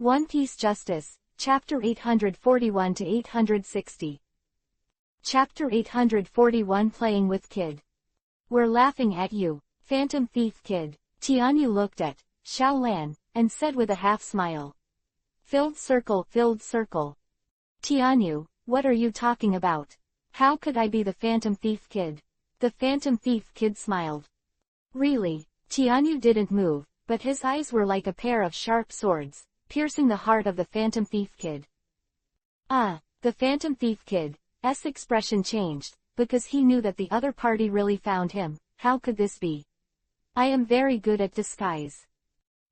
One Piece Justice, Chapter 841 to 860. Chapter 841 Playing with Kid. We're laughing at you, Phantom Thief Kid. Tianyu looked at Xiaolan, and said with a half-smile. Filled circle, filled circle. Tianyu, what are you talking about? How could I be the Phantom Thief Kid? The Phantom Thief Kid smiled. Really? Tianyu didn't move, but his eyes were like a pair of sharp swords, piercing the heart of the Phantom Thief Kid. Ah, the Phantom Thief Kid's expression changed, because he knew that the other party really found him. How could this be? I am very good at disguise.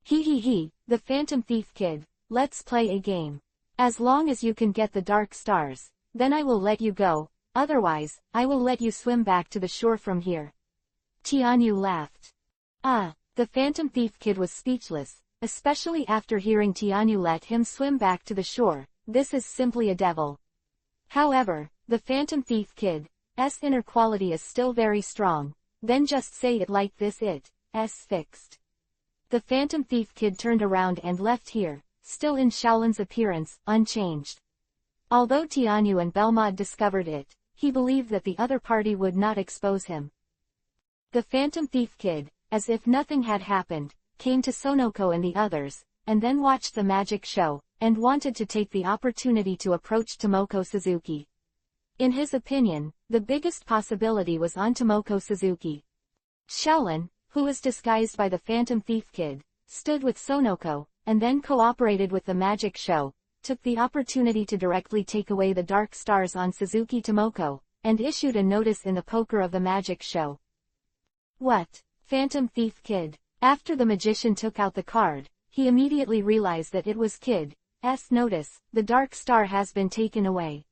He, the Phantom Thief Kid, let's play a game. As long as you can get the dark stars, then I will let you go, otherwise, I will let you swim back to the shore from here. Tianyu laughed. Ah, the Phantom Thief Kid was speechless, especially after hearing Tianyu let him swim back to the shore. This is simply a devil. However, the Phantom Thief Kid's inner quality is still very strong. Then just say it like this, it's fixed. The Phantom Thief Kid turned around and left here, still in Xiaolan's appearance, unchanged. Although Tianyu and Belmod discovered it, he believed that the other party would not expose him. The Phantom Thief Kid, as if nothing had happened, came to Sonoko and the others, and then watched the magic show, and wanted to take the opportunity to approach Tomoko Suzuki. In his opinion, the biggest possibility was on Tomoko Suzuki. Xiaolan, who was disguised by the Phantom Thief Kid, stood with Sonoko, and then cooperated with the magic show, took the opportunity to directly take away the dark stars on Suzuki Tomoko, and issued a notice in the poker of the magic show. What? Phantom Thief Kid. After the magician took out the card, he immediately realized that it was Kid's notice. The dark star has been taken away.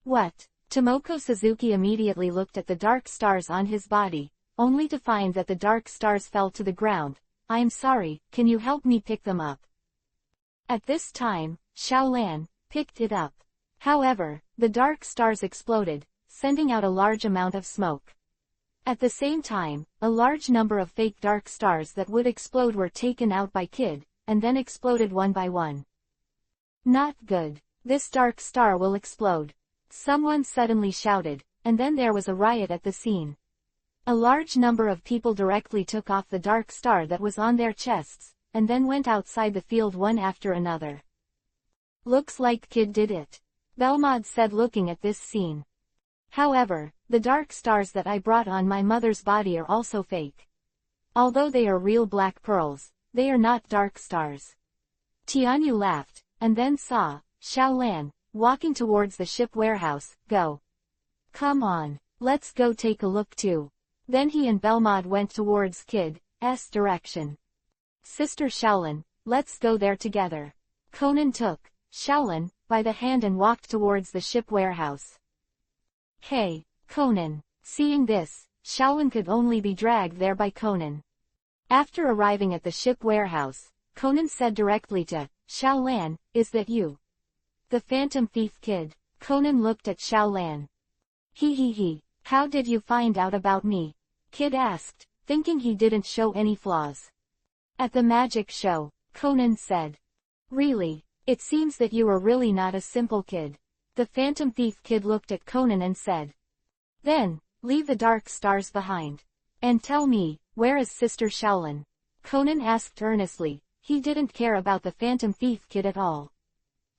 What? Tomoko Suzuki immediately looked at the dark stars on his body, only to find that the dark stars fell to the ground. I'm sorry, can you help me pick them up? At this time, Xiaolan picked it up. However, the dark stars exploded, sending out a large amount of smoke. At the same time, a large number of fake dark stars that would explode were taken out by Kid, and then exploded one by one. Not good. This dark star will explode. Someone suddenly shouted, and then there was a riot at the scene. A large number of people directly took off the dark star that was on their chests, and then went outside the field one after another. Looks like Kid did it, Belmod said looking at this scene. However, the dark stars that I brought on my mother's body are also fake. Although they are real black pearls, they are not dark stars. Tianyu laughed, and then saw Xiaolan walking towards the ship warehouse. Go. Come on, let's go take a look too. Then he and Belmod went towards Kid's direction. Sister Xiaolan, let's go there together. Conan took Xiaolan by the hand and walked towards the ship warehouse. Hey, Conan. Seeing this, Xiaolan could only be dragged there by Conan. After arriving at the ship warehouse, Conan said directly to Xiaolan, is that you? The Phantom Thief Kid. Conan looked at Xiaolan. He, how did you find out about me? Kid asked, thinking he didn't show any flaws. At the magic show, Conan said. Really, it seems that you are really not a simple kid. The Phantom Thief Kid looked at Conan and said. Then, leave the dark stars behind. And tell me, where is Sister Xiaolan? Conan asked earnestly. He didn't care about the Phantom Thief Kid at all.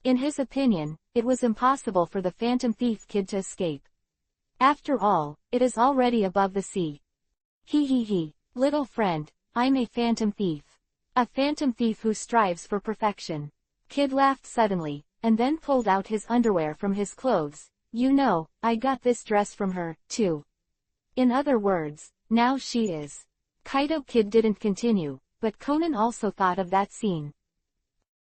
In his opinion, it was impossible for the Phantom Thief Kid to escape. After all, it is already above the sea. He, little friend, I'm a phantom thief. A phantom thief who strives for perfection. Kid laughed suddenly, and then pulled out his underwear from his clothes. You know, I got this dress from her, too. In other words, now she is. Kaido Kid didn't continue, but Conan also thought of that scene.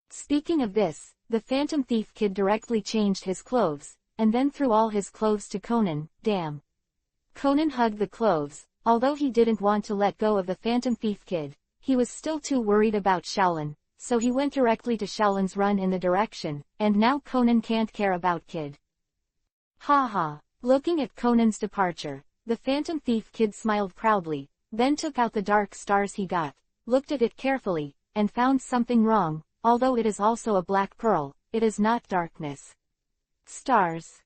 Speaking of this, the Phantom Thief Kid directly changed his clothes, and then threw all his clothes to Conan. Damn. Conan hugged the clothes. Although he didn't want to let go of the Phantom Thief Kid, he was still too worried about Xiaolan, so he went directly to Xiaolan's run in the direction, and now Conan can't care about Kid. Ha ha. Looking at Conan's departure, the Phantom Thief Kid smiled proudly, then took out the dark stars he got, looked at it carefully, and found something wrong. although it is also a black pearl, it is not darkness. Stars.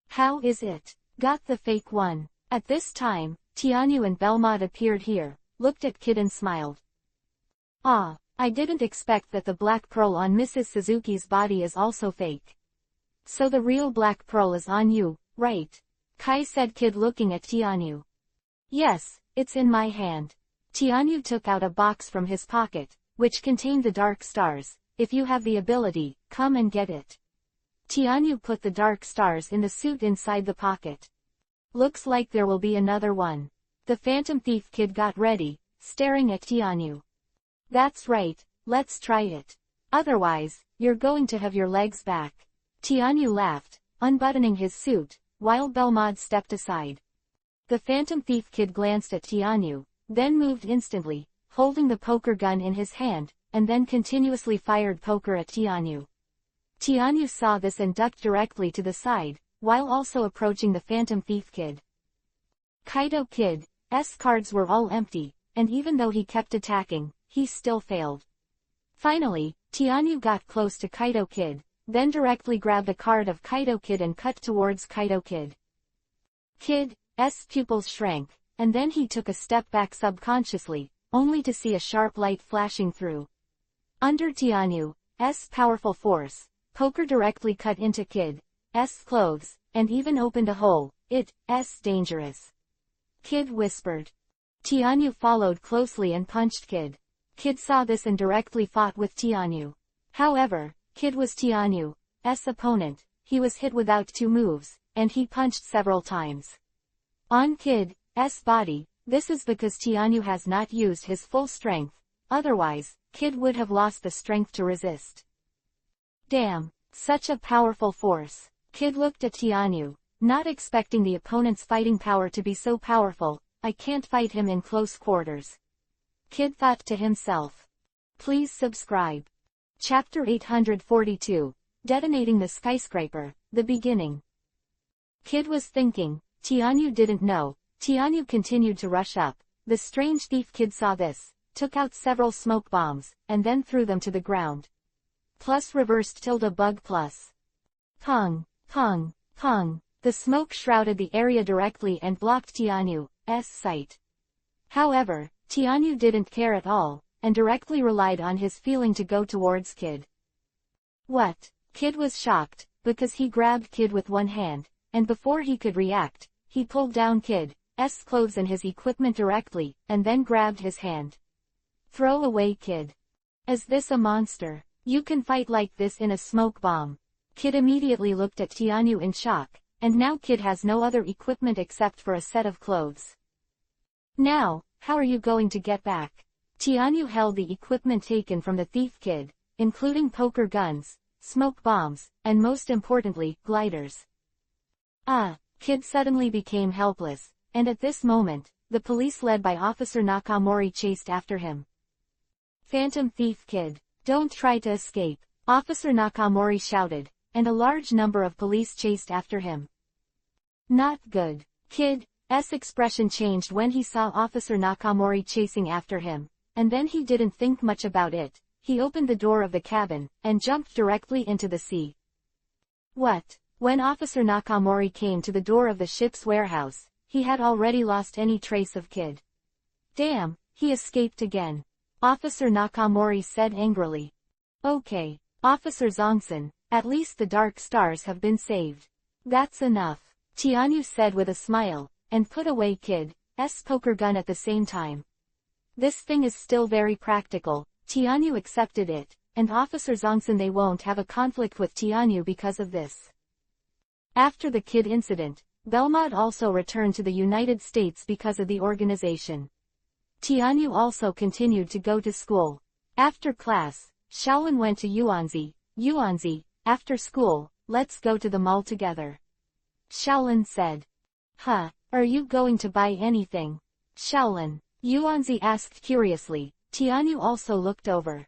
How is it? Got the fake one. At this time, Tianyu and Belmont appeared here, looked at Kid and smiled. Ah, I didn't expect that the black pearl on Mrs. Suzuki's body is also fake. So the real black pearl is on you, right? Kai said, Kid looking at Tianyu. Yes, it's in my hand. Tianyu took out a box from his pocket, which contained the dark stars. If you have the ability, come and get it. Tianyu put the dark stars in the suit inside the pocket. Looks like there will be another one. The Phantom Thief Kid got ready, staring at Tianyu. That's right, let's try it. Otherwise, you're going to have your legs back. Tianyu laughed, unbuttoning his suit, while Belmont stepped aside. The Phantom Thief Kid glanced at Tianyu, then moved instantly, holding the poker gun in his hand, and then continuously fired poker at Tianyu. Tianyu saw this and ducked directly to the side, while also approaching the Phantom Thief Kid. Kaido Kid's cards were all empty, and even though he kept attacking, he still failed. Finally, Tianyu got close to Kaido Kid, then directly grabbed a card of Kaido Kid and cut towards Kaido Kid. Kid's pupils shrank, and then he took a step back subconsciously, only to see a sharp light flashing through. Under Tianyu's powerful force, poker directly cut into Kid's clothes, and even opened a hole. It's dangerous. Kid whispered. Tianyu followed closely and punched Kid. Kid saw this and directly fought with Tianyu. However, Kid was Tianyu's opponent. He was hit without 2 moves, and he punched several times. On Kid's body, this is because Tianyu has not used his full strength, otherwise, Kid would have lost the strength to resist. Damn, such a powerful force. Kid looked at Tianyu, not expecting the opponent's fighting power to be so powerful. I can't fight him in close quarters. Kid thought to himself. Please subscribe. Chapter 842, Detonating the Skyscraper, the beginning. Kid was thinking, Tianyu didn't know. Tianyu continued to rush up. The strange thief Kid saw this, took out several smoke bombs, and then threw them to the ground. Plus reversed ~bug plus. Pung, pung, pung. The smoke shrouded the area directly and blocked Tianyu's sight. However, Tianyu didn't care at all, and directly relied on his feeling to go towards Kid. What? Kid was shocked, because he grabbed Kid with one hand, and before he could react, he pulled down Kid's clothes and his equipment directly, and then grabbed his hand. Throw away Kid. Is this a monster? You can fight like this in a smoke bomb. Kid immediately looked at Tianyu in shock, and now Kid has no other equipment except for a set of clothes. Now, how are you going to get back? Tianyu held the equipment taken from the thief Kid, including poker guns, smoke bombs, and most importantly, gliders. Kid suddenly became helpless, and at this moment, the police led by Officer Nakamori chased after him. Phantom Thief Kid, don't try to escape, Officer Nakamori shouted, and a large number of police chased after him. Not good. Kid's expression changed when he saw Officer Nakamori chasing after him, and then he didn't think much about it. He opened the door of the cabin, and jumped directly into the sea. What? When Officer Nakamori came to the door of the ship's warehouse, he had already lost any trace of Kid. Damn, he escaped again. Officer Nakamori said angrily. Okay, Officer Zongson, at least the dark stars have been saved. That's enough, Tianyu said with a smile, and put away Kid's poker gun at the same time. This thing is still very practical. Tianyu accepted it, and Officer Zongson they won't have a conflict with Tianyu because of this. After the Kid incident, Belmont also returned to the United States because of the organization. Tianyu also continued to go to school. After class, Shaolin went to Yuanzi. Yuanzi, after school, let's go to the mall together. Shaolin said. Huh, are you going to buy anything? Shaolin, Yuanzi asked curiously. Tianyu also looked over.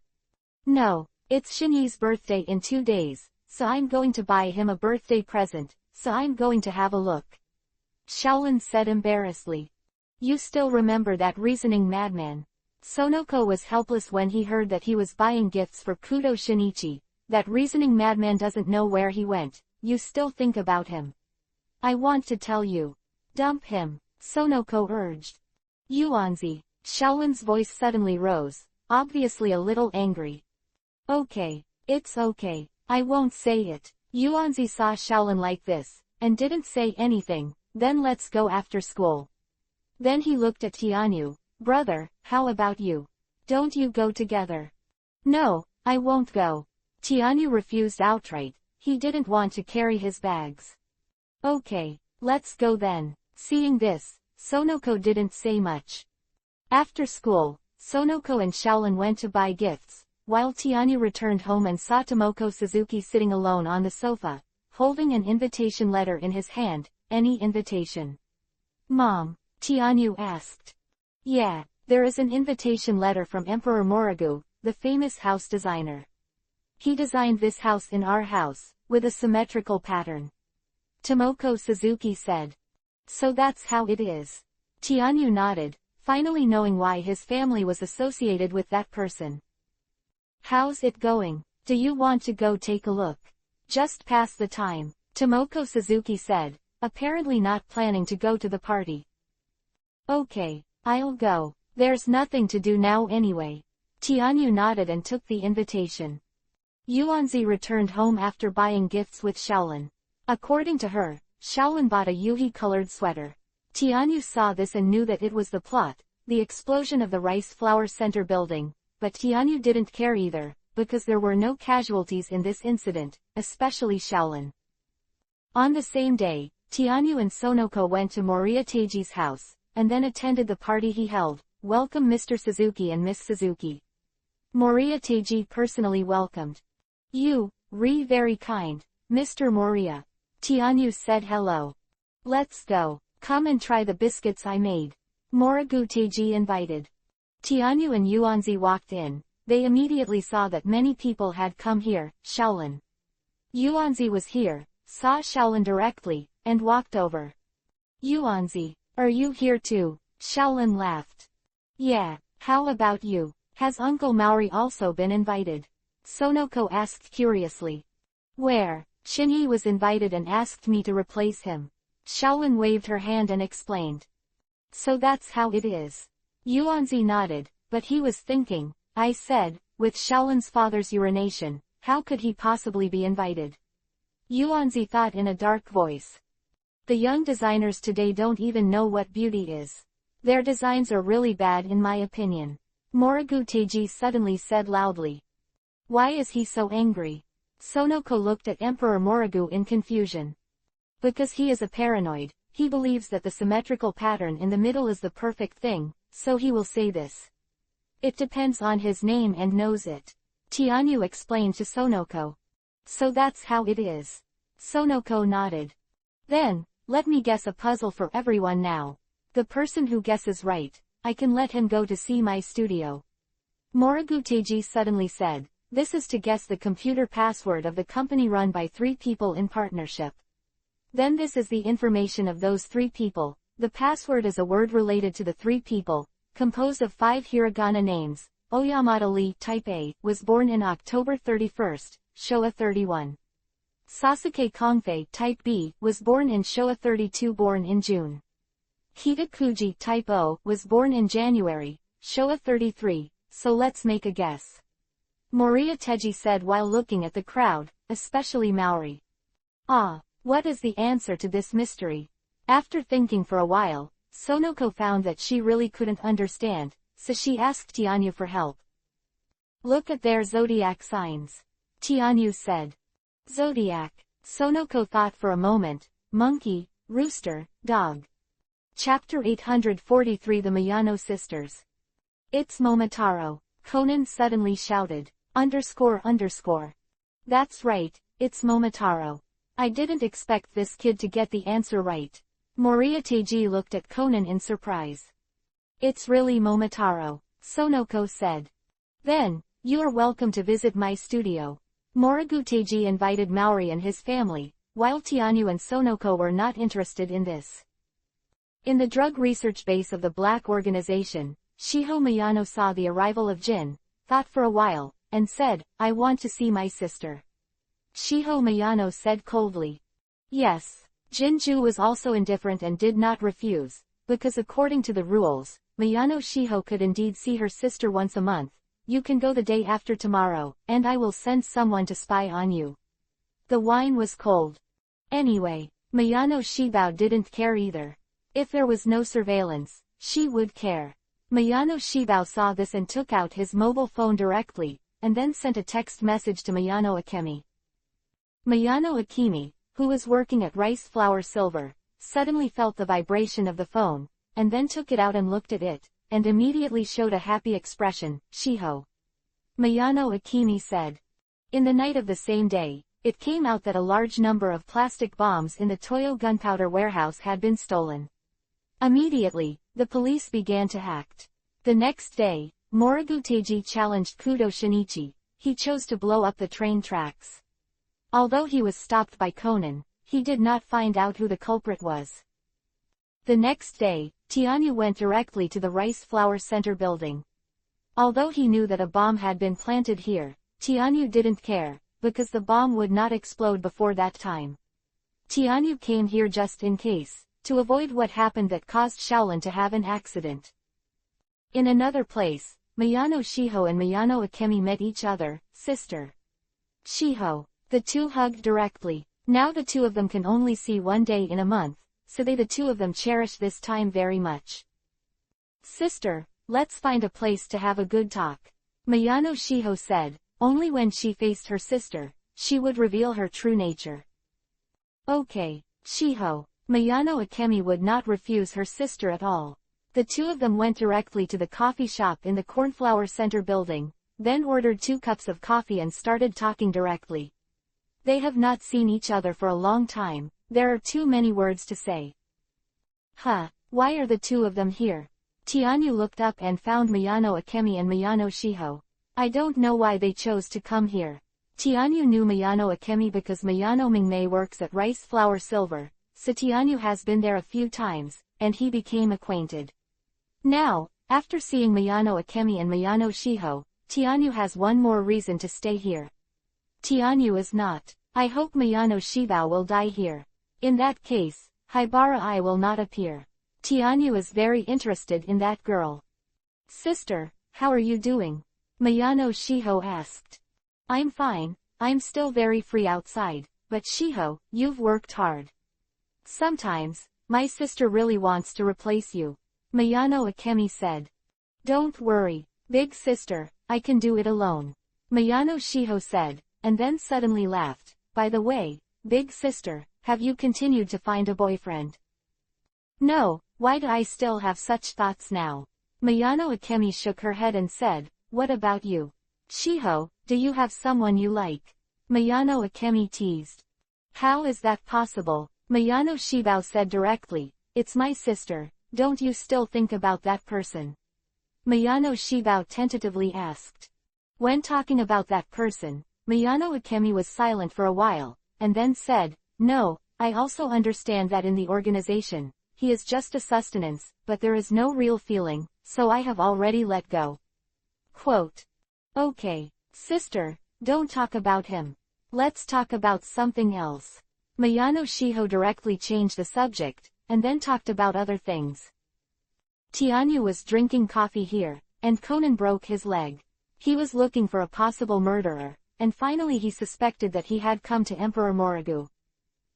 No, it's Xinyi's birthday in 2 days, so I'm going to buy him a birthday present, so I'm going to have a look. Shaolin said embarrassedly. You still remember that reasoning, madman? Sonoko was helpless when he heard that he was buying gifts for Kudo Shinichi. That reasoning madman doesn't know where he went. You still think about him. I want to tell you. Dump him, Sonoko urged. Yuanzi. Shaolin's voice suddenly rose, obviously a little angry. Okay, it's okay, I won't say it. Yuanzi saw Shaolin like this, and didn't say anything. Then let's go after school. Then he looked at Tianyu. Brother, how about you? Don't you go together? No, I won't go. Tianyu refused outright. He didn't want to carry his bags. Okay, let's go then. Seeing this, Sonoko didn't say much. After school, Sonoko and Shaolin went to buy gifts, while Tianyu returned home and saw Tomoko Suzuki sitting alone on the sofa, holding an invitation letter in his hand. Any invitation? Mom, Tianyu asked. Yeah, there is an invitation letter from Emperor Morigu, the famous house designer. He designed this house in our house, with a symmetrical pattern. Tomoko Suzuki said. So that's how it is. Tianyu nodded, finally knowing why his family was associated with that person. How's it going? Do you want to go take a look? Just pass the time, Tomoko Suzuki said, apparently not planning to go to the party. Okay, I'll go. There's nothing to do now anyway. Tianyu nodded and took the invitation. Yuanzi returned home after buying gifts with Shaolin. According to her, Shaolin bought a Yuhi-colored sweater. Tianyu saw this and knew that it was the plot, the explosion of the Rice Flower Center building, but Tianyu didn't care either, because there were no casualties in this incident, especially Shaolin. On the same day, Tianyu and Sonoko went to Moriya Teiji's house, and then attended the party he held. Welcome Mr. Suzuki and Miss Suzuki. Moriya Teiji personally welcomed. You, very kind, Mr. Moriya. Tianyu said hello. Let's go. Come and try the biscuits I made. Morigu Teiji invited. Tianyu and Yuanzi walked in. They immediately saw that many people had come here. Shaolin. Yuanzi was here, saw Shaolin directly, and walked over. Yuanzi, are you here too? Shaolin laughed. Yeah, how about you? Has Uncle Maori also been invited? Sonoko asked curiously. Where? Shinyi was invited and asked me to replace him. Shaolin waved her hand and explained. So that's how it is. Yuanzi nodded, but he was thinking. I said, with Shaolin's father's urination, how could he possibly be invited? Yuanzi thought in a dark voice. The young designers today don't even know what beauty is. Their designs are really bad in my opinion. Morigu Teiji suddenly said loudly. Why is he so angry? Sonoko looked at Emperor Morigu in confusion. Because he is a paranoid, he believes that the symmetrical pattern in the middle is the perfect thing, so he will say this. It depends on his name and knows it. Tianyu explained to Sonoko. So that's how it is. Sonoko nodded. Then, let me guess a puzzle for everyone now. The person who guesses right, I can let him go to see my studio. Morigu Teiji suddenly said, this is to guess the computer password of the company run by 3 people in partnership. Then this is the information of those 3 people. The password is a word related to the 3 people, composed of 5 hiragana names. Oyamada Lee Type A was born in October 31st, Showa 31. Sasuke Kongfei Type B was born in Showa 32, born in June. Hitakuji Type O was born in January, Showa 33, so let's make a guess. Moriya Teiji said while looking at the crowd, especially Maori. Ah, what is the answer to this mystery? After thinking for a while, Sonoko found that she really couldn't understand, so she asked Tianyu for help. Look at their zodiac signs. Tianyu said. Zodiac. Sonoko thought for a moment. Monkey, rooster, dog. Chapter 843 The Miyano Sisters. It's Momotaro. Conan suddenly shouted. __. That's right, it's Momotaro. I didn't expect this kid to get the answer right. Moriya Teiji looked at Conan in surprise. It's really Momotaro, Sonoko said. Then, you are welcome to visit my studio. Morigu Teiji invited Maori and his family, while Tianyu and Sonoko were not interested in this. In the drug research base of the Black Organization, Shiho Miyano saw the arrival of Jin, thought for a while, and said, "I want to see my sister." Shiho Miyano said coldly. Yes. Jinju was also indifferent and did not refuse, because according to the rules, Miyano Shiho could indeed see her sister once a month. "You can go the day after tomorrow, and I will send someone to spy on you." The wine was cold. Anyway, Miyano Shibao didn't care either. If there was no surveillance, she would care. Miyano Shibao saw this and took out his mobile phone directly, and then sent a text message to Miyano Akemi. Miyano Akemi, who was working at Rice Flower Silver, suddenly felt the vibration of the phone, and then took it out and looked at it, and immediately showed a happy expression. "Shiho." Miyano Akemi said. In the night of the same day, it came out that a large number of plastic bombs in the Toyo gunpowder warehouse had been stolen. Immediately, the police began to act. The next day, Morigu Teiji challenged Kudo Shinichi. He chose to blow up the train tracks. Although he was stopped by Conan, he did not find out who the culprit was. The next day, Tianyu went directly to the Rice Flower Center building. Although he knew that a bomb had been planted here, Tianyu didn't care, because the bomb would not explode before that time. Tianyu came here just in case, to avoid what happened that caused Shaolin to have an accident. In another place, Miyano Shiho and Miyano Akemi met each other. "Sister." "Shiho." The two hugged directly. Now the two of them can only see one day in a month, so the two of them cherish this time very much. "Sister, let's find a place to have a good talk," Miyano Shiho said. Only when she faced her sister, she would reveal her true nature. "Okay, Shiho." Miyano Akemi would not refuse her sister at all. The two of them went directly to the coffee shop in the Cornflower Center building, then ordered 2 cups of coffee and started talking directly. They have not seen each other for a long time, there are too many words to say. Why are the two of them here?" Tianyu looked up and found Miyano Akemi and Miyano Shiho. "I don't know why they chose to come here." Tianyu knew Miyano Akemi because Miyano Mingmei works at Rice Flower Silver, so Tianyu has been there a few times, and he became acquainted. Now, after seeing Miyano Akemi and Miyano Shiho, Tianyu has one more reason to stay here. Tianyu is not. "I hope Miyano Shibao will die here. In that case, Haibara I will not appear." Tianyu is very interested in that girl. "Sister, how are you doing?" Miyano Shiho asked. "I'm fine, I'm still very free outside, but Shiho, you've worked hard. Sometimes, my sister really wants to replace you," Miyano Akemi said. "Don't worry, big sister, I can do it alone," Miyano Shiho said, and then suddenly laughed. "By the way, big sister, have you continued to find a boyfriend?" "No, why do I still have such thoughts now?" Miyano Akemi shook her head and said, "What about you? Shiho, do you have someone you like?" Miyano Akemi teased. "How is that possible?" Miyano Shibao said directly. "It's my sister, don't you still think about that person?" Miyano Shibao tentatively asked. When talking about that person, Miyano Akemi was silent for a while, and then said, "No, I also understand that in the organization, he is just a sustenance, but there is no real feeling, so I have already let go." Quote. "Okay, sister, don't talk about him. Let's talk about something else." Miyano Shiho directly changed the subject, and then talked about other things. Tianyu was drinking coffee here, and Conan broke his leg. He was looking for a possible murderer, and finally he suspected that he had come to Emperor Morigu.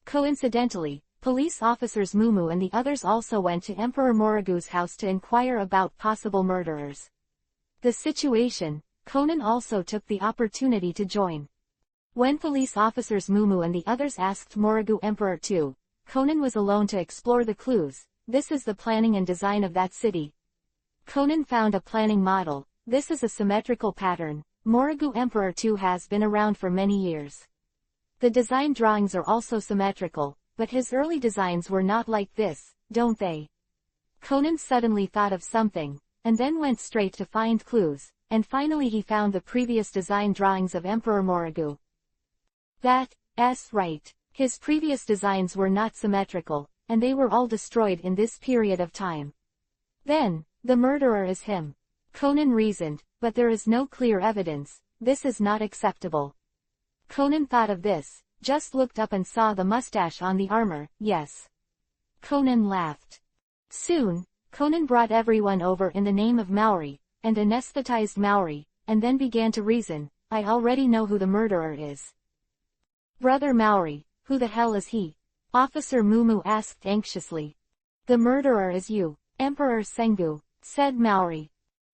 Coincidentally, police officers Mumu and the others also went to Emperor Morigu's house to inquire about possible murderers. The situation, Conan also took the opportunity to join. When police officers Mumu and the others asked Morigu Emperor too, Conan was alone to explore the clues. "This is the planning and design of that city." Conan found a planning model. This is a symmetrical pattern. Morigu Emperor too has been around for many years. The design drawings are also symmetrical, but his early designs were not like this, don't they? Conan suddenly thought of something, and then went straight to find clues, and finally he found the previous design drawings of Emperor Morigu. That's right. His previous designs were not symmetrical, and they were all destroyed in this period of time. Then, The murderer is him. Conan reasoned, but there is no clear evidence. This is not acceptable. Conan thought of this, just looked up and saw the mustache on the armor. Yes. Conan laughed. Soon, Conan brought everyone over in the name of Maori, and anesthetized Maori, and then began to reason. I already know who the murderer is. Brother Maori, who the hell is he? Officer Mumu asked anxiously. The murderer is you, Emperor Sengu, said Maori.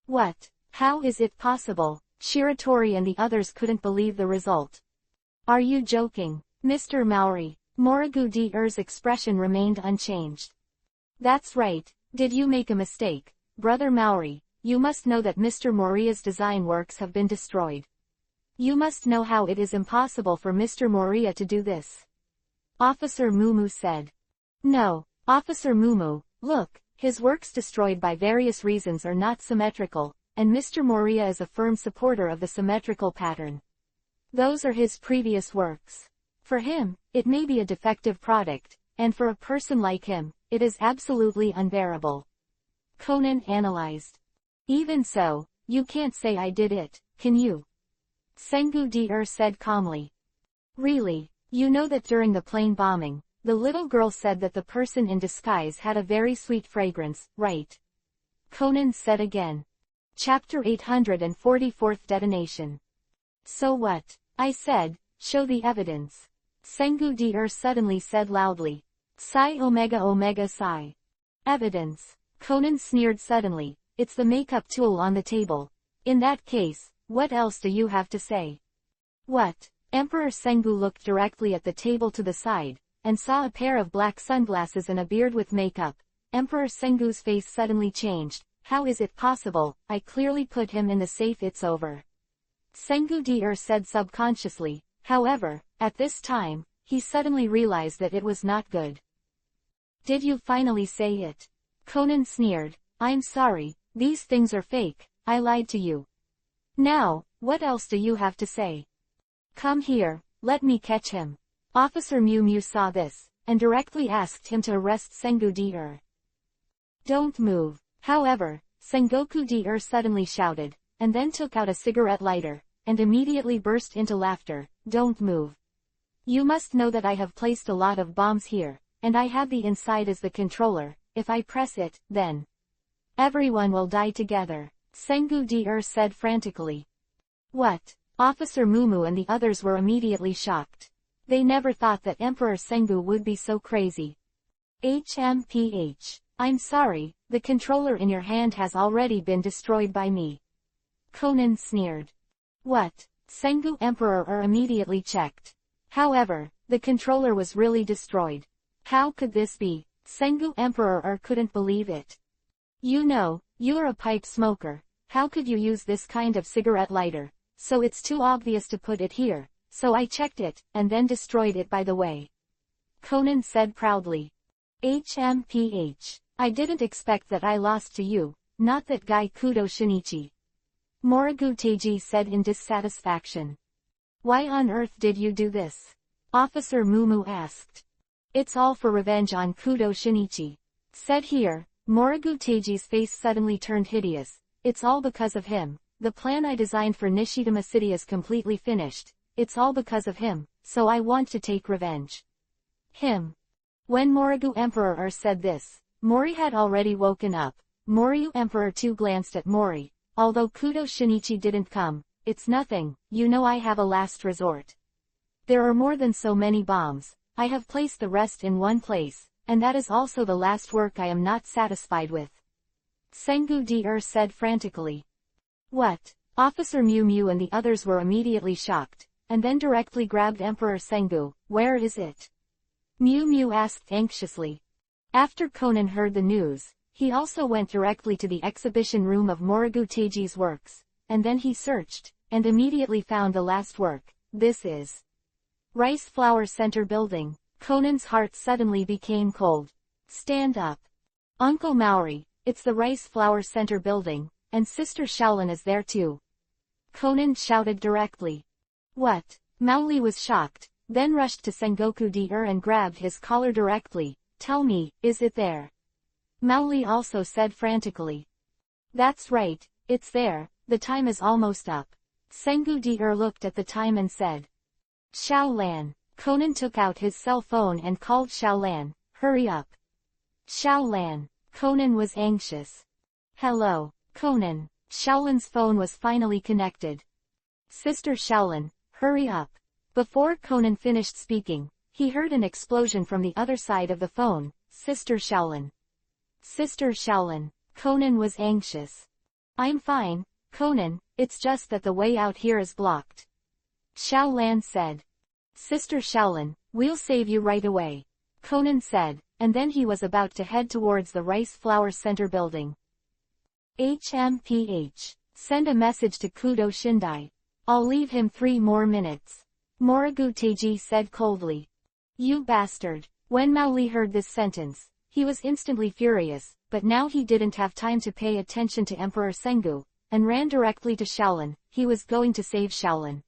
What? How is it possible? Shiratori and the others couldn't believe the result. Are you joking, Mr. Maori? Morigu D'er's expression remained unchanged. That's right. Did you make a mistake, Brother Maori? You must know that Mr. Moriya's design works have been destroyed. You must know how it is impossible for Mr. Moriya to do this. Officer Mumu said. No, Officer Mumu, look, his works destroyed by various reasons are not symmetrical, and Mr. Moriya is a firm supporter of the symmetrical pattern. Those are his previous works. For him, it may be a defective product, and for a person like him, it is absolutely unbearable. Conan analyzed. Even so, you can't say I did it, can you? Sengu D'er said calmly. Really, you know that during the plane bombing, the little girl said that the person in disguise had a very sweet fragrance, right? Conan said again. Chapter 844th Detonation. So what? I said, show the evidence. Sengu D'er suddenly said loudly. Psi Omega Omega Psi. Evidence. Conan sneered suddenly. It's the makeup tool on the table. In that case, what else do you have to say? What? Emperor Sengu looked directly at the table to the side, and saw a pair of black sunglasses and a beard with makeup. Emperor Sengu's face suddenly changed. How is it possible? I clearly put him in the safe. It's over. Sengu D'er said subconsciously. However, at this time, he suddenly realized that it was not good. Did you finally say it? Conan sneered. I'm sorry, these things are fake, I lied to you. Now, what else do you have to say? Come here, let me catch him. Officer Mew Mew saw this, and directly asked him to arrest Sengu D'er. Don't move. However, Sengoku D'er suddenly shouted, and then took out a cigarette lighter, and immediately burst into laughter. Don't move. You must know that I have placed a lot of bombs here, and I have the inside as the controller. If I press it, then everyone will die together, Sengu D'er said frantically. What? Officer Mumu and the others were immediately shocked. They never thought that Emperor Sengu would be so crazy. HMPH. I'm sorry, the controller in your hand has already been destroyed by me. Conan sneered. What? Sengu Emperor immediately checked. However, the controller was really destroyed. How could this be? Sengu Emperor couldn't believe it. You know, you're a pipe smoker. How could you use this kind of cigarette lighter? So it's too obvious to put it here. So I checked it, and then destroyed it by the way. Conan said proudly. HMPH. I didn't expect that I lost to you, not that guy Kudo Shinichi. Morigu Teiji said in dissatisfaction. Why on earth did you do this? Officer Mumu asked. It's all for revenge on Kudo Shinichi. Said here, Morigu Teiji's face suddenly turned hideous. It's all because of him. The plan I designed for Nishitama City is completely finished. It's all because of him, so I want to take revenge. Him. When Morigu Emperor said this, Mori had already woken up. Moriyu Emperor too glanced at Mori. Although Kudo Shinichi didn't come, it's nothing, you know I have a last resort. There are more than so many bombs. I have placed the rest in one place, and that is also the last work I am not satisfied with. Sengu D'er said frantically. What? Officer Mew Mew and the others were immediately shocked, and then directly grabbed Emperor Sengu. Where is it? Mew Mew asked anxiously. After Conan heard the news, he also went directly to the exhibition room of Morigu Teiji's works, and then he searched, and immediately found the last work. This is Rice Flower Center Building. Conan's heart suddenly became cold. Stand up. Uncle Maori, it's the Rice Flower Center Building, and Sister Shaolin is there too. Conan shouted directly. What? Maoli was shocked, then rushed to Sengoku D'er and grabbed his collar directly. Tell me, is it there? Maoli also said frantically. That's right, it's there, the time is almost up. Sengu Deer looked at the time and said. Xiaolan. Conan took out his cell phone and called Xiaolan, hurry up. Xiaolan. Conan was anxious. Hello, Conan. Xiaolan's phone was finally connected. Sister Xiaolan, hurry up. Before Conan finished speaking, he heard an explosion from the other side of the phone. Sister Xiaolan. Sister Xiaolan. Conan was anxious. I'm fine, Conan, it's just that the way out here is blocked. Xiaolan said. Sister Xiaolan, we'll save you right away. Conan said, and then he was about to head towards the Rice Flower Center building. HMPH. Send a message to Kudo Shindai. I'll leave him 3 more minutes. Morigu Teiji said coldly. You bastard. When Mao Li heard this sentence, he was instantly furious, but now he didn't have time to pay attention to Emperor Sengu, and ran directly to Xiaolan. He was going to save Xiaolan.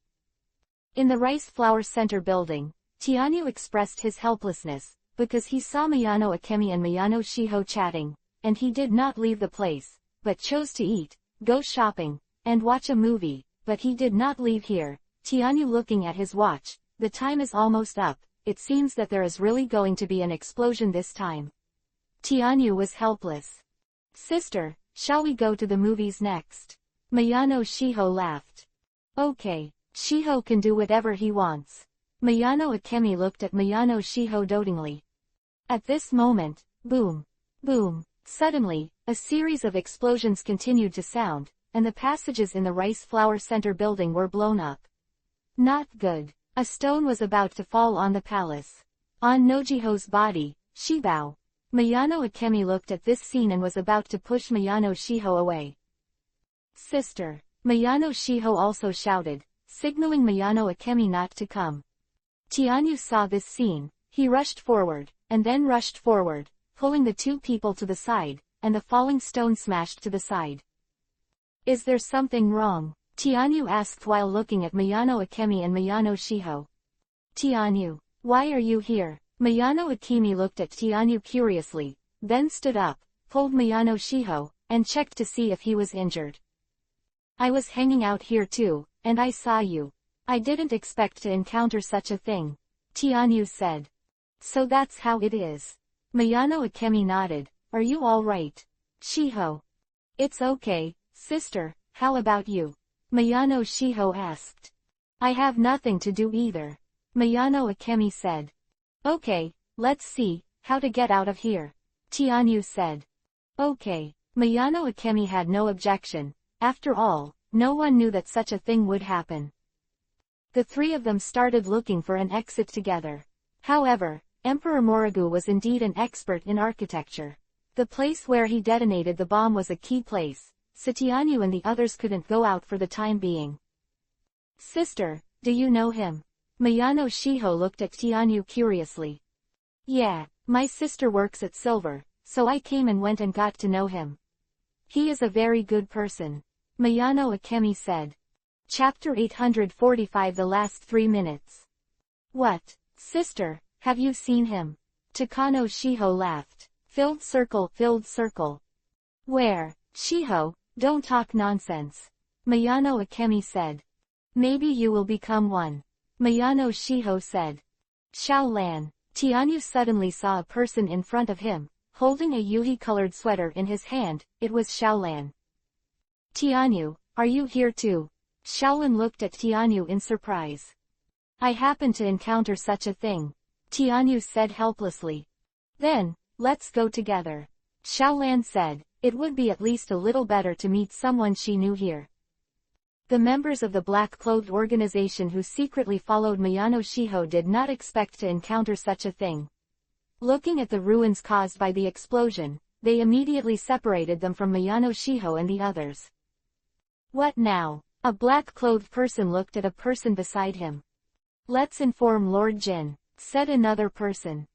In the Rice Flower Center building, Tianyu expressed his helplessness, because he saw Miyano Akemi and Miyano Shiho chatting, and he did not leave the place, but chose to eat, go shopping, and watch a movie, but he did not leave here. Tianyu looking at his watch, the time is almost up, it seems that there is really going to be an explosion this time. Tianyu was helpless. Sister, shall we go to the movies next? Miyano Shiho laughed. Okay, Shiho can do whatever he wants. Miyano Akemi looked at Miyano Shiho dotingly. At this moment, boom, boom, suddenly, a series of explosions continued to sound, and the passages in the Rice Flower Center building were blown up. Not good. A stone was about to fall on the palace. On Nojiho's body, Shibao. Miyano Akemi looked at this scene and was about to push Miyano Shiho away. Sister. Miyano Shiho also shouted, signaling Miyano Akemi not to come. Tianyu saw this scene, he rushed forward, and then rushed forward, pulling the 2 people to the side, and the falling stone smashed to the side. Is there something wrong? Tianyu asked while looking at Miyano Akemi and Miyano Shiho. Tianyu, why are you here? Miyano Akemi looked at Tianyu curiously, then stood up, pulled Miyano Shiho, and checked to see if he was injured. I was hanging out here too, and I saw you. I didn't expect to encounter such a thing, Tianyu said. So that's how it is. Miyano Akemi nodded. Are you all right? Shiho. It's okay, sister, how about you? Miyano Shiho asked. I have nothing to do either. Miyano Akemi said. Okay, let's see, how to get out of here. Tianyu said. Okay. Miyano Akemi had no objection. After all, no one knew that such a thing would happen. The 3 of them started looking for an exit together. However, Emperor Morigu was indeed an expert in architecture. The place where he detonated the bomb was a key place, so Tianyu and the others couldn't go out for the time being. Sister, do you know him? Miyano Shiho looked at Tianyu curiously. Yeah, my sister works at Silver, so I came and went and got to know him. He is a very good person. Miyano Akemi said. Chapter 845 The last 3 minutes. What? Sister, have you seen him? Takano Shiho laughed. Filled circle, filled circle. Where? Shiho, don't talk nonsense. Miyano Akemi said. Maybe you will become one. Miyano Shiho said. Xiaolan. Tianyu suddenly saw a person in front of him, holding a yuhi-colored sweater in his hand. It was Xiaolan. Tianyu, are you here too? Xiaolan looked at Tianyu in surprise. I happened to encounter such a thing, Tianyu said helplessly. Then, let's go together. Xiaolan said, it would be at least a little better to meet someone she knew here. The members of the black-clothed organization who secretly followed Miyano Shiho did not expect to encounter such a thing. Looking at the ruins caused by the explosion, they immediately separated them from Miyano Shiho and the others. What now? A black-clothed person looked at a person beside him. Let's inform Lord Jin, said another person.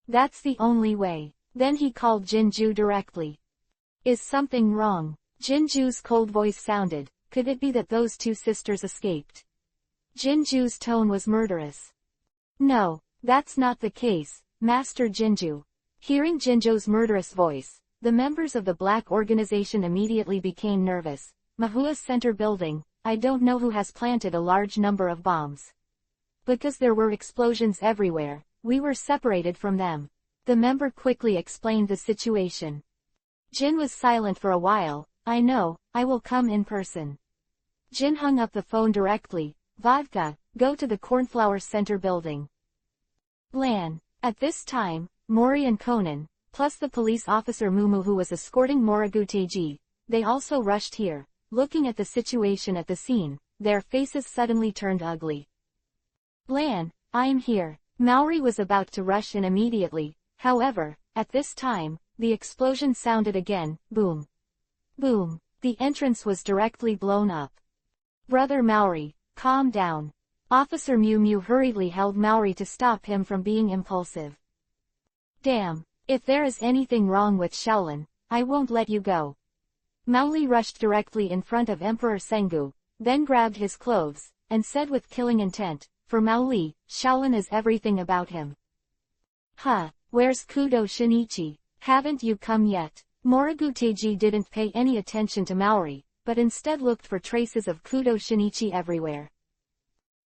That's the only way. Then he called Jinju directly. Is something wrong? Jinju's cold voice sounded. Could it be that those 2 sisters escaped? Jinju's tone was murderous. No, that's not the case, Master Jinju. Hearing Jinju's murderous voice, The members of the black organization immediately became nervous. Mahua's center building, I don't know who has planted a large number of bombs. Because there were explosions everywhere, we were separated from them. The member quickly explained the situation. Jin was silent for a while. I know, I will come in person. Jin hung up the phone directly. Vodka, go to the Cornflower Center building. Lan. At this time, Mori and Conan, plus the police officer Mumu who was escorting Moriguteji, they also rushed here. Looking at the situation at the scene, their faces suddenly turned ugly. Lan, I'm here. Maori was about to rush in immediately. However, at this time, the explosion sounded again. Boom. Boom. The entrance was directly blown up. Brother Maori, calm down. Officer Mew Mew hurriedly held Maori to stop him from being impulsive. Damn, if there is anything wrong with Shaolin, I won't let you go. Maoli rushed directly in front of Emperor Sengu, then grabbed his clothes, and said with killing intent, for Maoli, Shaolin is everything about him. Huh, where's Kudo Shinichi? Haven't you come yet? Moriguteji didn't pay any attention to Maori, but instead looked for traces of Kudo Shinichi everywhere.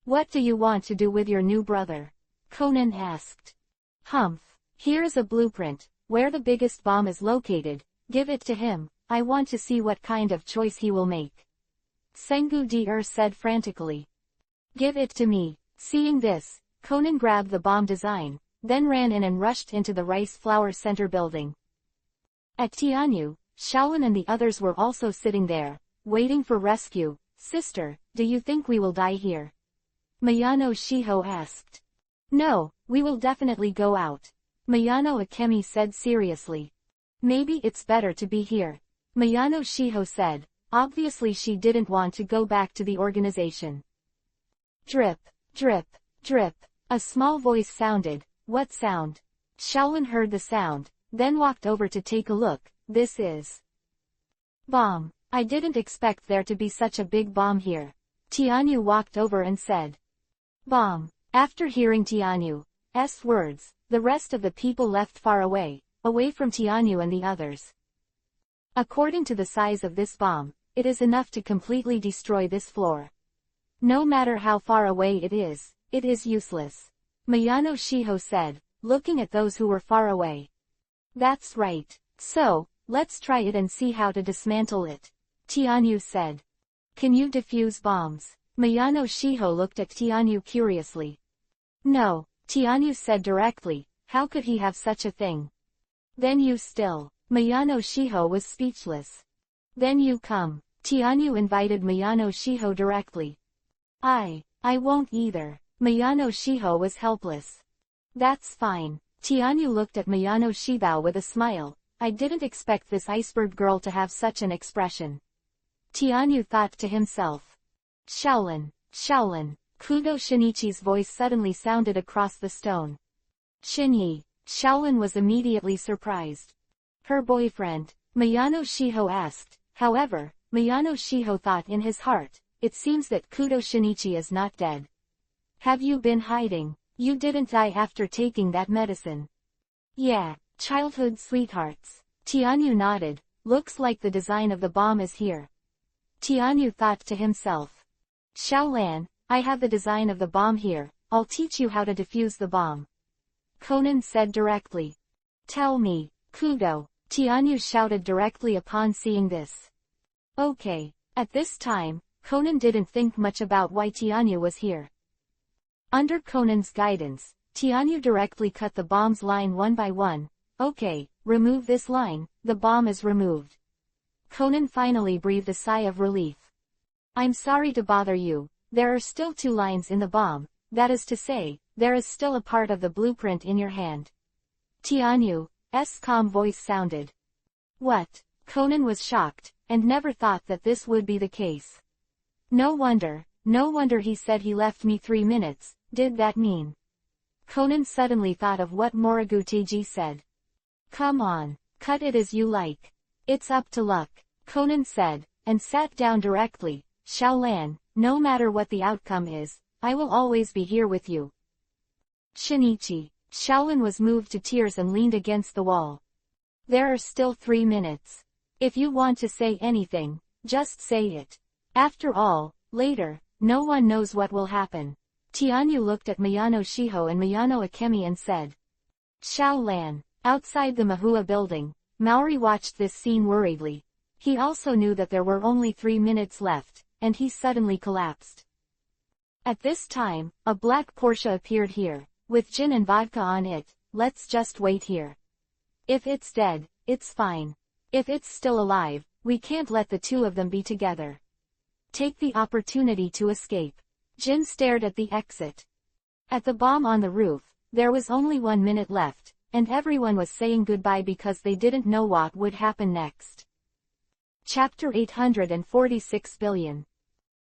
What do you want to do with your new brother? Conan asked. Humph, here is a blueprint, where the biggest bomb is located, give it to him. I want to see what kind of choice he will make. Sengu Dr said frantically. Give it to me. Seeing this, Conan grabbed the bomb design, then ran in and rushed into the Rice Flower Center building. At Tianyu, Shaolin and the others were also sitting there, waiting for rescue. Sister, do you think we will die here? Mayano Shiho asked. No, we will definitely go out. Mayano Akemi said seriously. Maybe it's better to be here. Mayano Shiho said. Obviously she didn't want to go back to the organization. Drip, drip, drip. A small voice sounded. What sound? Shaolin heard the sound, then walked over to take a look. This is bomb. I didn't expect there to be such a big bomb here. Tianyu walked over and said. Bomb. After hearing Tianyu's words, the rest of the people left far away from Tianyu and the others. According to the size of this bomb, it is enough to completely destroy this floor. No matter how far away it is useless. Mayano Shiho said, looking at those who were far away. That's right. So, let's try it and see how to dismantle it. Tianyu said. Can you defuse bombs? Mayano Shiho looked at Tianyu curiously. No, Tianyu said directly, how could he have such a thing? Then you still. Mayano Shiho was speechless. Then you come. Tianyu invited Mayano Shiho directly. I won't either. Mayano Shiho was helpless. That's fine. Tianyu looked at Mayano Shibao with a smile. I didn't expect this iceberg girl to have such an expression. Tianyu thought to himself. Shaolin, Shaolin. Kudo Shinichi's voice suddenly sounded across the stone. Shinyi. Shaolin was immediately surprised. Her boyfriend, Mayano Shiho asked. However, Mayano Shiho thought in his heart, it seems that Kudo Shinichi is not dead. Have you been hiding? You didn't die after taking that medicine. Yeah, childhood sweethearts. Tianyu nodded. Looks like the design of the bomb is here. Tianyu thought to himself. Shaolan, I have the design of the bomb here. I'll teach you how to defuse the bomb. Conan said directly. Tell me, Kudo. Tianyu shouted directly upon seeing this. Okay. At this time, Conan didn't think much about why Tianyu was here. Under Conan's guidance, Tianyu directly cut the bomb's line one by one. Okay, remove this line, the bomb is removed. Conan finally breathed a sigh of relief. I'm sorry to bother you, there are still 2 lines in the bomb, that is to say, there is still a part of the blueprint in your hand. Tianyu's calm voice sounded. What? Conan was shocked, and never thought that this would be the case. No wonder he said he left me 3 minutes, did that mean? Conan suddenly thought of what Moriguteji said. Come on, cut it as you like. It's up to luck, Conan said, and sat down directly. Shaolan, no matter what the outcome is, I will always be here with you. Shinichi. Shaolin was moved to tears and leaned against the wall. There are still 3 minutes. If you want to say anything, just say it. After all, later, no one knows what will happen. Tianyu looked at Miyano Shiho and Miyano Akemi and said. Xiaolan. Outside the Mahua building, Maori watched this scene worriedly. He also knew that there were only 3 minutes left, and he suddenly collapsed. At this time, a black Porsche appeared here, with gin and vodka on it. Let's just wait here. If it's dead, it's fine. If it's still alive, we can't let the two of them be together. Take the opportunity to escape. Jin stared at the exit. At the bomb on the roof, there was only 1 minute left, and everyone was saying goodbye because they didn't know what would happen next. Chapter 846 billion.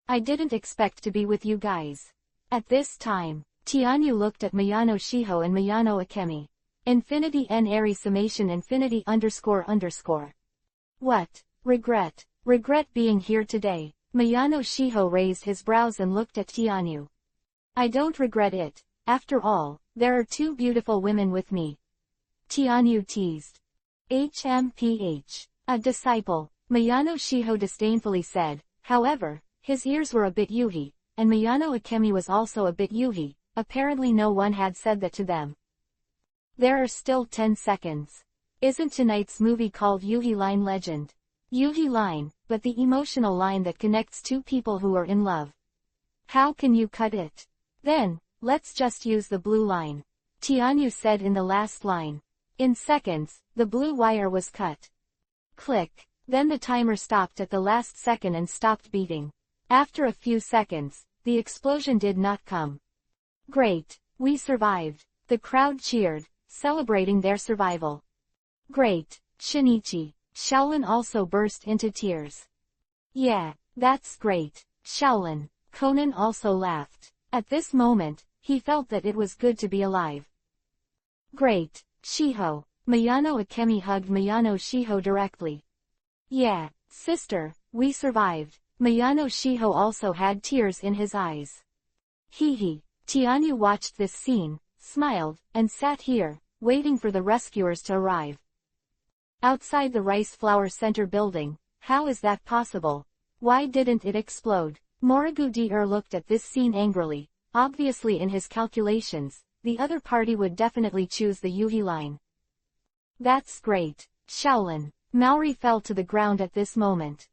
I didn't expect to be with you guys. At this time, Tianyu looked at Miyano Shiho and Miyano Akemi. Infinity n airy summation infinity __. What? Regret. Regret being here today. Miyano Shiho raised his brows and looked at Tianyu. I don't regret it. After all, there are 2 beautiful women with me. Tianyu teased. HMPH. A disciple. Miyano Shiho disdainfully said. However, his ears were a bit yuhi, and Miyano Akemi was also a bit yuhi. Apparently no one had said that to them. There are still 10 seconds. Isn't tonight's movie called Yuhi Line Legend? Yuhi Line, but the emotional line that connects 2 people who are in love. How can you cut it? Then, let's just use the blue line. Tianyu said in the last line. In seconds, the blue wire was cut. Click. Then the timer stopped at the last second and stopped beating. After a few seconds, the explosion did not come. Great, we survived. The crowd cheered, celebrating their survival. Great, Shinichi. Shaolin also burst into tears. Yeah, that's great, Shaolin. Conan also laughed. At this moment, he felt that it was good to be alive. Great, Shiho. Miyano Akemi hugged Miyano Shiho directly. Yeah, sister, we survived. Miyano Shiho also had tears in his eyes. Hee. Tianyu watched this scene, smiled, and sat here, waiting for the rescuers to arrive. Outside the Rice Flower Center building, how is that possible? Why didn't it explode? Morigu Dr looked at this scene angrily. Obviously in his calculations, the other party would definitely choose the Yuhi line. That's great, Shaolin. Maori fell to the ground at this moment.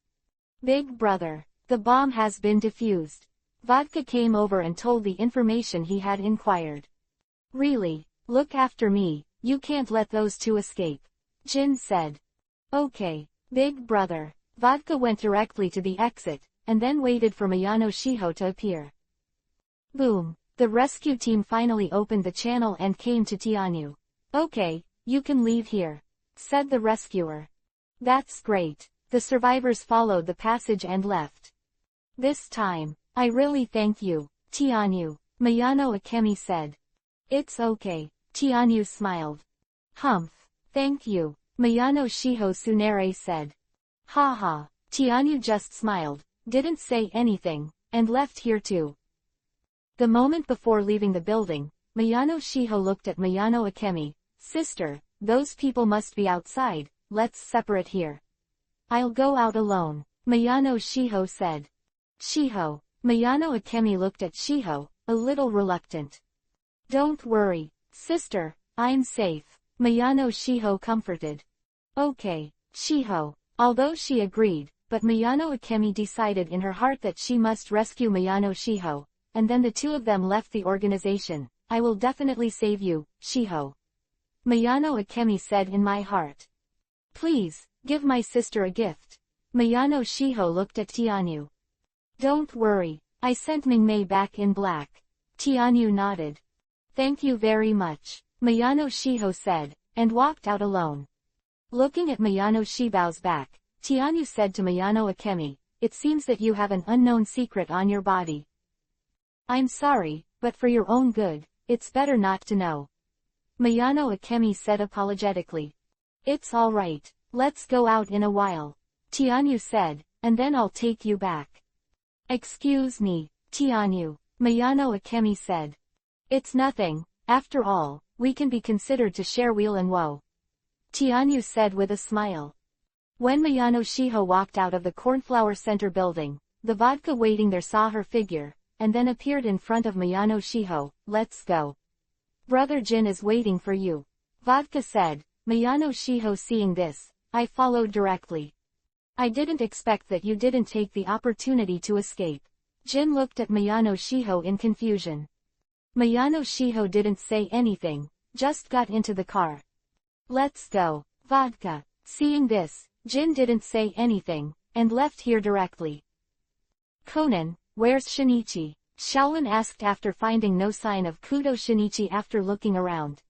Big brother, the bomb has been defused. Vodka came over and told the information he had inquired. Really, look after me, you can't let those 2 escape. Jin said. Okay, big brother. Vodka went directly to the exit, and then waited for Miyano Shiho to appear. Boom. The rescue team finally opened the channel and came to Tianyu. Okay, you can leave here, said the rescuer. That's great. The survivors followed the passage and left. This time, I really thank you, Tianyu, Miyano Akemi said. It's okay, Tianyu smiled. Humph, thank you, Miyano Shiho Tsunere said. Haha, Tianyu just smiled, didn't say anything, and left here too. The moment before leaving the building, Miyano Shiho looked at Miyano Akemi. Sister, those people must be outside, let's separate here. I'll go out alone, Miyano Shiho said. Shiho. Miyano Akemi looked at Shiho, a little reluctant. Don't worry, sister, I'm safe, Miyano Shiho comforted. Okay, Shiho. Although she agreed, but Miyano Akemi decided in her heart that she must rescue Miyano Shiho, and then the 2 of them left the organization. I will definitely save you, Shiho. Miyano Akemi said in my heart. Please, give my sister a gift. Miyano Shiho looked at Tianyu. Don't worry, I sent Mingmei back in black. Tianyu nodded. Thank you very much, Miyano Shiho said, and walked out alone. Looking at Miyano Shibao's back, Tianyu said to Miyano Akemi, it seems that you have an unknown secret on your body. I'm sorry, but for your own good, it's better not to know. Miyano Akemi said apologetically. It's alright, let's go out in a while. Tianyu said, and then I'll take you back. Excuse me, Tianyu, Miyano Akemi said. It's nothing, after all, we can be considered to share weal and woe. Tianyu said with a smile. When Miyano Shiho walked out of the Cornflower Center building, the vodka waiting there saw her figure, and then appeared in front of Miyano Shiho. Let's go. Brother Jin is waiting for you. Vodka said. Miyano Shiho seeing this, I followed directly. I didn't expect that you didn't take the opportunity to escape. Jin looked at Miyano Shiho in confusion. Miyano Shiho didn't say anything, just got into the car. Let's go. Vodka. Seeing this, Jin didn't say anything, and left here directly. Conan, where's Shinichi? Shaolin asked after finding no sign of Kudo Shinichi after looking around.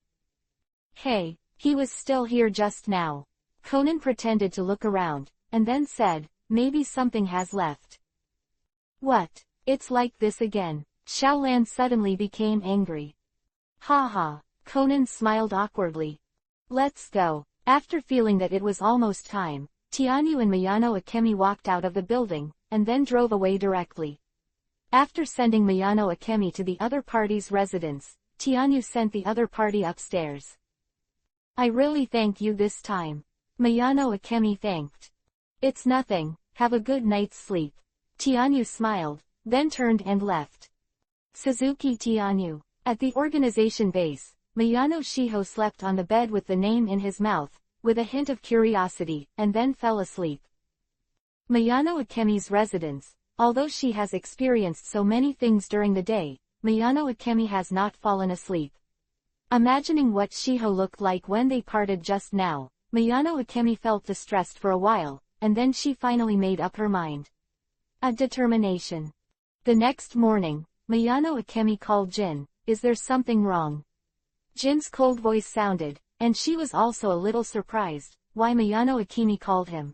Hey, he was still here just now. Conan pretended to look around, and then said, maybe something has left. What? It's like this again. Shaolan suddenly became angry. Ha. Conan smiled awkwardly. Let's go. After feeling that it was almost time, Tianyu and Miyano Akemi walked out of the building, and then drove away directly. After sending Miyano Akemi to the other party's residence, Tianyu sent the other party upstairs. I really thank you this time. Miyano Akemi thanked. It's nothing, have a good night's sleep. Tianyu smiled, then turned and left. Suzuki Tianyu. At the organization base, Miyano Shiho slept on the bed with the name in his mouth, with a hint of curiosity, and then fell asleep. Miyano Akemi's residence. Although she has experienced so many things during the day, Miyano Akemi has not fallen asleep. Imagining what Shiho looked like when they parted just now, Miyano Akemi felt distressed for a while, and then she finally made up her mind. A determination. The next morning, Miyano Akemi called Jin. Is there something wrong? Jin's cold voice sounded, and she was also a little surprised, why Miyano Akemi called him.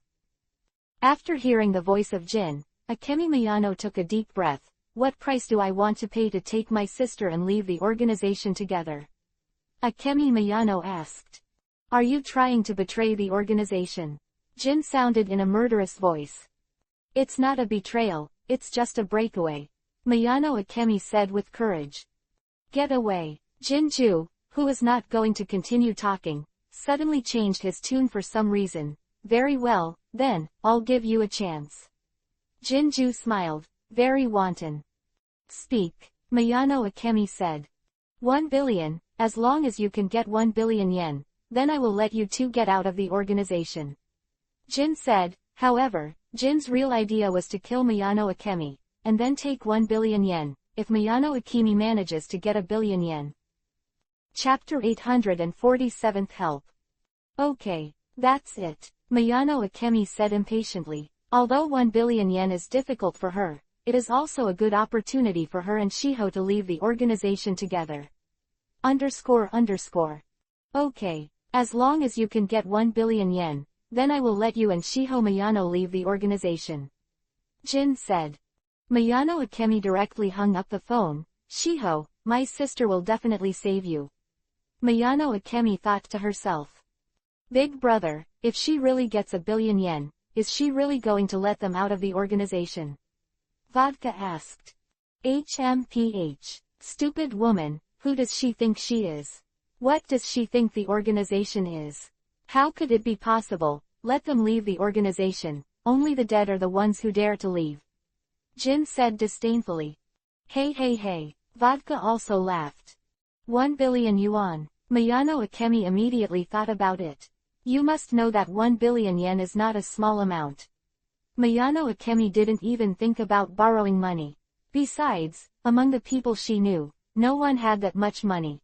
After hearing the voice of Jin, Akemi Miyano took a deep breath. What price do I want to pay to take my sister and leave the organization together? Akemi Miyano asked. Are you trying to betray the organization? Jin sounded in a murderous voice. It's not a betrayal, it's just a breakaway. Miyano Akemi said with courage. Get away. Jinju, who was not going to continue talking, suddenly changed his tune for some reason. Very well, then, I'll give you a chance. Jinju smiled, very wanton. Speak, Miyano Akemi said. 1 billion, as long as you can get 1 billion yen, then I will let you two get out of the organization. Jin said. However, Jin's real idea was to kill Miyano Akemi, and then take 1 billion yen, if Miyano Akemi manages to get 1 billion yen. Chapter 847 Help. Okay, that's it, Miyano Akemi said impatiently. Although 1 billion yen is difficult for her, it is also a good opportunity for her and Shiho to leave the organization together. Okay, as long as you can get 1 billion yen, then I will let you and Shiho Miyano leave the organization. Jin said. Miyano Akemi directly hung up the phone. Shiho, my sister will definitely save you. Miyano Akemi thought to herself. Big brother, if she really gets 1 billion yen, is she really going to let them out of the organization? Vodka asked. HMPH. Stupid woman, who does she think she is? What does she think the organization is? How could it be possible? Let them leave the organization, only the dead are the ones who dare to leave. Jin said disdainfully. Hey. Vodka also laughed. 1 billion yuan. Miyano Akemi immediately thought about it. You must know that 1 billion yen is not a small amount. Miyano Akemi didn't even think about borrowing money. Besides, among the people she knew, no one had that much money.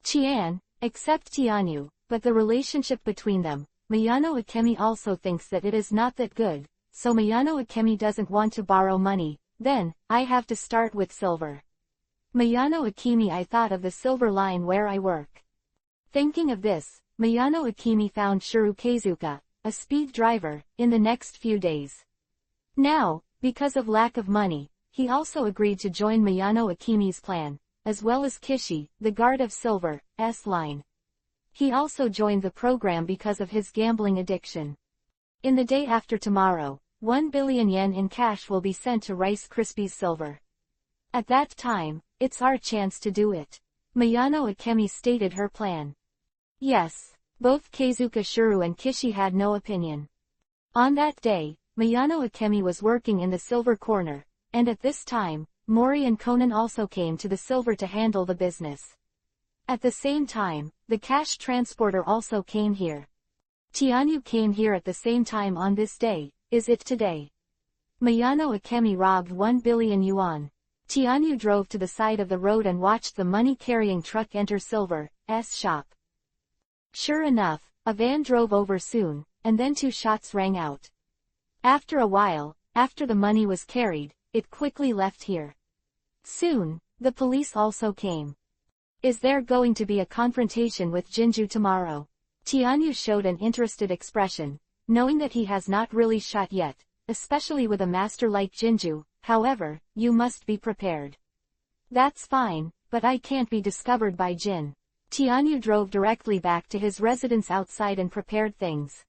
Tian, except Tianyu, but the relationship between them, Miyano Akemi also thinks that it is not that good, so Miyano Akemi doesn't want to borrow money. Then, I have to start with silver. Miyano Akemi, I thought of the silver line where I work. Thinking of this, Miyano Akemi found Shirukazuka, a speed driver, in the next few days. Now, because of lack of money, he also agreed to join Miyano Akemi's plan, as well as Kishi, the guard of Silver, S-Line. He also joined the program because of his gambling addiction. In the day after tomorrow, 1 billion yen in cash will be sent to Rice Krispies Silver. At that time, it's our chance to do it. Miyano Akemi stated her plan. Yes, Both Keizuka Shuru and Kishi had no opinion. On that day, Miyano Akemi was working in the silver corner, and at this time, Mori and Conan also came to the silver to handle the business. At the same time, the cash transporter also came here. Tianyu came here at the same time on this day. Is it today? Miyano Akemi robbed 1 billion yuan. Tianyu drove to the side of the road and watched the money-carrying truck enter Silver's shop. Sure enough, a van drove over soon, and then 2 shots rang out. After a while, after the money was carried, it quickly left here. Soon, the police also came. Is there going to be a confrontation with Jinju tomorrow? Tianyu showed an interested expression, knowing that he has not really shot yet, especially with a master like Jinju. However, you must be prepared. That's fine, but I can't be discovered by Jin. Tianyu drove directly back to his residence outside and prepared things.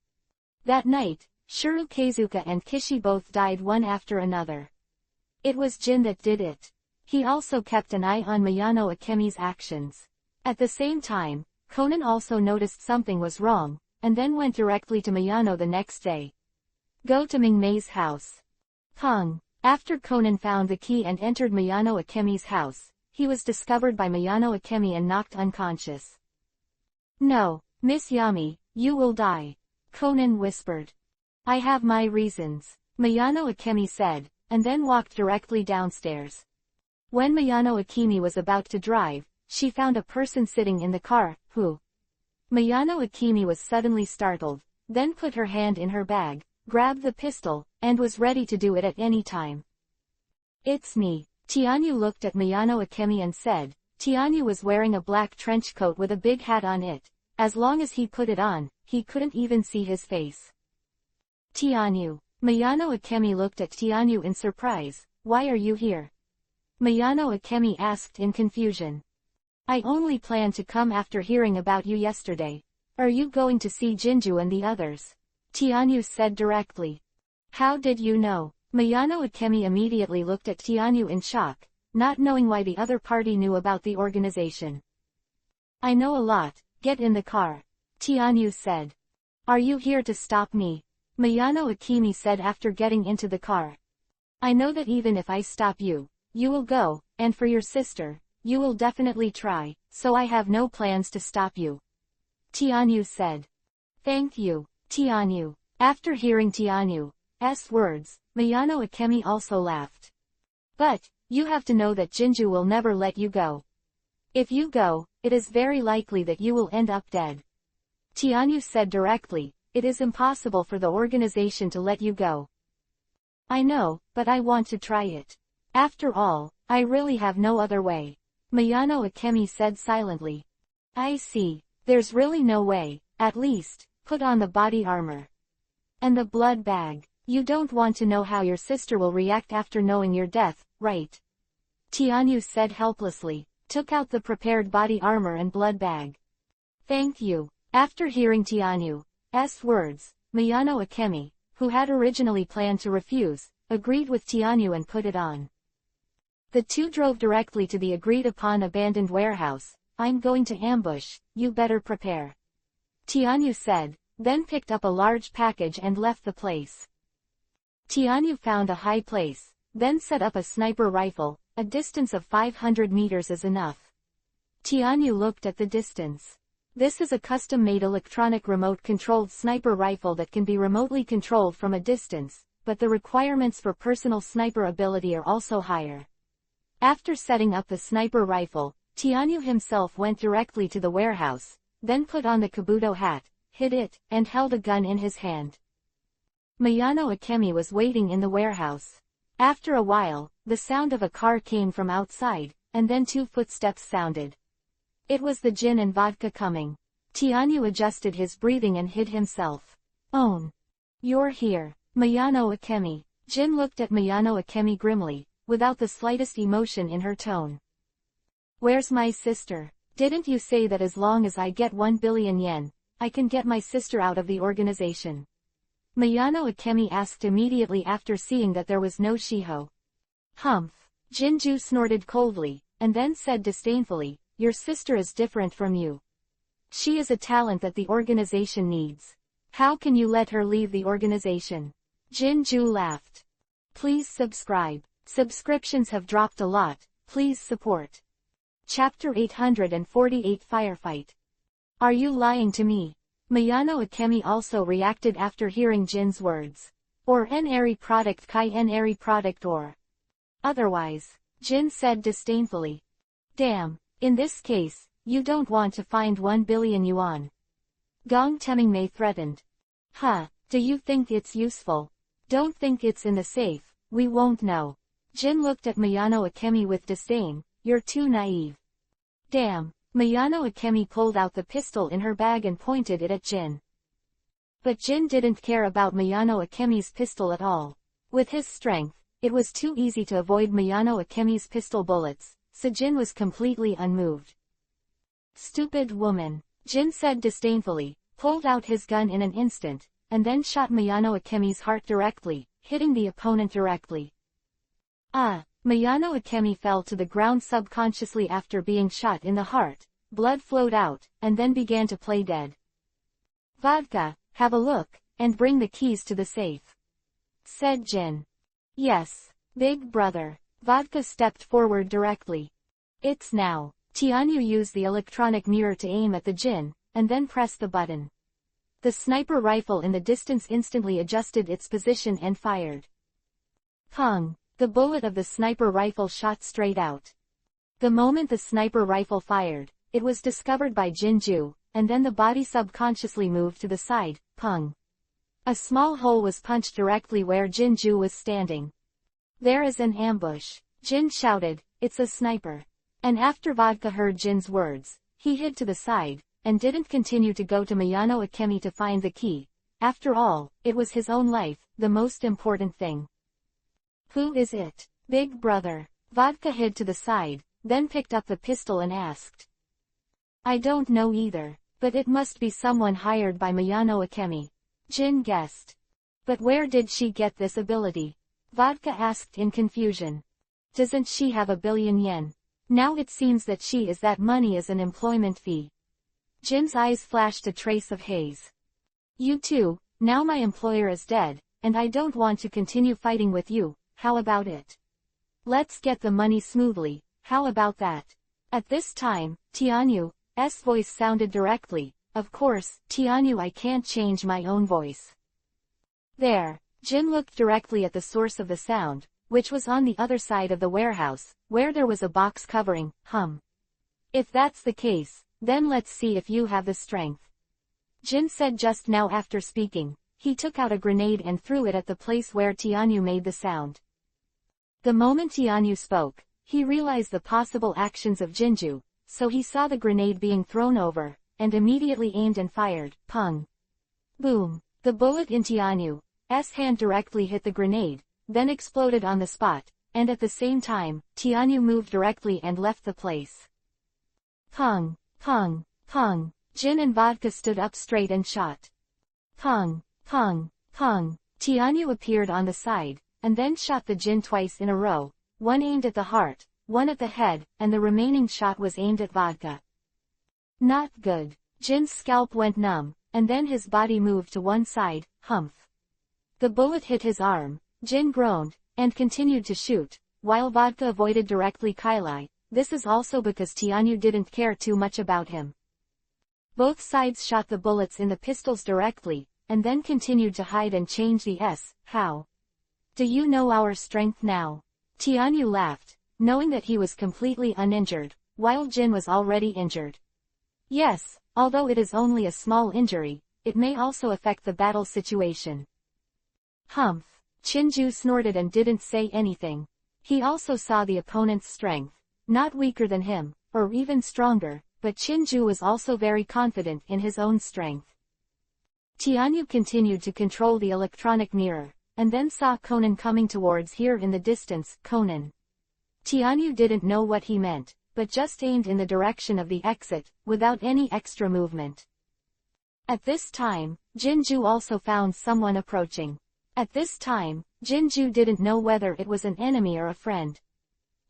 That night, Shuru Keizuka and Kishi both died one after another. It was Jin that did it. He also kept an eye on Miyano Akemi's actions. At the same time, Conan also noticed something was wrong, and then went directly to Miyano the next day. Go to Mingmei's house. Peng. After Conan found the key and entered Miyano Akemi's house, he was discovered by Miyano Akemi and knocked unconscious. No, Miss Yami, you will die. Conan whispered. I have my reasons, Miyano Akemi said, and then walked directly downstairs. When Miyano Akemi was about to drive, she found a person sitting in the car, who? Miyano Akemi was suddenly startled, then put her hand in her bag, grabbed the pistol, and was ready to do it at any time. It's me. Tianyu looked at Miyano Akemi and said. Tianyu was wearing a black trench coat with a big hat on it. As long as he put it on, he couldn't even see his face. Tianyu. Miyano Akemi looked at Tianyu in surprise. Why are you here? Miyano Akemi asked in confusion. I only planned to come after hearing about you yesterday. Are you going to see Jinju and the others? Tianyu said directly. How did you know? Miyano Akemi immediately looked at Tianyu in shock, not knowing why the other party knew about the organization. I know a lot, get in the car. Tianyu said. Are you here to stop me? Miyano Akemi said after getting into the car. I know that even if I stop you, you will go, and for your sister, you will definitely try, so I have no plans to stop you. Tianyu said. Thank you, Tianyu. After hearing Tianyu's words, Miyano Akemi also laughed. But, you have to know that Jinju will never let you go. If you go, it is very likely that you will end up dead. Tianyu said directly, it is impossible for the organization to let you go. I know, but I want to try it. After all, I really have no other way. Miyano Akemi said silently. I see, there's really no way, at least, put on the body armor. And the blood bag. You don't want to know how your sister will react after knowing your death, right? Tianyu said helplessly, took out the prepared body armor and blood bag. Thank you. After hearing Tianyu's words, Miyano Akemi, who had originally planned to refuse, agreed with Tianyu and put it on. The two drove directly to the agreed-upon abandoned warehouse. I'm going to ambush, you better prepare. Tianyu said, then picked up a large package and left the place. Tianyu found a high place, then set up a sniper rifle. A distance of 500 meters is enough. Tianyu looked at the distance. This is a custom-made electronic remote-controlled sniper rifle that can be remotely controlled from a distance, but the requirements for personal sniper ability are also higher. After setting up the sniper rifle, Tianyu himself went directly to the warehouse, then put on the kabuto hat, hid it, and held a gun in his hand. Miyano Akemi was waiting in the warehouse. After a while, the sound of a car came from outside, and then 2 footsteps sounded. It was the gin and vodka coming. Tianyu adjusted his breathing and hid himself. Own. You're here. Miyano Akemi. Jin looked at Miyano Akemi grimly, without the slightest emotion in her tone. Where's my sister? Didn't you say that as long as I get 1 billion yen, I can get my sister out of the organization? Miyano Akemi asked immediately after seeing that there was no Shiho. Humph. Jinju snorted coldly, and then said disdainfully, your sister is different from you. She is a talent that the organization needs. How can you let her leave the organization? Jinju laughed. Please subscribe. Subscriptions have dropped a lot, please support. Chapter 848 Firefight. Are you lying to me? Mayano Akemi also reacted after hearing Jin's words. Or NRE product kai NRE product or. Otherwise, Jin said disdainfully. Damn, in this case, you don't want to find 1 billion yuan. Gong Temingmei threatened. Huh, do you think it's useful? Don't think it's in the safe, we won't know. Jin looked at Mayano Akemi with disdain, you're too naive. Damn, Mayano Akemi pulled out the pistol in her bag and pointed it at Jin. But Jin didn't care about Mayano Akemi's pistol at all. With his strength, it was too easy to avoid Mayano Akemi's pistol bullets, so Jin was completely unmoved. Stupid woman, Jin said disdainfully, pulled out his gun in an instant, and then shot Mayano Akemi's heart directly, hitting the opponent directly. Mayano Akemi fell to the ground subconsciously after being shot in the heart, blood flowed out, and then began to play dead. Vodka, have a look, and bring the keys to the safe. Said Jin. Yes, big brother. Vodka stepped forward directly. It's now. Tianyu used the electronic mirror to aim at the Jin, and then pressed the button. The sniper rifle in the distance instantly adjusted its position and fired. Pong! The bullet of the sniper rifle shot straight out. The moment the sniper rifle fired, it was discovered by Jinju, and then the body subconsciously moved to the side, pong. A small hole was punched directly where Jinju was standing. There is an ambush. Jin shouted, it's a sniper. And after Vodka heard Jin's words, he hid to the side, and didn't continue to go to Mayano Akemi to find the key. After all, it was his own life, the most important thing. Who is it? Big brother. Vodka hid to the side, then picked up the pistol and asked. I don't know either, but it must be someone hired by Mayano Akemi. Jin guessed. But where did she get this ability? Vodka asked in confusion. Doesn't she have 1 billion yen? Now it seems that she is that money is an employment fee. Jin's eyes flashed a trace of haze. You too, now my employer is dead, and I don't want to continue fighting with you. How about it? Let's get the money smoothly, how about that? At this time, Tianyu's voice sounded directly. Of course, Tianyu, I can't change my own voice. There, Jin looked directly at the source of the sound, which was on the other side of the warehouse, where there was a box covering, If that's the case, then let's see if you have the strength. Jin said just now after speaking. He took out a grenade and threw it at the place where Tianyu made the sound. The moment Tianyu spoke, he realized the possible actions of Jinju, so he saw the grenade being thrown over, and immediately aimed and fired, pong. Boom! The bullet in Tianyu's hand directly hit the grenade, then exploded on the spot, and at the same time, Tianyu moved directly and left the place. Pong! Pong! Pong! Jin and Vodka stood up straight and shot. Pong! Pong! Pong! Tianyu appeared on the side, and then shot the Jin twice in a row, one aimed at the heart, one at the head, and the remaining shot was aimed at Vodka. Not good. Jin's scalp went numb, and then his body moved to one side, humph. The bullet hit his arm. Jin groaned, and continued to shoot, while Vodka avoided directly Kailai. This is also because Tianyu didn't care too much about him. Both sides shot the bullets in the pistols directly, and then continued to hide and change the S. How? Do you know our strength now? Tianyu laughed, knowing that he was completely uninjured, while Jin was already injured. Yes, although it is only a small injury, it may also affect the battle situation. Humph. Chinju snorted and didn't say anything. He also saw the opponent's strength. Not weaker than him, or even stronger, but Chinju was also very confident in his own strength. Tianyu continued to control the electronic mirror, and then saw Conan coming towards here in the distance. Conan. Tianyu didn't know what he meant, but just aimed in the direction of the exit, without any extra movement. At this time, Jinju also found someone approaching. At this time, Jinju didn't know whether it was an enemy or a friend.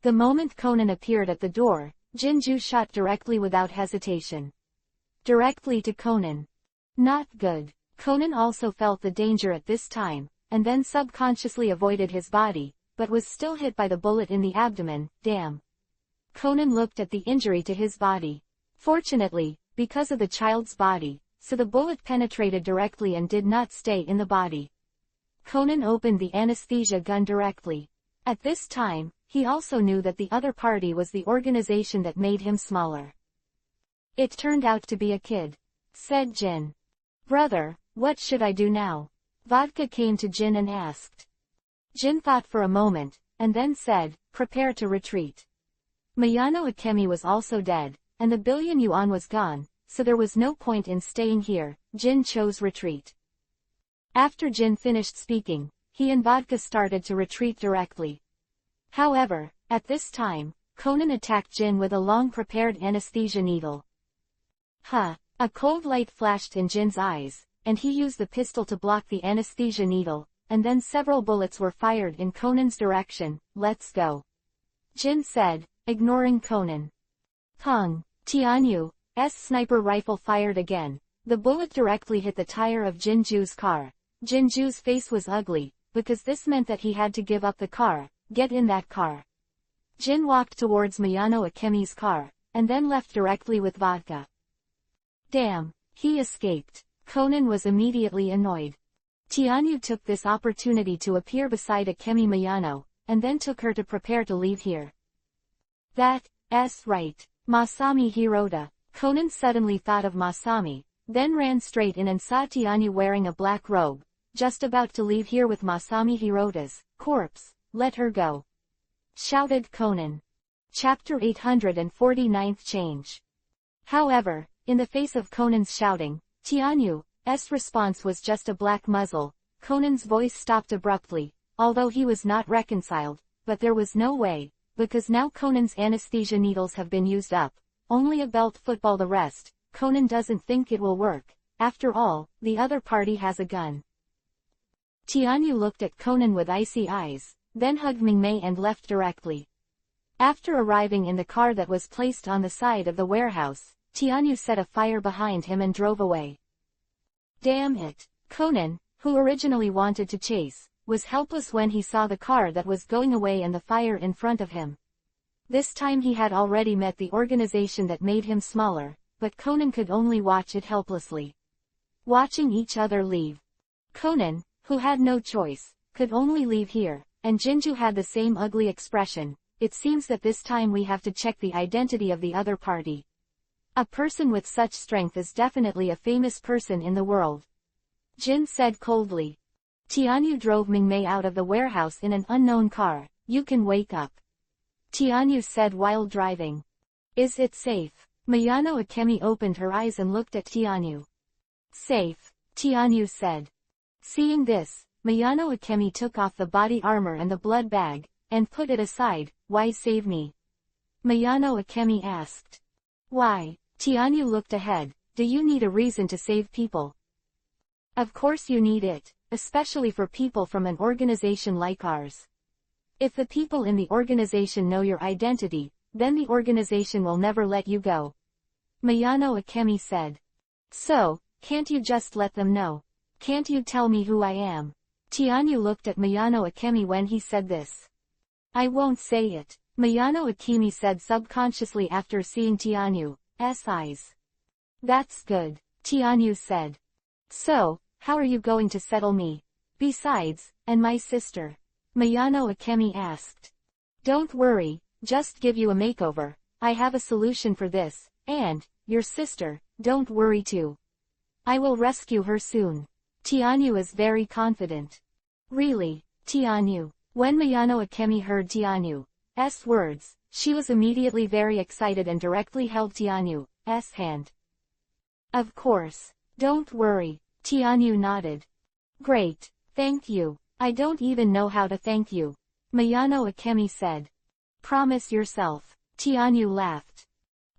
The moment Conan appeared at the door, Jinju shot directly without hesitation. directly to Conan. Not good. Conan also felt the danger at this time, and then subconsciously avoided his body, but was still hit by the bullet in the abdomen. Damn. Conan looked at the injury to his body. Fortunately, because of the child's body, so the bullet penetrated directly and did not stay in the body. Conan opened the anesthesia gun directly. At this time, he also knew that the other party was the organization that made him smaller. It turned out to be a kid. Said Jin. Brother, what should I do now? Vodka came to Jin and asked. Jin thought for a moment, and then said, prepare to retreat. Miyano Akemi was also dead, and the billion yuan was gone, so there was no point in staying here. Jin chose retreat. After Jin finished speaking, he and Vodka started to retreat directly. However, at this time, Conan attacked Jin with a long-prepared anesthesia needle. A cold light flashed in Jin's eyes, and he used the pistol to block the anesthesia needle, and then several bullets were fired in Conan's direction. Let's go. Jin said, ignoring Conan. Pong. Tianyu's sniper rifle fired again. The bullet directly hit the tire of Jinju's car. Jinju's face was ugly, because this meant that he had to give up the car. Get in that car. Jin walked towards Miyano Akemi's car, and then left directly with Vodka. Damn, he escaped. Conan was immediately annoyed. Tianyu took this opportunity to appear beside Akemi Miyano, and then took her to prepare to leave here. That's right. Masami Hirota. Conan suddenly thought of Masami, then ran straight in and saw Tianyu wearing a black robe, just about to leave here with Masami Hirota's corpse. Let her go. Shouted Conan. Chapter 849 Change. However, in the face of Conan's shouting, Tianyu's response was just a black muzzle. Conan's voice stopped abruptly, although he was not reconciled, but there was no way, because now Conan's anesthesia needles have been used up. Only a belt football the rest. Conan doesn't think it will work. After all, the other party has a gun. Tianyu looked at Conan with icy eyes, then hugged Mingmei and left directly. After arriving in the car that was placed on the side of the warehouse, Tianyu set a fire behind him and drove away. Damn it. Conan, who originally wanted to chase, was helpless when he saw the car that was going away and the fire in front of him. This time he had already met the organization that made him smaller, but Conan could only watch it helplessly. Watching each other leave. Conan, who had no choice, could only leave here, and Jinju had the same ugly expression. It seems that this time we have to check the identity of the other party. A person with such strength is definitely a famous person in the world. Jin said coldly. Tianyu drove Mingmei out of the warehouse in an unknown car. You can wake up. Tianyu said while driving. Is it safe? Miyano Akemi opened her eyes and looked at Tianyu. Safe, Tianyu said. Seeing this, Miyano Akemi took off the body armor and the blood bag, and put it aside. Why save me? Miyano Akemi asked. Why? Tianyu looked ahead. Do you need a reason to save people? Of course you need it, especially for people from an organization like ours. If the people in the organization know your identity, then the organization will never let you go. Miyano Akemi said. So, can't you just let them know? Can't you tell me who I am? Tianyu looked at Miyano Akemi when he said this. I won't say it, Miyano Akemi said subconsciously after seeing Tianyu's eyes. That's good, Tianyu said. So, how are you going to settle me? Besides, and my sister? Miyano Akemi asked. Don't worry, just give you a makeover. I have a solution for this, and, your sister, don't worry too. I will rescue her soon. Tianyu is very confident. Really, Tianyu? When Miyano Akemi heard Tianyu's words, she was immediately very excited and directly held Tianyu's hand. Of course. Don't worry, Tianyu nodded. Great, thank you. I don't even know how to thank you. Miyano Akemi said. Promise yourself. Tianyu laughed.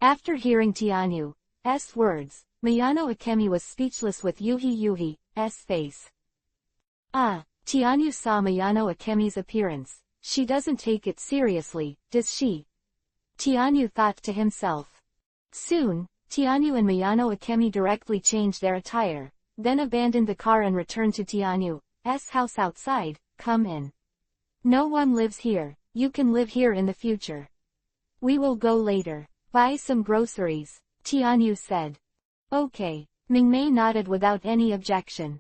After hearing Tianyu's words, Miyano Akemi was speechless with Yuhi's face. Tianyu saw Miyano Akemi's appearance. She doesn't take it seriously, does she? Tianyu thought to himself. Soon, Tianyu and Miyano Akemi directly changed their attire, then abandoned the car and returned to Tianyu's house outside. Come in. No one lives here, you can live here in the future. We will go later. Buy some groceries, Tianyu said. Okay. Mingmei nodded without any objection.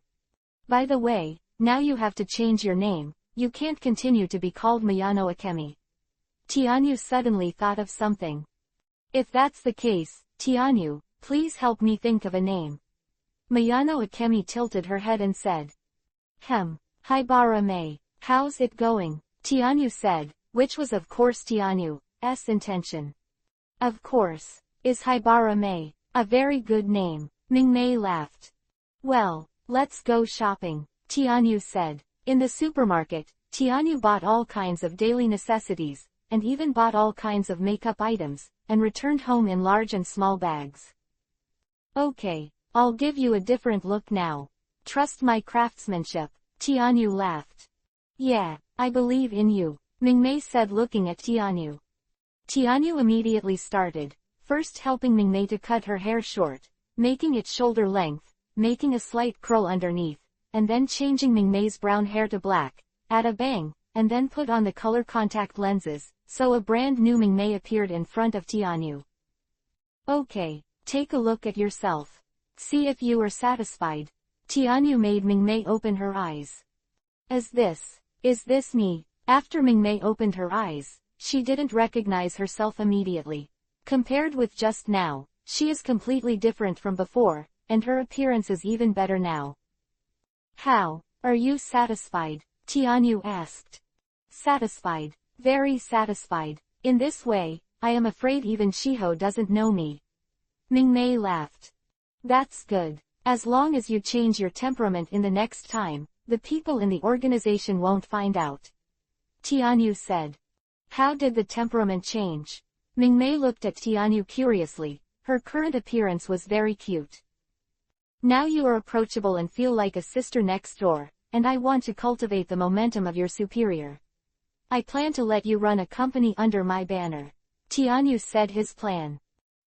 By the way, now you have to change your name, you can't continue to be called Miyano Akemi. Tianyu suddenly thought of something. If that's the case, Tianyu, please help me think of a name. Miyano Akemi tilted her head and said. Haibara Mei, how's it going? Tianyu said, which was of course Tianyu's intention. Of course, is Haibara Mei a very good name? Mingmei laughed. Well, let's go shopping, Tianyu said. In the supermarket, Tianyu bought all kinds of daily necessities, and even bought all kinds of makeup items, and returned home in large and small bags. Okay, I'll give you a different look now. Trust my craftsmanship, Tianyu laughed. Yeah, I believe in you, Mingmei said looking at Tianyu. Tianyu immediately started, first helping Mingmei to cut her hair short, making it shoulder length, making a slight curl underneath, and then changing Mingmei's brown hair to black, at a bang, and then put on the color contact lenses, so a brand new Mingmei appeared in front of Tianyu. Okay, take a look at yourself. See if you are satisfied. Tianyu made Mingmei open her eyes. Is this me? After Mingmei opened her eyes, she didn't recognize herself immediately. Compared with just now, she is completely different from before, and her appearance is even better now. How are you satisfied? Tianyu asked. Satisfied, very satisfied. In this way, I am afraid even Shiho doesn't know me. Mingmei laughed. That's good. As long as you change your temperament in the next time, the people in the organization won't find out. Tianyu said. How did the temperament change? Mingmei looked at Tianyu curiously. Her current appearance was very cute. Now you are approachable and feel like a sister next door, and I want to cultivate the momentum of your superior. I plan to let you run a company under my banner. Tianyu said his plan.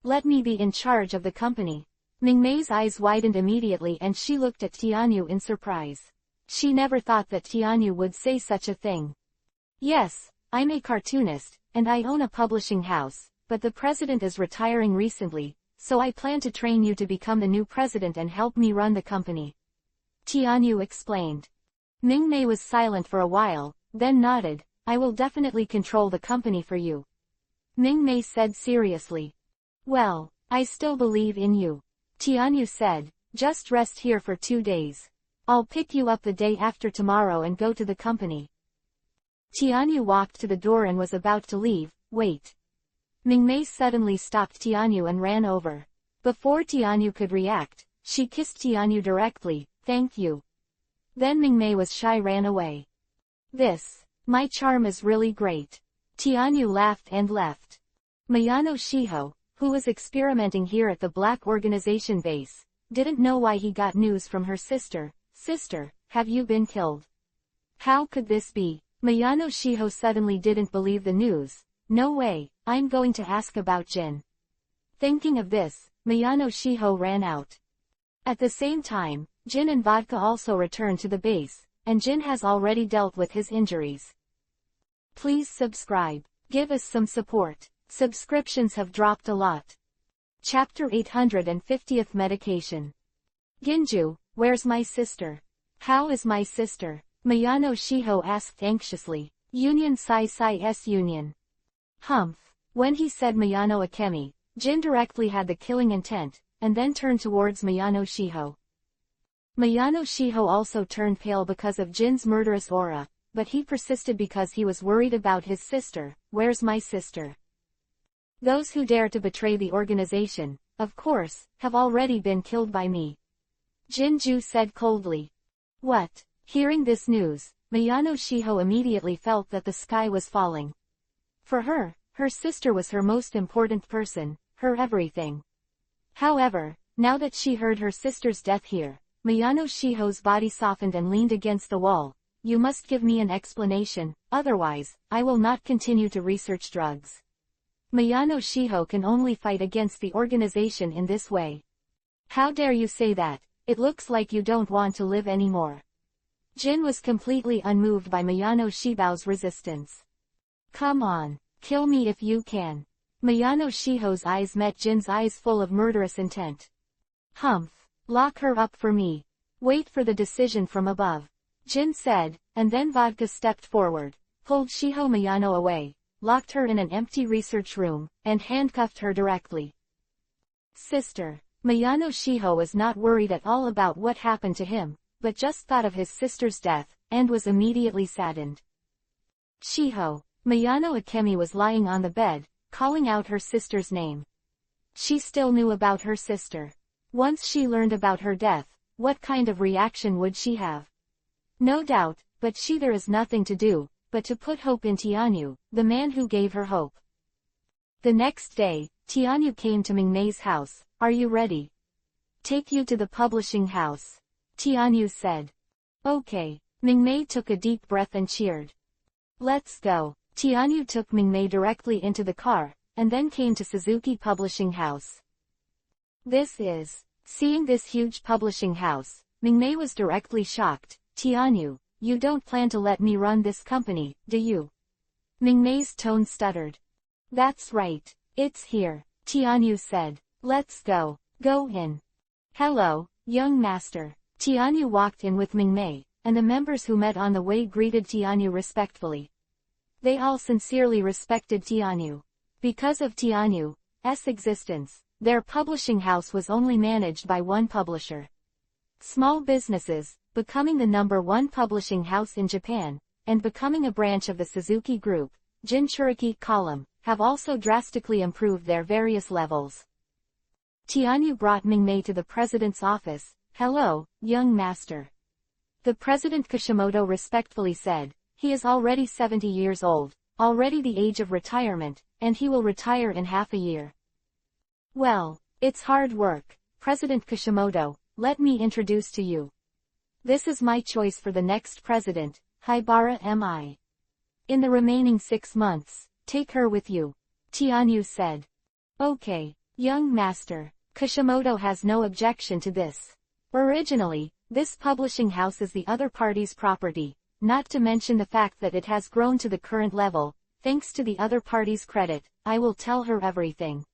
Let me be in charge of the company. Mingmei's eyes widened immediately and she looked at Tianyu in surprise. She never thought that Tianyu would say such a thing. Yes, I'm a cartoonist, and I own a publishing house, but the president is retiring recently, so I plan to train you to become the new president and help me run the company. Tianyu explained. Mingmei was silent for a while, then nodded. I will definitely control the company for you. Mingmei said seriously. Well, I still believe in you. Tianyu said, just rest here for 2 days. I'll pick you up the day after tomorrow and go to the company. Tianyu walked to the door and was about to leave. Wait. Mingmei suddenly stopped Tianyu and ran over. Before Tianyu could react, she kissed Tianyu directly. Thank you. Then Mingmei was shy ran away. My charm is really great. Tianyu laughed and left. Miyano Shiho, who was experimenting here at the Black Organization base, didn't know why he got news from her sister. Sister, have you been killed? How could this be? Miyano Shiho suddenly didn't believe the news. No way, I'm going to ask about Jin. Thinking of this, Miyano Shiho ran out. At the same time, Jin and Vodka also returned to the base, and Jin has already dealt with his injuries. Please subscribe. Give us some support. Subscriptions have dropped a lot. Chapter 850th Medication. Ginju, where's my sister? How is my sister? Miyano Shiho asked anxiously. Union Sai-Sai-S Union. Humph. When he said Miyano Akemi, Jin directly had the killing intent, and then turned towards Miyano Shiho. Miyano Shiho also turned pale because of Jin's murderous aura, but he persisted because he was worried about his sister. Where's my sister? Those who dare to betray the organization, of course, have already been killed by me. Jinju said coldly. What? Hearing this news, Miyano Shiho immediately felt that the sky was falling. For her, her sister was her most important person, her everything. However, now that she heard her sister's death here, Miyano Shiho's body softened and leaned against the wall. You must give me an explanation, otherwise, I will not continue to research drugs. Miyano Shiho can only fight against the organization in this way. How dare you say that? It looks like you don't want to live anymore. Jin was completely unmoved by Miyano Shibao's resistance. Come on, kill me if you can. Miyano Shiho's eyes met Jin's eyes full of murderous intent. Humph, lock her up for me. Wait for the decision from above. Jin said, and then Vodka stepped forward, pulled Shiho Miyano away, locked her in an empty research room, and handcuffed her directly. Sister. Miyano Shiho was not worried at all about what happened to him, but just thought of his sister's death, and was immediately saddened. Shiho. Miyano Akemi was lying on the bed, calling out her sister's name. She still knew about her sister. Once she learned about her death, what kind of reaction would she have? No doubt, but there is nothing to do, but to put hope in Tianyu, the man who gave her hope. The next day, Tianyu came to Mingmei's house. Are you ready? Take you to the publishing house. Tianyu said. Okay. Mingmei took a deep breath and cheered. Let's go. Tianyu took Mingmei directly into the car, and then came to Suzuki Publishing House. Seeing this huge publishing house, Mingmei was directly shocked. Tianyu, you don't plan to let me run this company, do you? Mingmei's tone stuttered. That's right. It's here. Tianyu said. Let's go. Go in. Hello, young master. Tianyu walked in with Mingmei, and the members who met on the way greeted Tianyu respectfully. They all sincerely respected Tianyu. Because of Tianyu's existence, their publishing house was only managed by one publisher. Small businesses, becoming the #1 publishing house in Japan, and becoming a branch of the Suzuki Group, Jinchuriki column, have also drastically improved their various levels. Tianyu brought Mingmei to the president's office. Hello, young master. The president Kishimoto respectfully said. He is already 70 years old, already the age of retirement, and he will retire in half a year. Well, it's hard work, President Kishimoto, let me introduce to you. This is my choice for the next president, Haibara Mi. In the remaining 6 months, take her with you. Tianyu said. Okay, young master. Kishimoto has no objection to this. Originally, this publishing house is the other party's property, not to mention the fact that it has grown to the current level, thanks to the other party's credit. I will tell her everything.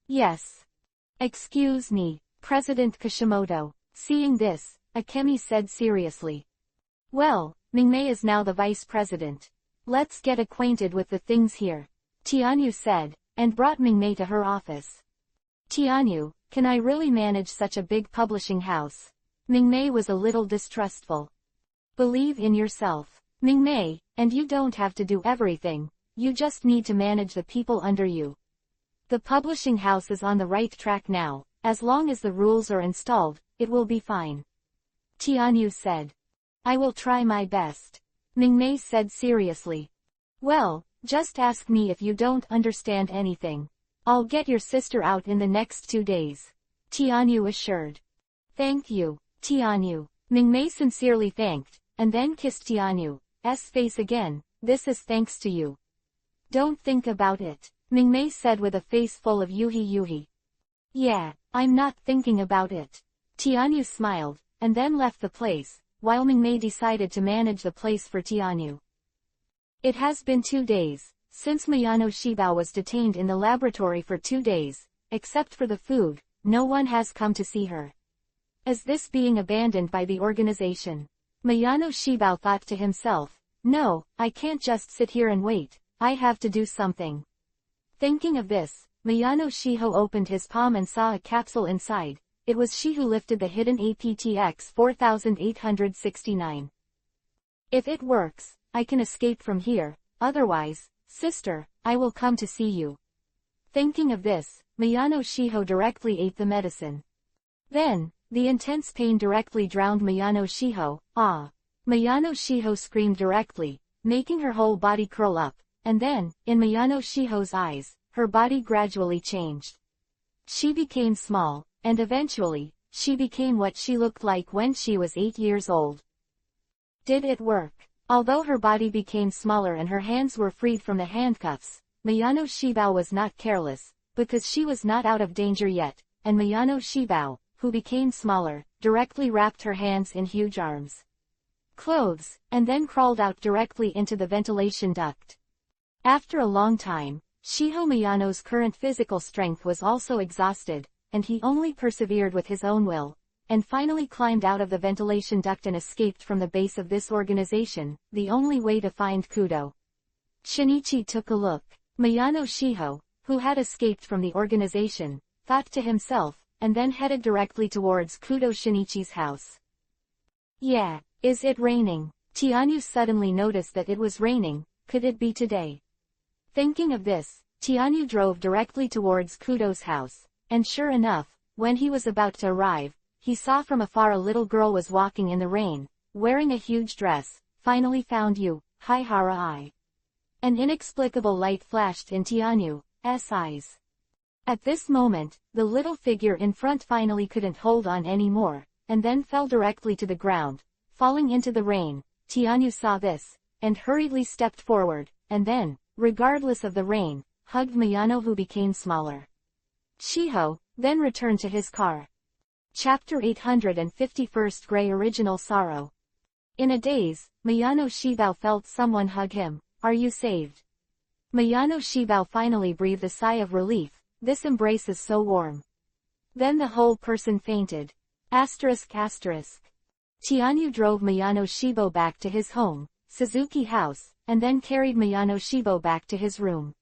Yes. Excuse me, President Kishimoto. Seeing this, Akemi said seriously. Well, Mingmei is now the vice president. Let's get acquainted with the things here. Tianyu said, and brought Mingmei to her office. Tianyu, can I really manage such a big publishing house? Mingmei was a little distrustful. Believe in yourself, Mingmei, and you don't have to do everything, you just need to manage the people under you. The publishing house is on the right track now, as long as the rules are installed, it will be fine. Tianyu said. I will try my best. Mingmei said seriously. Well, just ask me if you don't understand anything. I'll get your sister out in the next 2 days. Tianyu assured. Thank you, Tianyu. Mingmei sincerely thanked, and then kissed Tianyu's face again. This is thanks to you. Don't think about it, Mingmei said with a face full of yuhi. Yeah, I'm not thinking about it. Tianyu smiled, and then left the place, while Mingmei decided to manage the place for Tianyu. It has been 2 days, since Miyano Shibao was detained in the laboratory for 2 days, except for the food, no one has come to see her. Is this being abandoned by the organization? Miyano Shibao thought to himself, no, I can't just sit here and wait, I have to do something. Thinking of this, Miyano Shiho opened his palm and saw a capsule inside. It was she who lifted the hidden aptX 4869. If it works, I can escape from here, otherwise, sister, I will come to see you. Thinking of this, Miyano Shiho directly ate the medicine. Then, the intense pain directly drowned Miyano Shiho. Ah! Miyano Shiho screamed directly, making her whole body curl up, and then, in Miyano Shiho's eyes, her body gradually changed. She became small, and eventually, she became what she looked like when she was 8 years old. Did it work? Although her body became smaller and her hands were freed from the handcuffs, Miyano Shibao was not careless, because she was not out of danger yet, and Miyano Shibao, who became smaller, directly wrapped her hands in huge arms. Clothes, and then crawled out directly into the ventilation duct. After a long time, Shiho Miyano's current physical strength was also exhausted, and he only persevered with his own will, and finally climbed out of the ventilation duct and escaped from the base of this organization, the only way to find Kudo. Shinichi took a look. Miyano Shiho, who had escaped from the organization, thought to himself, and then headed directly towards Kudo Shinichi's house. Yeah, is it raining? Tianyu suddenly noticed that it was raining. Could it be today? Thinking of this, Tianyu drove directly towards Kudo's house, and sure enough, when he was about to arrive, he saw from afar a little girl was walking in the rain, wearing a huge dress. Finally found you, Haihara I. An inexplicable light flashed in Tianyu's eyes. At this moment, the little figure in front finally couldn't hold on anymore, and then fell directly to the ground, falling into the rain. Tianyu saw this, and hurriedly stepped forward, and then, regardless of the rain, hugged Miyano, who became smaller. Shiho then returned to his car. Chapter 851 Gray Original Sorrow. In a daze, Miyano Shibao felt someone hug him. Are you saved? Miyano Shibao finally breathed a sigh of relief. This embrace is so warm. Then the whole person fainted. Tianyu drove Miyano Shibo back to his home, Suzuki House, and then carried Miyano Shibo back to his room.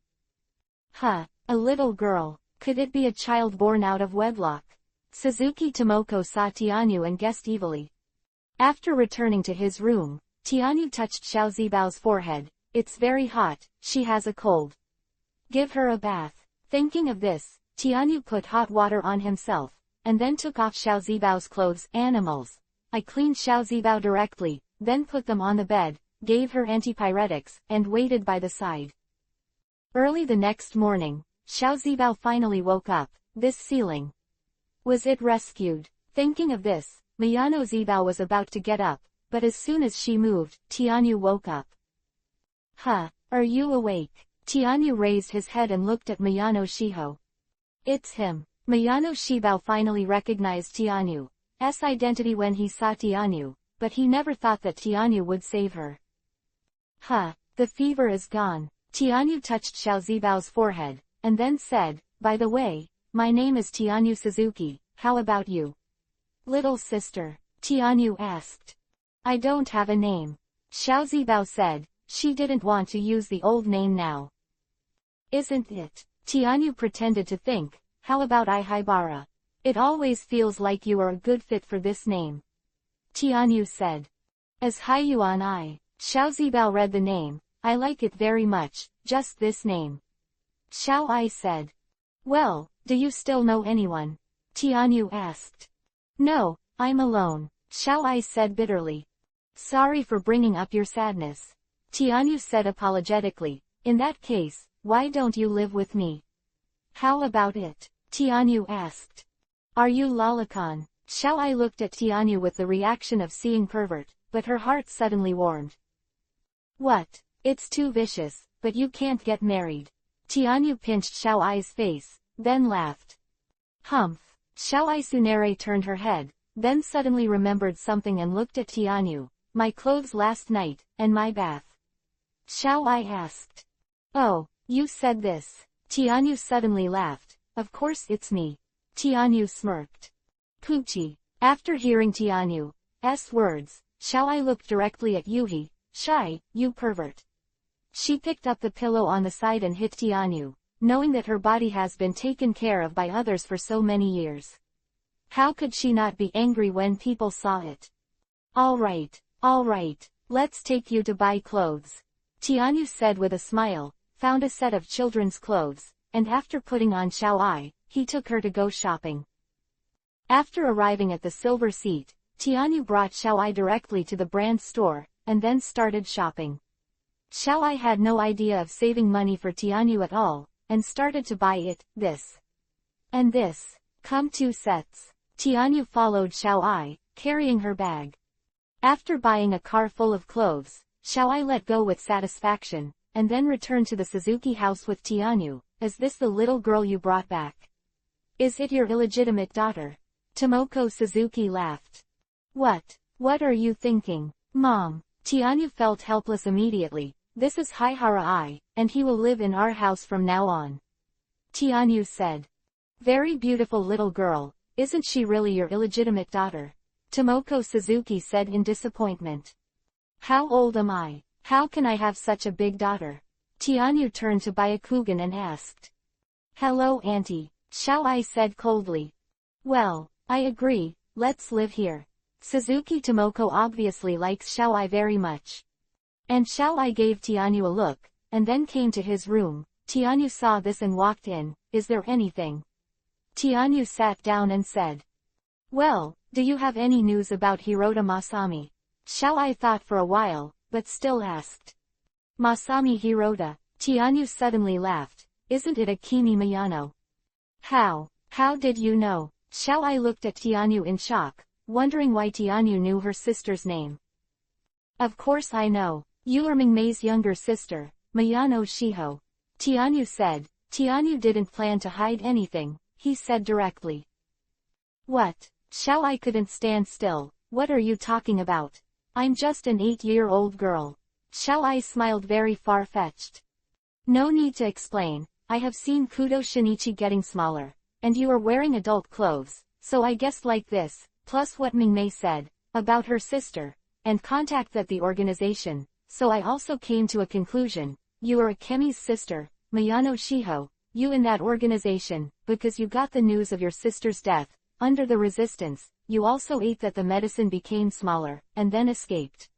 A little girl. Could it be a child born out of wedlock? Suzuki Tomoko saw Tianyu and guessed evilly. After returning to his room, Tianyu touched Xiao Zibao's forehead. It's very hot, she has a cold. Give her a bath. Thinking of this, Tianyu put hot water on himself, and then took off Xiao Zibao's clothes. Animals. I cleaned Xiao Zibao directly, then put them on the bed, gave her antipyretics, and waited by the side. Early the next morning, Xiao Zibao finally woke up. This ceiling. Was it rescued? Thinking of this, Miyano Zibao was about to get up, but as soon as she moved, Tianyu woke up. Are you awake? Tianyu raised his head and looked at Miyano Shiho. It's him. Miyano Shibao finally recognized Tianyu's identity when he saw Tianyu, but he never thought that Tianyu would save her. The fever is gone. Tianyu touched Xiao Zibao's forehead, and then said, by the way, my name is Tianyu Suzuki, how about you? Little sister. Tianyu asked. I don't have a name. Xiao Zibao said. She didn't want to use the old name now. Isn't it? Tianyu pretended to think. How about Haibara? It always feels like you are a good fit for this name. Tianyu said. As Haiyuan I. Xiao Zibao read the name. I like it very much, just this name. Xiao I said. Well, do you still know anyone? Tianyu asked. No, I'm alone, Xiao I said bitterly. Sorry for bringing up your sadness. Tianyu said apologetically. In that case, why don't you live with me? How about it? Tianyu asked. Are you lolicon? Xiao I looked at Tianyu with the reaction of seeing pervert, but her heart suddenly warmed. What? It's too vicious, but you can't get married. Tianyu pinched Xiao Ai's face, then laughed. Humph. Xiao Ai Tsunere turned her head, then suddenly remembered something and looked at Tianyu. My clothes last night, and my bath. Xiao Ai asked. Oh, you said this. Tianyu suddenly laughed. Of course it's me. Tianyu smirked. Poochie. After hearing Tianyu's words, Xiao Ai looked directly at Yuhi. Shy, you pervert. She picked up the pillow on the side and hit Tianyu, knowing that her body has been taken care of by others for so many years. How could she not be angry when people saw it? All right, let's take you to buy clothes. Tianyu said with a smile, found a set of children's clothes, and after putting on Xiao Ai, he took her to go shopping. After arriving at the silver seat, Tianyu brought Xiao Ai directly to the brand store, and then started shopping. Xiao Ai had no idea of saving money for Tianyu at all, and started to buy it, this. And this. Come 2 sets. Tianyu followed Xiao Ai, carrying her bag. After buying a car full of clothes, Xiao Ai let go with satisfaction. and then return to the Suzuki house with Tianyu. Is this the little girl you brought back? Is it your illegitimate daughter? Tomoko Suzuki laughed. What are you thinking, Mom? Tianyu felt helpless immediately. This is Haihara I, and he will live in our house from now on. Tianyu said. Very beautiful little girl, isn't she really your illegitimate daughter? Tomoko Suzuki said in disappointment. How old am I? How can I have such a big daughter? Tianyu turned to Byakugan and asked. Hello Auntie, Xiao-ai said coldly. Well, I agree, let's live here. Suzuki Tomoko obviously likes Xiao-ai very much. And Xiao-ai gave Tianyu a look, and then came to his room. Tianyu saw this and walked in. Is there anything? Tianyu sat down and said. Well, do you have any news about Hirota Masami? Xiao-ai thought for a while, but still asked. Masami Hirota. Tianyu suddenly laughed. Isn't it Akimi Miyano? How did you know? Xiao-ai looked at Tianyu in shock, wondering why Tianyu knew her sister's name. Of course I know. You are Mingmei's younger sister, Miyano Shiho. Tianyu said. Tianyu didn't plan to hide anything, he said directly. What? Xiao-ai couldn't stand still. What are you talking about? I'm just an 8-year-old girl. Xiao-ai smiled very far-fetched. No need to explain, I have seen Kudo Shinichi getting smaller, and you are wearing adult clothes, so I guessed like this, plus what Mingmei said, about her sister, and contact at the organization, so I also came to a conclusion. You are Akemi's sister, Miyano Shiho, you in that organization, because you got the news of your sister's death, under the resistance, you also ate that the medicine became smaller, and then escaped.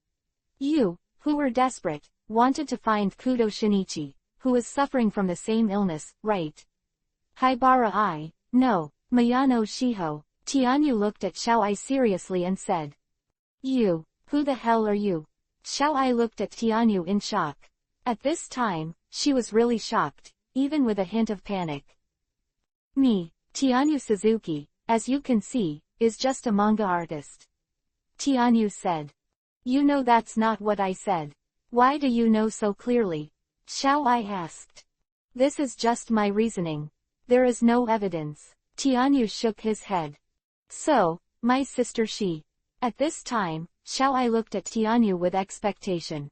You, who were desperate, wanted to find Kudo Shinichi, who is suffering from the same illness, right? Haibara I, no, Miyano Shiho. Tianyu looked at Xiao-ai seriously and said. You, who the hell are you? Xiao-ai looked at Tianyu in shock. At this time, she was really shocked, even with a hint of panic. Me, Tianyu Suzuki, as you can see, is just a manga artist. Tianyu said. You know that's not what I said. Why do you know so clearly? Xiao-ai asked. This is just my reasoning. There is no evidence. Tianyu shook his head. So, my sister she. At this time, Xiao-ai looked at Tianyu with expectation.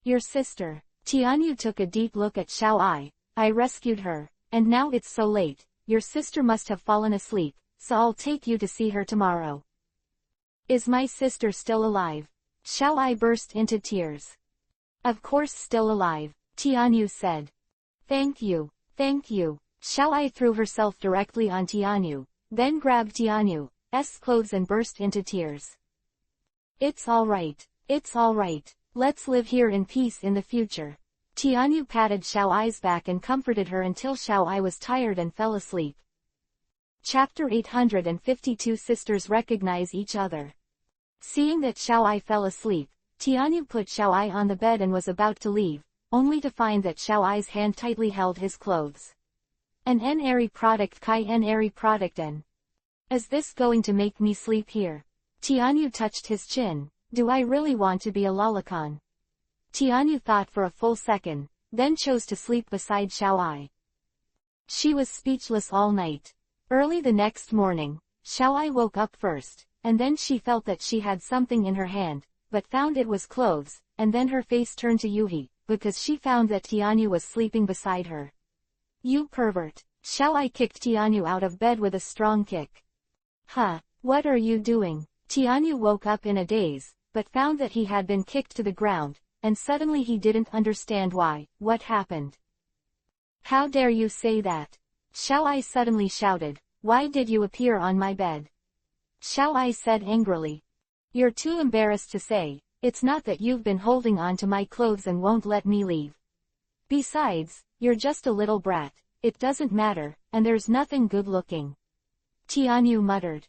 Your sister. Tianyu took a deep look at Xiao-ai. I rescued her, and now it's so late, your sister must have fallen asleep, so I'll take you to see her tomorrow. Is my sister still alive? Xiao-ai burst into tears. Of course still alive, Tianyu said. Thank you, thank you. Xiao-ai threw herself directly on Tianyu, then grabbed Tianyu's clothes and burst into tears. It's alright, let's live here in peace in the future. Tianyu patted Xiao-ai's back and comforted her until Xiao-ai was tired and fell asleep. Chapter 852 Sisters recognize each other. Seeing that Xiao-ai fell asleep, Tianyu put Xiao-ai on the bed and was about to leave, only to find that Xiao-ai's hand tightly held his clothes. An N-airy product Kai N-airy product N. Is this going to make me sleep here? Tianyu touched his chin. Do I really want to be a lolicon? Tianyu thought for a full second, then chose to sleep beside Xiao-ai. She was speechless all night. Early the next morning, Xiao-ai woke up first, and then she felt that she had something in her hand, but found it was clothes, and then her face turned to Yuhi, because she found that Tianyu was sleeping beside her. You pervert! Xiao-ai kicked Tianyu out of bed with a strong kick. Huh, what are you doing? Tianyu woke up in a daze, but found that he had been kicked to the ground, and suddenly he didn't understand why. What happened? How dare you say that? Xiao-ai suddenly shouted. Why did you appear on my bed? Xiao-ai said angrily. You're too embarrassed to say. It's not that you've been holding on to my clothes and won't let me leave. Besides, you're just a little brat. It doesn't matter, and there's nothing good-looking. Tianyu muttered.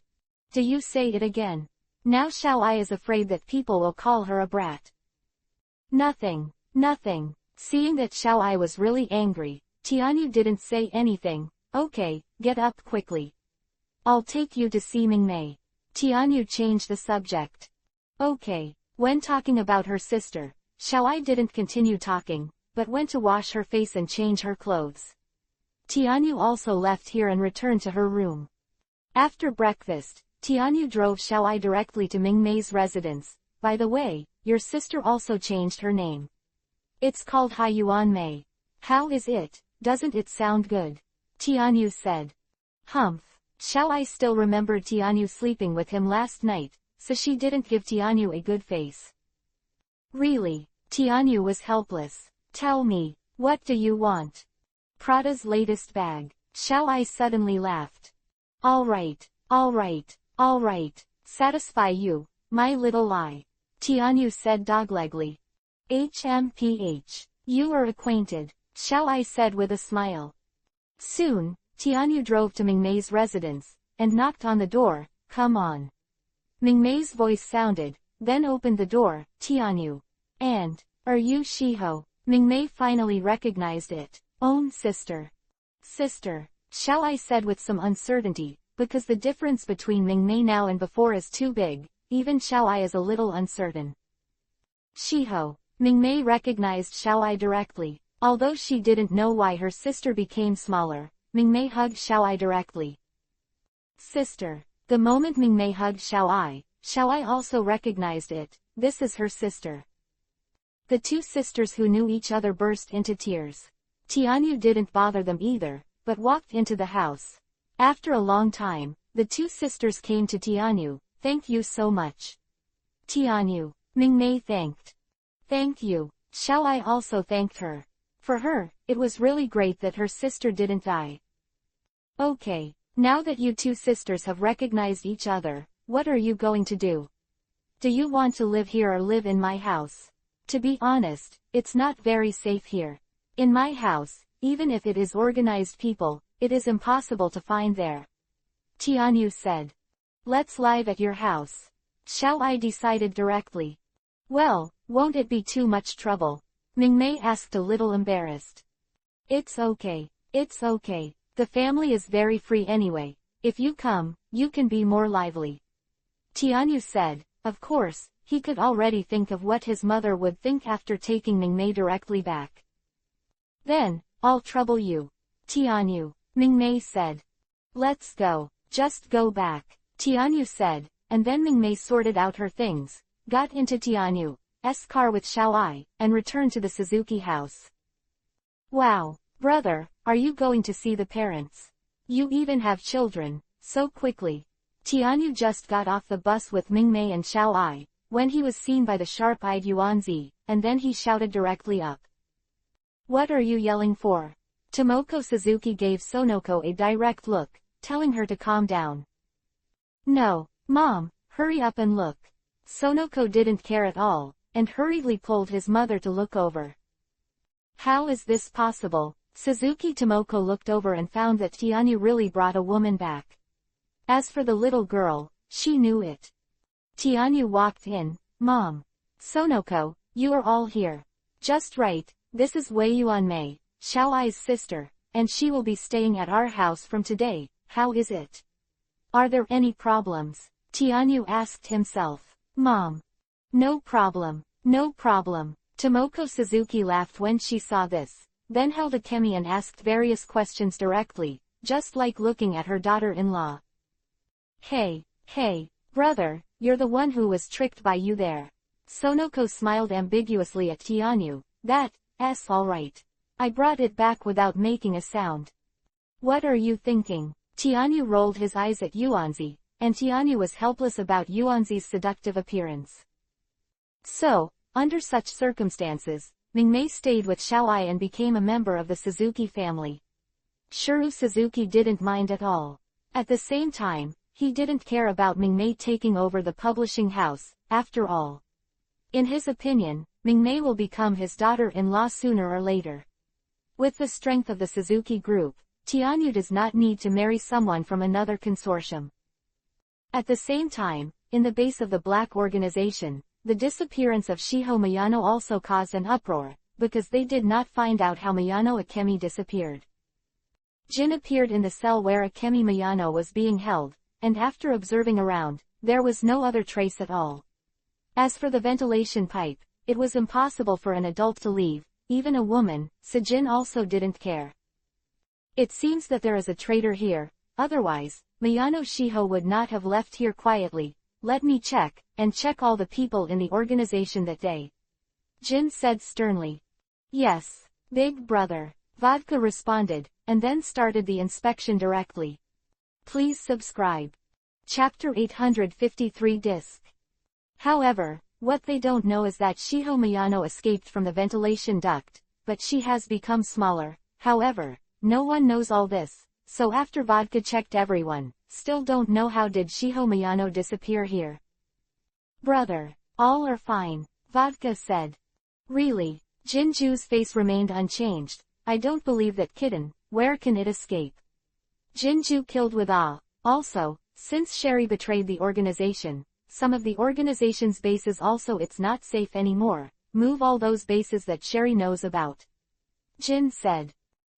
Do you say it again? Now Xiao-ai is afraid that people will call her a brat. Nothing. Seeing that Xiao-ai was really angry, Tianyu didn't say anything. Okay, get up quickly. I'll take you to see Mingmei. Tianyu changed the subject. Okay. When talking about her sister, Xiao-ai didn't continue talking, but went to wash her face and change her clothes. Tianyu also left here and returned to her room. After breakfast, Tianyu drove Xiaoai directly to Mingmei's residence. By the way, your sister also changed her name. It's called Hai Yuan Mei. How is it? Doesn't it sound good? Tianyu said. Humph. Xiaoai still remembered Tianyu sleeping with him last night, so she didn't give Tianyu a good face. Really? Tianyu was helpless. Tell me, what do you want? Prada's latest bag. Xiaoai suddenly laughed. Alright, alright, alright, satisfy you, my little lie. Tianyu said doglegly. HMPH. You are acquainted, Xiaoai said with a smile. Soon, Tianyu drove to Mingmei's residence, and knocked on the door. Come on. Mingmei's voice sounded, then opened the door. Tianyu. And, are you Shiho? Mingmei finally recognized it. Own sister. Sister, Xiaoai said with some uncertainty, because the difference between Mingmei now and before is too big, even Xiaoai is a little uncertain. Shiho. Mingmei recognized Xiaoai directly. Although she didn't know why her sister became smaller, Mingmei hugged Xiaoai directly. Sister. The moment Mingmei hugged Xiaoai, Xiaoai also recognized it. This is her sister. The two sisters who knew each other burst into tears. Tianyu didn't bother them either, but walked into the house. After a long time, the two sisters came to Tianyu. Thank you so much. Tianyu. Mingmei thanked. Thank you. Xiaoai also thanked her. For her, it was really great that her sister didn't die. Okay, now that you two sisters have recognized each other, what are you going to do? Do you want to live here or live in my house? To be honest, it's not very safe here. In my house, even if it is organized people, it is impossible to find there. Tianyu said. Let's live at your house. Xiaoai decided directly. Well, won't it be too much trouble? Mingmei asked a little embarrassed. It's okay. It's okay. The family is very free anyway. If you come, you can be more lively. Tianyu said. Of course, he could already think of what his mother would think after taking Mingmei directly back. Then, I'll trouble you. Tianyu. Mingmei said. Let's go. Just go back. Tianyu said, and then Mingmei sorted out her things, got into Tianyu's car with Xiaoai, and returned to the Suzuki house. Wow, brother, are you going to see the parents? You even have children, so quickly. Tianyu just got off the bus with Mingmei and Xiaoai, when he was seen by the sharp-eyed Yuanzi, and then he shouted directly up. What are you yelling for? Tomoko Suzuki gave Sonoko a direct look, telling her to calm down. No, Mom, hurry up and look. Sonoko didn't care at all, and hurriedly pulled his mother to look over. How is this possible? Suzuki Tomoko looked over and found that Tianyu really brought a woman back. As for the little girl, she knew it. Tianyu walked in. Mom. Sonoko, you are all here. Just right, this is Wei Yuanmei, Xiaoai's sister, and she will be staying at our house from today. How is it? Are there any problems? Tianyu asked himself. Mom. No problem, no problem. Tomoko Suzuki laughed when she saw this, then held a kemi and asked various questions directly, just like looking at her daughter-in-law. Hey, brother, you're the one who was tricked by you there. Sonoko smiled ambiguously at Tianyu. That's alright. I brought it back without making a sound. What are you thinking? Tianyu rolled his eyes at Yuanzi, and Tianyu was helpless about Yuanzi's seductive appearance. So, under such circumstances, Mingmei stayed with Xiaoai and became a member of the Suzuki family. Shuru Suzuki didn't mind at all. At the same time, he didn't care about Mingmei taking over the publishing house, after all. In his opinion, Mingmei will become his daughter-in-law sooner or later. With the strength of the Suzuki group, Tianyu does not need to marry someone from another consortium. At the same time, in the base of the Black Organization, the disappearance of Shiho Miyano also caused an uproar, because they did not find out how Miyano Akemi disappeared. Jin appeared in the cell where Akemi Miyano was being held, and after observing around, there was no other trace at all. As for the ventilation pipe, it was impossible for an adult to leave, even a woman, Sejin also didn't care. It seems that there is a traitor here, otherwise, Miyano Shiho would not have left here quietly. Let me check, and check all the people in the organization that day. Jin said sternly. Yes, big brother, Vodka responded, and then started the inspection directly. Please subscribe. Chapter 853 Disc. However, what they don't know is that Shiho Miyano escaped from the ventilation duct, but she has become smaller. However, no one knows all this, so after Vodka checked everyone, still don't know how did Shiho Miyano disappear here. Brother, all are fine, Vodka said. Really? Jinju's face remained unchanged. I don't believe that kitten, where can it escape? Jinju killed with awe. Also, since Sherry betrayed the organization, some of the organization's bases also it's not safe anymore. Move all those bases that Sherry knows about. Jin said.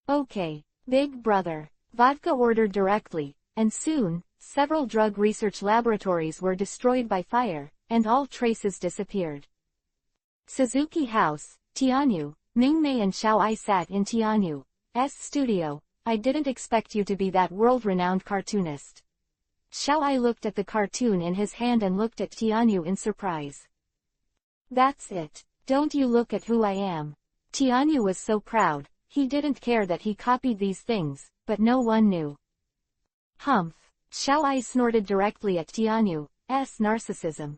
Okay, big brother, Vodka ordered directly, and soon, several drug research laboratories were destroyed by fire, and all traces disappeared. Suzuki House, Tianyu, Mingmei and Xiao Ai sat in Tianyu's studio. I didn't expect you to be that world-renowned cartoonist. Xiao Ai looked at the cartoon in his hand and looked at Tianyu in surprise. That's it. Don't you look at who I am. Tianyu was so proud, he didn't care that he copied these things, but no one knew. Humph. Xiao Ai snorted directly at Tianyu's narcissism.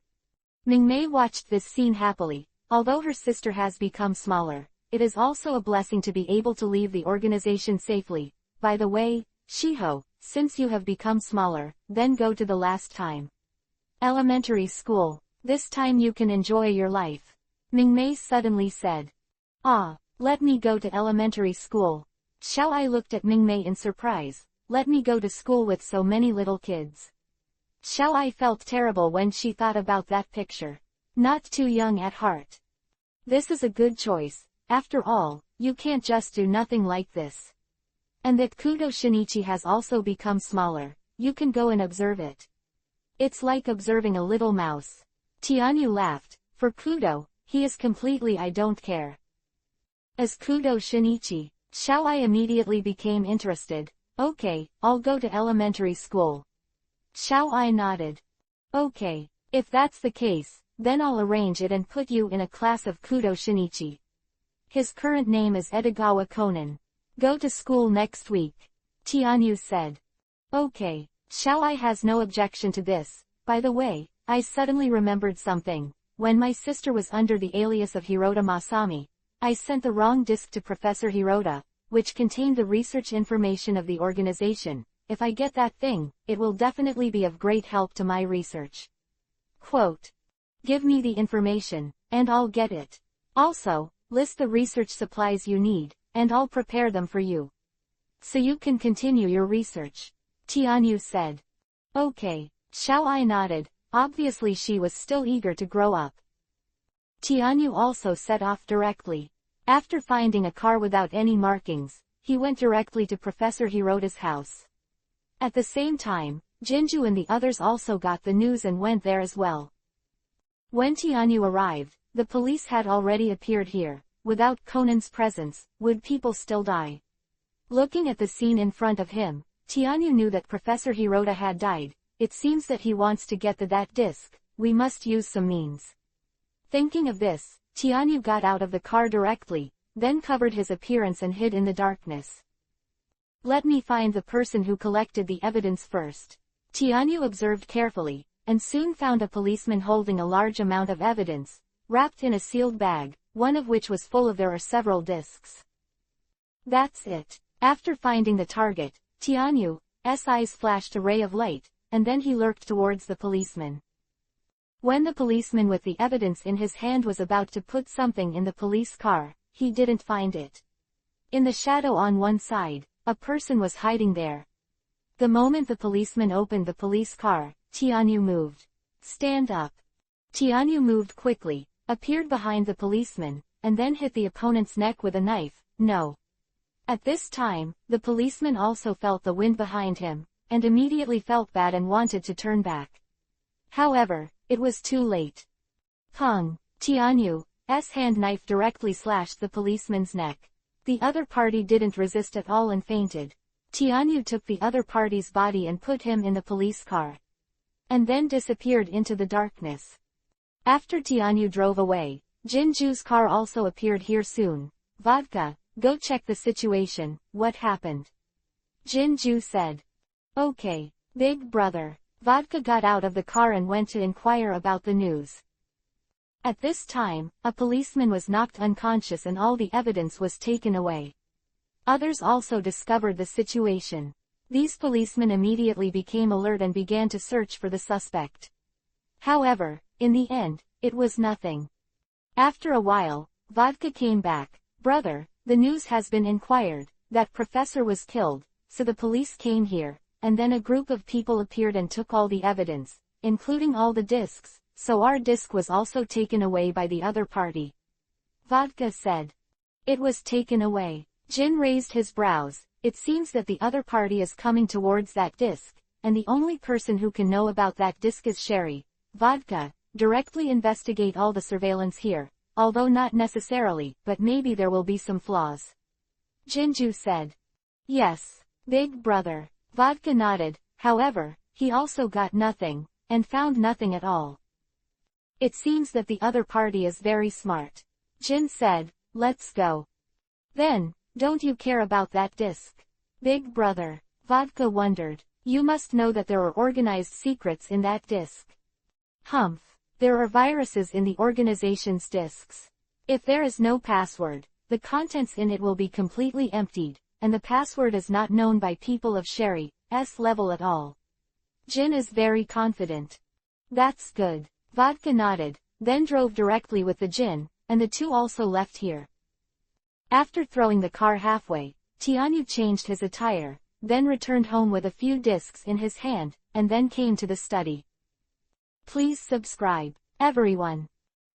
Mingmei watched this scene happily. Although her sister has become smaller, it is also a blessing to be able to leave the organization safely. By the way, Shiho, since you have become smaller, then go to the last time. Elementary school. This time you can enjoy your life. Mingmei suddenly said. Ah, let me go to elementary school. Xiao Ai looked at Mingmei in surprise. Let me go to school with so many little kids. Xiao Ai felt terrible when she thought about that picture. Not too young at heart. This is a good choice. After all, you can't just do nothing like this. And that Kudo Shinichi has also become smaller. You can go and observe it. It's like observing a little mouse. Tianyu laughed. For Kudo, he is completely I don't care. As Kudo Shinichi, Xiao Ai immediately became interested. Okay, I'll go to elementary school. Xiao Ai nodded. Okay, if that's the case, then I'll arrange it and put you in a class of Kudo Shinichi. His current name is Edogawa Konan. Go to school next week. Tianyu said. Okay, Xiao Ai has no objection to this. By the way, I suddenly remembered something. When my sister was under the alias of Hirota Masami, I sent the wrong disc to Professor Hirota, which contained the research information of the organization. If I get that thing, it will definitely be of great help to my research. Quote. Give me the information, and I'll get it. Also, list the research supplies you need, and I'll prepare them for you. So you can continue your research. Tianyu said. Okay, Xiao Ai nodded. Obviously she was still eager to grow up. Tianyu also set off directly. After finding a car without any markings, he went directly to Professor Hirota's house. At the same time, Jinju and the others also got the news and went there as well. When Tianyu arrived, the police had already appeared here. Without Conan's presence, would people still die? Looking at the scene in front of him, Tianyu knew that Professor Hirota had died. It seems that he wants to get that disc. We must use some means. Thinking of this, Tianyu got out of the car directly, then covered his appearance and hid in the darkness. Let me find the person who collected the evidence first. Tianyu observed carefully, and soon found a policeman holding a large amount of evidence, wrapped in a sealed bag, one of which was full of there are several discs. That's it. After finding the target, Tianyu's eyes flashed a ray of light, and then he lurked towards the policeman. When the policeman with the evidence in his hand was about to put something in the police car, he didn't find it. In the shadow on one side, a person was hiding there. The moment the policeman opened the police car, Tianyu moved. Stand up. Tianyu moved quickly, appeared behind the policeman, and then hit the opponent's neck with a knife. No. At this time, the policeman also felt the wind behind him, and immediately felt bad and wanted to turn back. However, it was too late. Pong! Tianyu, hand knife directly slashed the policeman's neck. The other party didn't resist at all and fainted. Tianyu took the other party's body and put him in the police car. And then disappeared into the darkness. After Tianyu drove away, Jinju's car also appeared here soon. Vodka, go check the situation, what happened? Jinju said. Okay, big brother. Vodka got out of the car and went to inquire about the news. At this time, a policeman was knocked unconscious and all the evidence was taken away. Others also discovered the situation. These policemen immediately became alert and began to search for the suspect. However, in the end, it was nothing. After a while, Vodka came back. Brother, the news has been inquired, that professor was killed, so the police came here, and then a group of people appeared and took all the evidence, including all the discs, so our disc was also taken away by the other party. Vodka said. It was taken away. Jin raised his brows. It seems that the other party is coming towards that disc, and the only person who can know about that disc is Sherry. Vodka, directly investigate all the surveillance here, although not necessarily, but maybe there will be some flaws. Jinju said. Yes, big brother. Vodka nodded, however, he also got nothing, and found nothing at all. It seems that the other party is very smart. Jin said, let's go. Then, don't you care about that disc? Big brother. Vodka wondered. You must know that there are organized secrets in that disc. Humph. There are viruses in the organization's discs. If there is no password, the contents in it will be completely emptied, and the password is not known by people of Sherry's level at all. Jin is very confident. That's good. Vodka nodded, then drove directly with the Jin, and the two also left here. After throwing the car halfway, Tianyu changed his attire, then returned home with a few discs in his hand, and then came to the study. Please subscribe, everyone.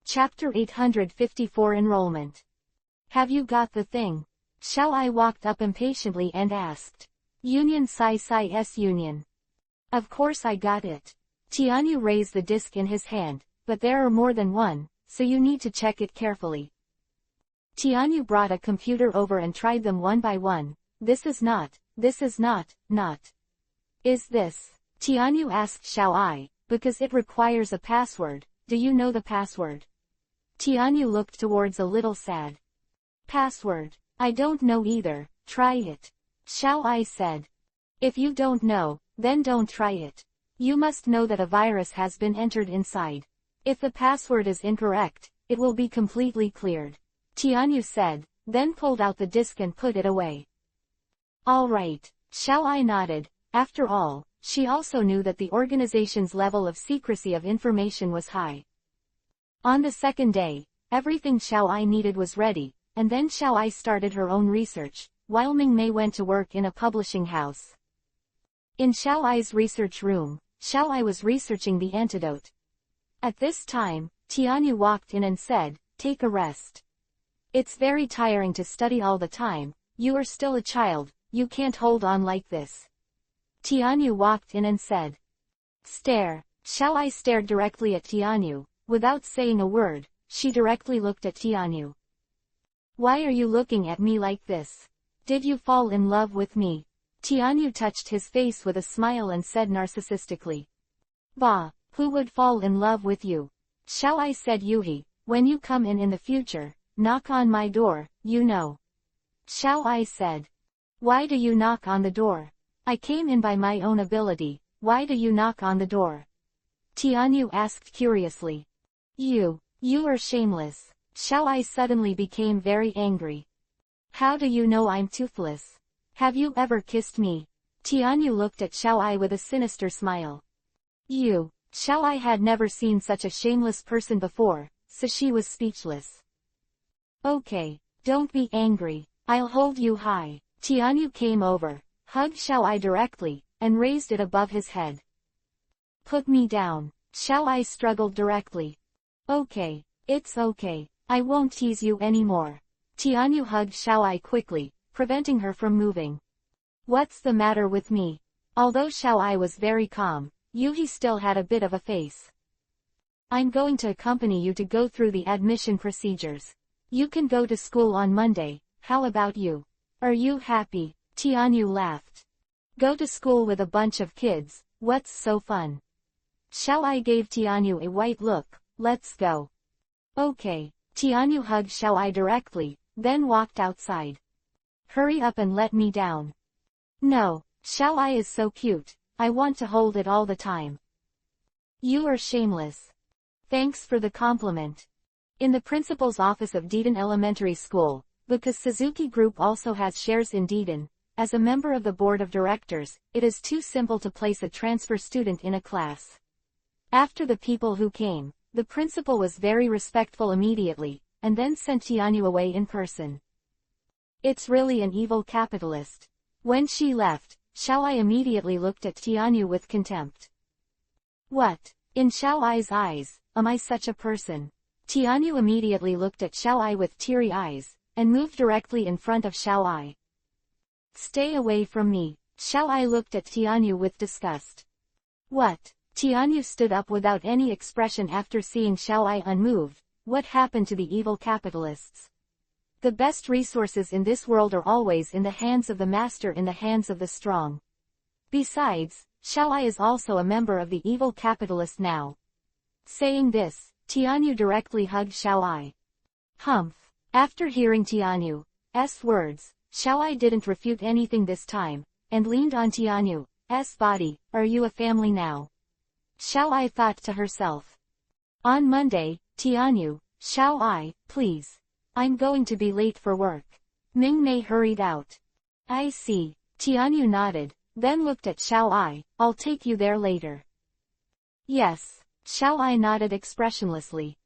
Chapter 854 Enrollment. Have you got the thing? Xiao-ai walked up impatiently and asked. Union Sci-Sci's Union. Of course I got it. Tianyu raised the disc in his hand, but there are more than one, so you need to check it carefully. Tianyu brought a computer over and tried them one by one. This is not. Is this? Tianyu asked Xiao-ai, because it requires a password. Do you know the password? Tianyu looked towards a little sad. Password? I don't know either, try it. Xiao-ai said. If you don't know, then don't try it. You must know that a virus has been entered inside. If the password is incorrect, it will be completely cleared. Tianyu said, then pulled out the disc and put it away. All right, Xiao-ai nodded. After all, she also knew that the organization's level of secrecy of information was high. On the second day, everything Xiao-ai needed was ready, and then Xiao-ai started her own research, while Ming-mei went to work in a publishing house. In Xiao-ai's research room, Xiao-ai was researching the antidote. At this time, Tianyu walked in and said, take a rest. It's very tiring to study all the time, you are still a child, you can't hold on like this. Tianyu walked in and said. Stare. Xiao-ai stared directly at Tianyu. Without saying a word, she directly looked at Tianyu. Why are you looking at me like this? Did you fall in love with me? Tianyu touched his face with a smile and said narcissistically. Bah, who would fall in love with you? Xiao-ai said Yuhi, when you come in the future, knock on my door, you know. Xiao-ai said. Why do you knock on the door? I came in by my own ability, why do you knock on the door? Tianyu asked curiously. You are shameless. Xiao-ai suddenly became very angry. How do you know I'm toothless? Have you ever kissed me? Tianyu looked at Xiao-ai with a sinister smile. Xiao-ai had never seen such a shameless person before, so she was speechless. Okay, don't be angry, I'll hold you high. Tianyu came over, hugged Xiao-ai directly, and raised it above his head. Put me down. Xiao-ai struggled directly. Okay, it's okay, I won't tease you anymore. Tianyu hugged Xiao-ai quickly, preventing her from moving. What's the matter with me? Although Xiao-ai was very calm, Yuhi still had a bit of a face. I'm going to accompany you to go through the admission procedures. You can go to school on Monday, how about you? Are you happy? Tianyu laughed. Go to school with a bunch of kids, what's so fun? Xiaoai gave Tianyu a white look, let's go. Okay. Tianyu hugged Xiaoai directly, then walked outside. Hurry up and let me down. No, Xiaoai is so cute, I want to hold it all the time. You are shameless. Thanks for the compliment. In the principal's office of Deiden Elementary School, because Suzuki Group also has shares in Deiden, as a member of the board of directors, it is too simple to place a transfer student in a class. After the people who came, the principal was very respectful immediately, and then sent Tianyu away in person. It's really an evil capitalist. When she left, Xiaoai immediately looked at Tianyu with contempt. What? In Xiaoai's eyes, am I such a person? Tianyu immediately looked at Xiaoai with teary eyes, and moved directly in front of Xiaoai. Stay away from me. Xiaoai looked at Tianyu with disgust. What? Tianyu stood up without any expression after seeing Xiaoai unmoved. What happened to the evil capitalists? The best resources in this world are always in the hands of the master, in the hands of the strong. Besides, Xiaoai is also a member of the evil capitalist now. Saying this, Tianyu directly hugged Xiaoai. Humph. After hearing Tianyu's words, Xiaoai didn't refute anything this time, and leaned on Tianyu's body. Are you a family now? Xiaoai thought to herself. On Monday, Tianyu, Xiaoai, please. I'm going to be late for work. Mingmei hurried out. I see. Tianyu nodded, then looked at Xiaoai. I'll take you there later. Yes. Xiaoai nodded expressionlessly.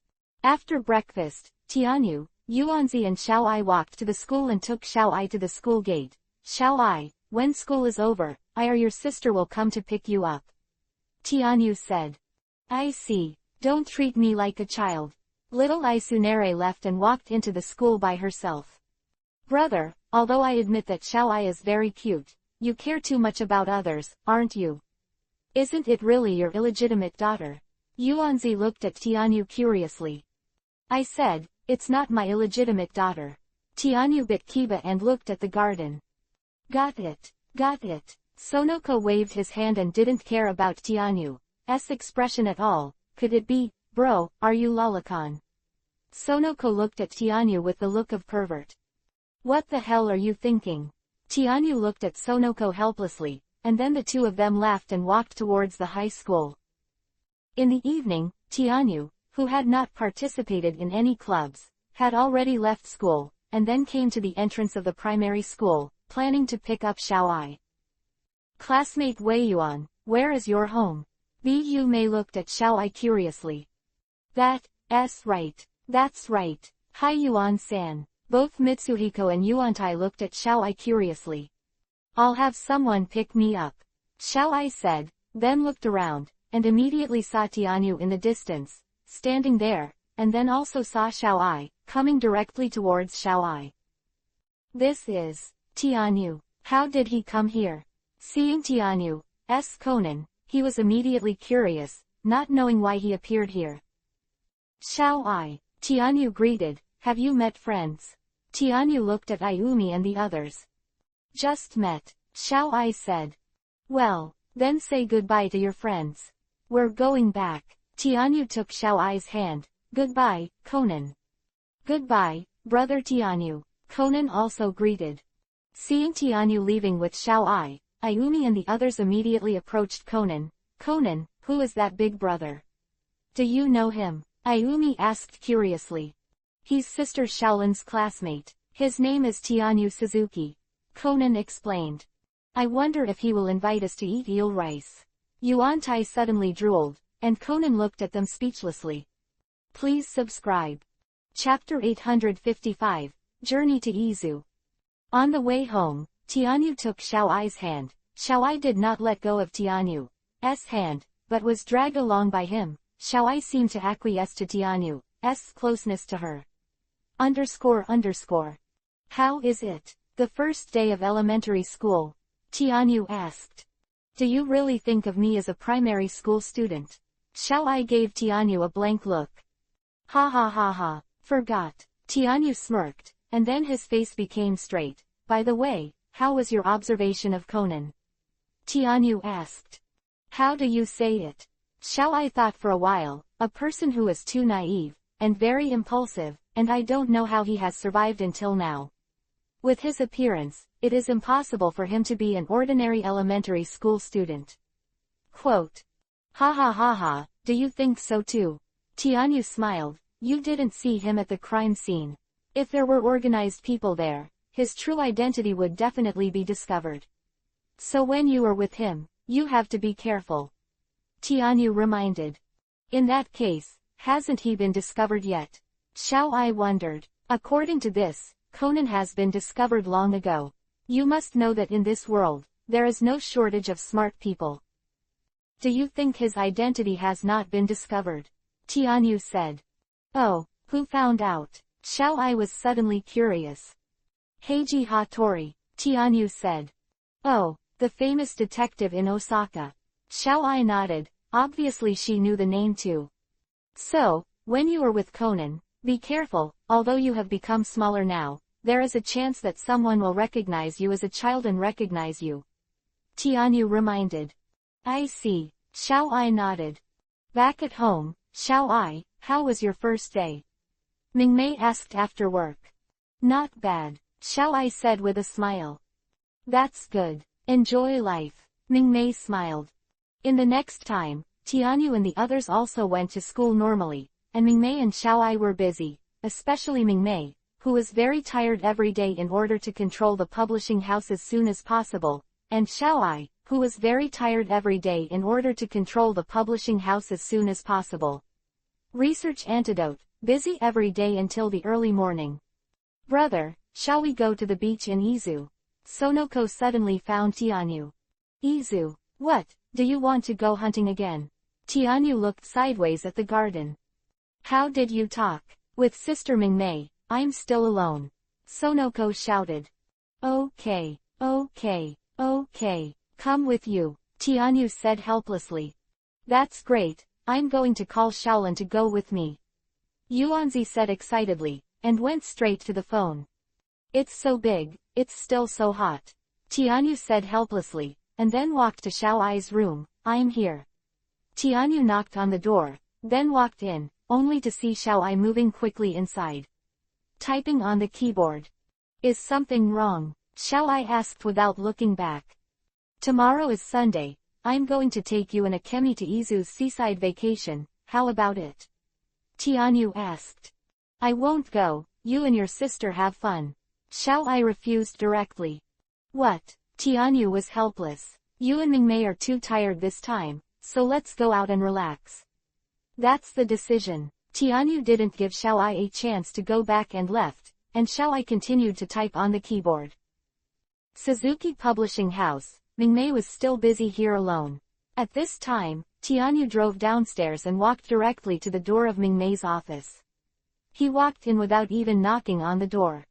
After breakfast, Tianyu, Yuanzi and Xiaoai walked to the school and took Xiaoai to the school gate. Xiaoai, when school is over, I or your sister will come to pick you up. Tianyu said. I see. Don't treat me like a child. Little Isunere left and walked into the school by herself. Brother, although I admit that Xiaoai is very cute, you care too much about others, aren't you? Isn't it really your illegitimate daughter? Yuanzi looked at Tianyu curiously. I said, it's not my illegitimate daughter. Tianyu bit Kiba and looked at the garden. Got it. Got it. Sonoko waved his hand and didn't care about Tianyu's expression at all. Could it be, bro, are you lolicon? Sonoko looked at Tianyu with the look of pervert. What the hell are you thinking? Tianyu looked at Sonoko helplessly, and then the two of them laughed and walked towards the high school. In the evening, Tianyu, who had not participated in any clubs, had already left school, and then came to the entrance of the primary school, planning to pick up Xiaoai. Classmate Wei Yuan, where is your home? Bu Mei looked at Xiaoai curiously. That's right. That's right. Hi Yuan-san. Both Mitsuhiko and Yuantai looked at Xiaoai curiously. I'll have someone pick me up. Xiaoai said, then looked around, and immediately saw Tianyu in the distance, standing there, and then also saw Xiaoai, coming directly towards Xiaoai. This is Tianyu. How did he come here? Seeing Tianyu's Conan, he was immediately curious, not knowing why he appeared here. Xiaoai. Tianyu greeted, have you met friends? Tianyu looked at Ayumi and the others. Just met, Xiaoai said. Well, then say goodbye to your friends. We're going back. Tianyu took Xiaoai's hand. Goodbye, Conan. Goodbye, brother Tianyu. Conan also greeted. Seeing Tianyu leaving with Xiaoai, Ayumi and the others immediately approached Conan. Conan, who is that big brother? Do you know him? Ayumi asked curiously. He's Sister Shaolin's classmate. His name is Tianyu Suzuki. Conan explained. I wonder if he will invite us to eat eel rice. Yuantai suddenly drooled, and Conan looked at them speechlessly. Please subscribe. Chapter 855, Journey to Izu. On the way home, Tianyu took Xiaoai's hand. Xiaoai did not let go of Tianyu's hand, but was dragged along by him. Xiaoai seemed to acquiesce to Tianyu's closeness to her. __. How is it? The first day of elementary school. Tianyu asked. Do you really think of me as a primary school student? Xiaoai gave Tianyu a blank look. Ha ha ha ha. Forgot. Tianyu smirked, and then his face became straight. By the way, how was your observation of Conan? Tianyu asked. How do you say it? Xiaoai thought for a while, a person who is too naive, and very impulsive, and I don't know how he has survived until now. With his appearance, it is impossible for him to be an ordinary elementary school student. Quote. Ha ha ha ha, do you think so too? Tianyu smiled. You didn't see him at the crime scene. If there were organized people there, his true identity would definitely be discovered. So when you are with him, you have to be careful. Tianyu reminded. In that case, hasn't he been discovered yet? Xiaoai wondered. According to this, Conan has been discovered long ago. You must know that in this world, there is no shortage of smart people. Do you think his identity has not been discovered? Tianyu said. Oh, who found out? Xiaoai was suddenly curious. Heiji Hattori, Tianyu said. Oh, the famous detective in Osaka. Xiaoai nodded, obviously she knew the name too. So, when you are with Conan, be careful, although you have become smaller now, there is a chance that someone will recognize you as a child and recognize you. Tianyu reminded. I see, Xiaoai nodded. Back at home, Xiaoai, how was your first day? Mingmei asked after work. Not bad, Xiaoai said with a smile. That's good. Enjoy life. Mingmei smiled. In the next time, Tianyu and the others also went to school normally, and Mingmei and Xiaoai were busy, especially Mingmei, who was very tired every day in order to control the publishing house as soon as possible, and Xiaoai, who was very tired every day in order to control the publishing house as soon as possible. Research antidote, busy every day until the early morning. Brother, shall we go to the beach in Izu? Sonoko suddenly found Tianyu. Izu, what, do you want to go hunting again? Tianyu looked sideways at the garden. How did you talk? With Sister Mingmei, I'm still alone. Sonoko shouted. Okay, okay, okay, come with you, Tianyu said helplessly. That's great, I'm going to call Shaolin to go with me. Yuanzi said excitedly, and went straight to the phone. It's so big, it's still so hot. Tianyu said helplessly, and then walked to Xiaoai's room. I'm here. Tianyu knocked on the door, then walked in, only to see Xiaoai moving quickly inside. Typing on the keyboard. Is something wrong? Xiaoai asked without looking back. Tomorrow is Sunday, I'm going to take you and Akemi to Izu's seaside vacation, how about it? Tianyu asked. I won't go, you and your sister have fun. Xiaoai refused directly. What? Tianyu was helpless. You and Mingmei are too tired this time, so let's go out and relax. That's the decision. Tianyu didn't give Xiaoai a chance to go back and left, and Xiaoai continued to type on the keyboard. Suzuki Publishing House. Mingmei was still busy here alone. At this time, Tianyu drove downstairs and walked directly to the door of Mingmei's office. He walked in without even knocking on the door.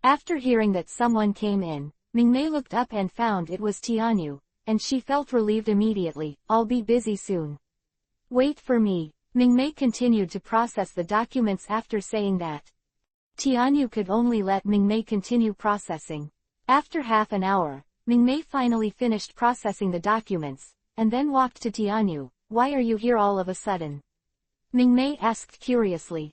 After hearing that someone came in, Mingmei looked up and found it was Tianyu, and she felt relieved immediately. I'll be busy soon. Wait for me. Mingmei continued to process the documents after saying that. Tianyu could only let Mingmei continue processing. After half an hour, Mingmei finally finished processing the documents, and then walked to Tianyu. Why are you here all of a sudden? Mingmei asked curiously.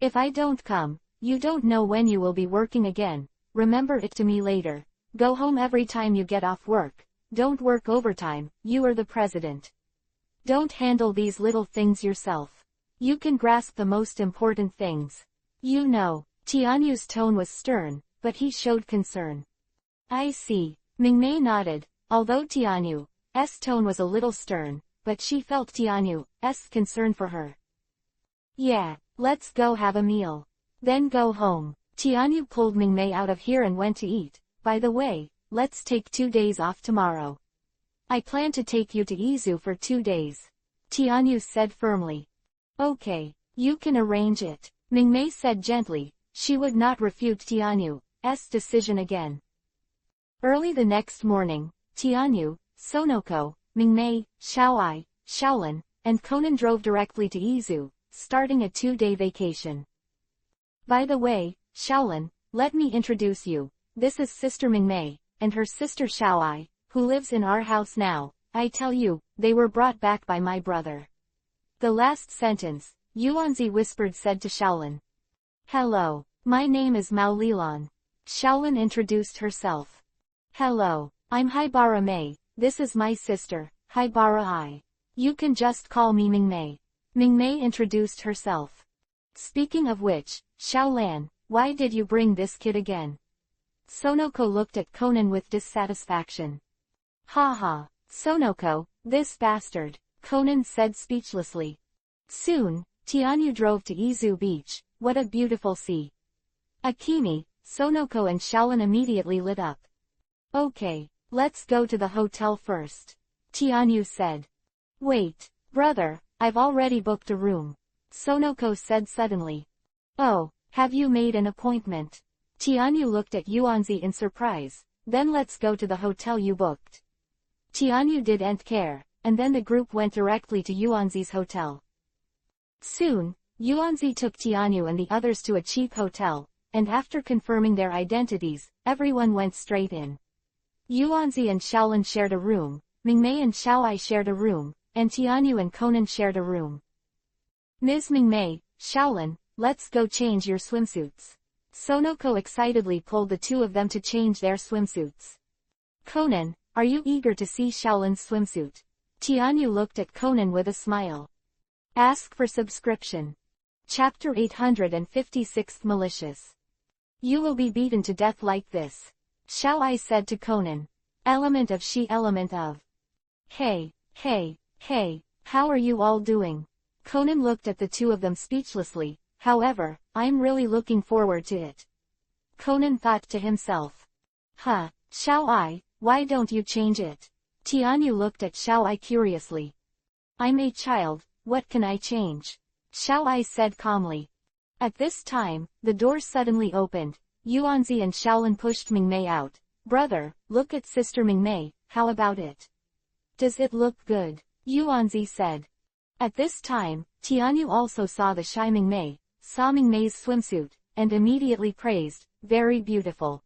If I don't come, you don't know when you will be working again. Remember it to me later. Go home every time you get off work. Don't work overtime, you are the president. Don't handle these little things yourself. You can grasp the most important things. You know. Tianyu's tone was stern, but he showed concern. I see. Mingmei nodded, although Tianyu's tone was a little stern, but she felt Tianyu's concern for her. Yeah, let's go have a meal. Then go home. Tianyu pulled Mingmei out of here and went to eat. By the way, let's take 2 days off tomorrow. I plan to take you to Izu for 2 days. Tianyu said firmly. Okay, you can arrange it. Mingmei said gently, she would not refute Tianyu's decision again. Early the next morning, Tianyu, Sonoko, Mingmei, Xiaoai, Shaolin, and Conan drove directly to Izu, starting a 2-day vacation. By the way, Shaolin, let me introduce you. This is Sister Mingmei, and her sister Xiaoai, who lives in our house now. I tell you, they were brought back by my brother. The last sentence, Yuanzi whispered said to Shaolin. Hello, my name is Mao Lilan. Shaolin introduced herself. Hello, I'm Haibara Mei, this is my sister, Haibara Ai. You can just call me Mingmei. Mingmei introduced herself. Speaking of which, Xiaolan, why did you bring this kid again? Sonoko looked at Conan with dissatisfaction. Ha, Sonoko, this bastard, Conan said speechlessly. Soon, Tianyu drove to Izu Beach. What a beautiful sea. Akimi, Sonoko and Shaolin immediately lit up. Okay, let's go to the hotel first. Tianyu said. Wait, brother, I've already booked a room. Sonoko said suddenly. Oh, have you made an appointment? Tianyu looked at Yuanzi in surprise. Then let's go to the hotel you booked. Tianyu didn't care, and then the group went directly to Yuanzi's hotel. Soon, Yuanzi took Tianyu and the others to a cheap hotel, and after confirming their identities, everyone went straight in. Yuanzi and Shaolin shared a room, Mingmei and Xiaoai shared a room, and Tianyu and Conan shared a room. Ms. Mingmei, Shaolin, let's go change your swimsuits. Sonoko excitedly pulled the two of them to change their swimsuits. Conan, are you eager to see Shaolin's swimsuit? Tianyu looked at Conan with a smile. Ask for subscription. Chapter 856 Malicious. You will be beaten to death like this. Xiaoai said to Conan. Element of she element of. Hey, how are you all doing? Conan looked at the two of them speechlessly. However, I'm really looking forward to it. Conan thought to himself. Xiaoai, why don't you change it? Tianyu looked at Xiaoai curiously. I'm a child, what can I change? Xiaoai said calmly. At this time, the door suddenly opened. Yuanzi and Shaolin pushed Mingmei out. Brother, look at Sister Mingmei, how about it? Does it look good? Yuanzi said. At this time, Tianyu also saw the shy Mingmei, saw Mingmei's swimsuit, and immediately praised, very beautiful.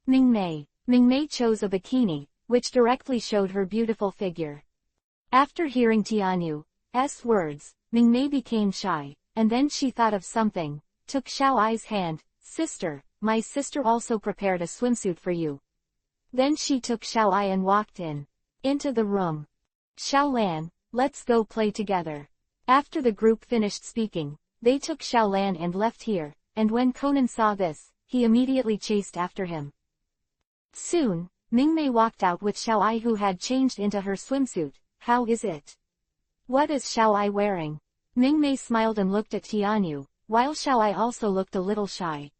Mingmei chose a bikini, which directly showed her beautiful figure. After hearing Tianyu's words, Mingmei became shy, and then she thought of something, took Xiaoai's hand. Sister, my sister also prepared a swimsuit for you. Then she took Xiaoai and walked into the room. Xiaolan, let's go play together. After the group finished speaking, they took Xiaolan and left here, and when Conan saw this, he immediately chased after him. Soon, Mingmei walked out with Xiaoai who had changed into her swimsuit. How is it? What is Xiaoai wearing? Mingmei smiled and looked at Tianyu, while Xiaoai also looked a little shy.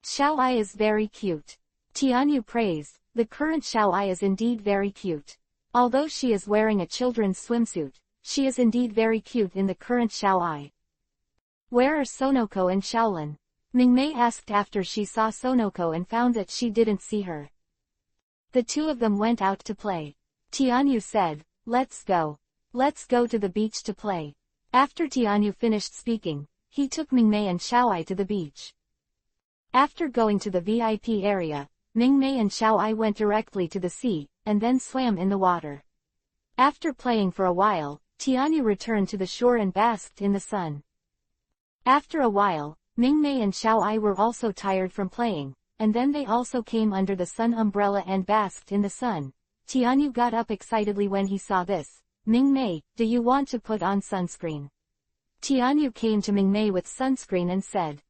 Xiaoai is very cute. Tianyu praised, the current Xiaoai is indeed very cute. Although she is wearing a children's swimsuit, she is indeed very cute in the current Xiaoai. Where are Sonoko and Shaolin? Mingmei asked after she saw Sonoko and found that she didn't see her. The two of them went out to play. Tianyu said, let's go. Let's go to the beach to play. After Tianyu finished speaking, he took Mingmei and Xiaoai to the beach. After going to the VIP area, Mingmei and Xiaoai went directly to the sea, and then swam in the water. After playing for a while, Tianyu returned to the shore and basked in the sun. After a while, Mingmei and Xiaoai were also tired from playing, and then they also came under the sun umbrella and basked in the sun. Tianyu got up excitedly when he saw this. Mingmei, do you want to put on sunscreen? Tianyu came to Mingmei with sunscreen and said.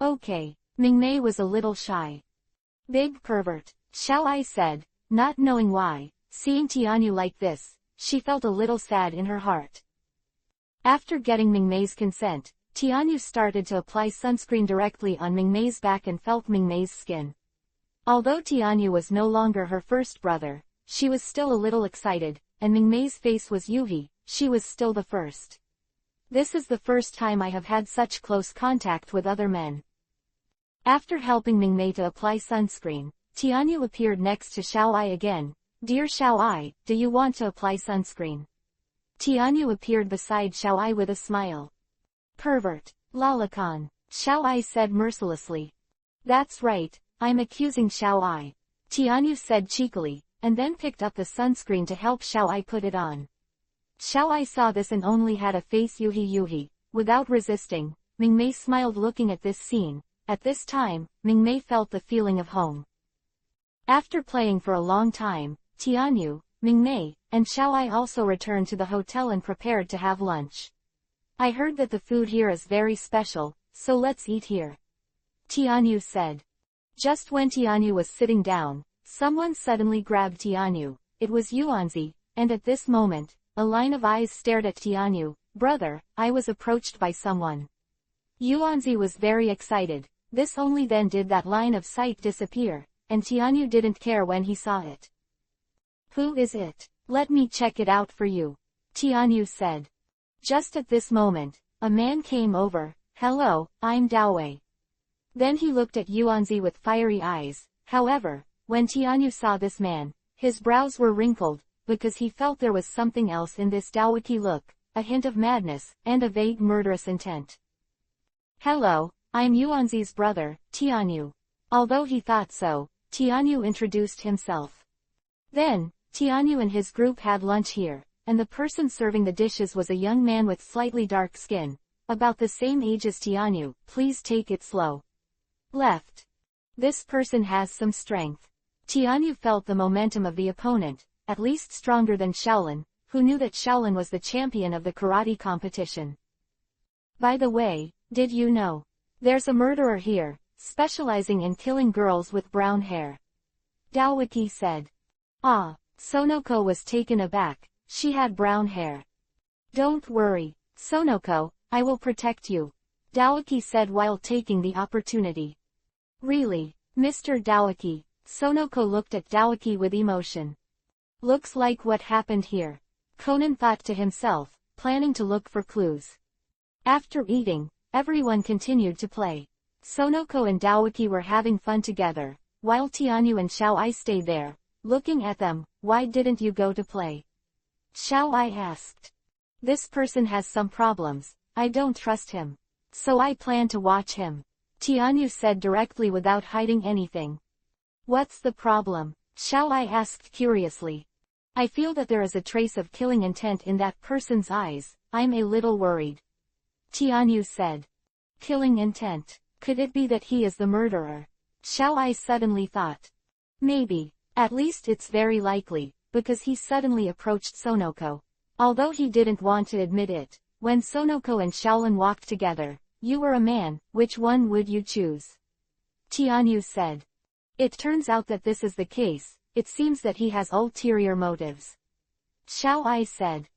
Okay. Mingmei was a little shy. Big pervert, Xiaoai said, not knowing why. Seeing Tianyu like this, she felt a little sad in her heart. After getting Mingmei's consent, Tianyu started to apply sunscreen directly on Mingmei's back and felt Mingmei's skin. Although Tianyu was no longer her first brother, she was still a little excited, and Mingmei's face was Yuhi, she was still the first. This is the first time I have had such close contact with other men. After helping Mingmei to apply sunscreen, Tianyu appeared next to Xiaoai again. Dear Xiaoai, do you want to apply sunscreen? Tianyu appeared beside Xiaoai with a smile. Pervert. Lolicon. Xiaoai said mercilessly. That's right, I'm accusing Xiaoai. Tianyu said cheekily, and then picked up the sunscreen to help Xiaoai put it on. Xiaoai saw this and only had a face yuhi. Without resisting, Mingmei smiled looking at this scene. At this time, Mingmei felt the feeling of home. After playing for a long time, Tianyu, Mingmei, and Xiaoai also returned to the hotel and prepared to have lunch. I heard that the food here is very special, so let's eat here. Tianyu said. Just when Tianyu was sitting down, someone suddenly grabbed Tianyu. It was Yuanzi, and at this moment, a line of eyes stared at Tianyu. Brother, I was approached by someone. Yuanzi was very excited. This only then did that line of sight disappear, and Tianyu didn't care when he saw it. Who is it? Let me check it out for you. Tianyu said. Just at this moment, a man came over. Hello, I'm Daowei. Then he looked at Yuanzi with fiery eyes. However, when Tianyu saw this man, his brows were wrinkled, because he felt there was something else in this Daowei look, a hint of madness, and a vague murderous intent. Hello, I'm Yuanzi's brother, Tianyu. Although he thought so, Tianyu introduced himself. Then, Tianyu and his group had lunch here, and the person serving the dishes was a young man with slightly dark skin, about the same age as Tianyu. Please take it slow. Left. This person has some strength. Tianyu felt the momentum of the opponent, at least stronger than Shaolin, who knew that Shaolin was the champion of the karate competition. By the way, did you know? There's a murderer here, specializing in killing girls with brown hair. Daowei said. Ah, Sonoko was taken aback. She had brown hair. Don't worry, Sonoko, I will protect you. Daowei said while taking the opportunity. Really, Mr. Daowei? Sonoko looked at Daowei with emotion. Looks like what happened here. Conan thought to himself, planning to look for clues. After eating, everyone continued to play. Sonoko and Daowei were having fun together, while Tianyu and Xiaoai stayed there, looking at them. Why didn't you go to play? Xiaoai asked. This person has some problems, I don't trust him. So I plan to watch him. Tianyu said directly without hiding anything. What's the problem? Xiaoai asked curiously. I feel that there is a trace of killing intent in that person's eyes. I'm a little worried. Tianyu said. Killing intent. Could it be that he is the murderer? Xiaoai suddenly thought. Maybe. At least it's very likely, because he suddenly approached Sonoko. Although he didn't want to admit it, when Sonoko and Shaolin walked together, you were a man, which one would you choose? Tianyu said. It turns out that this is the case, it seems that he has ulterior motives. Xiaoai said.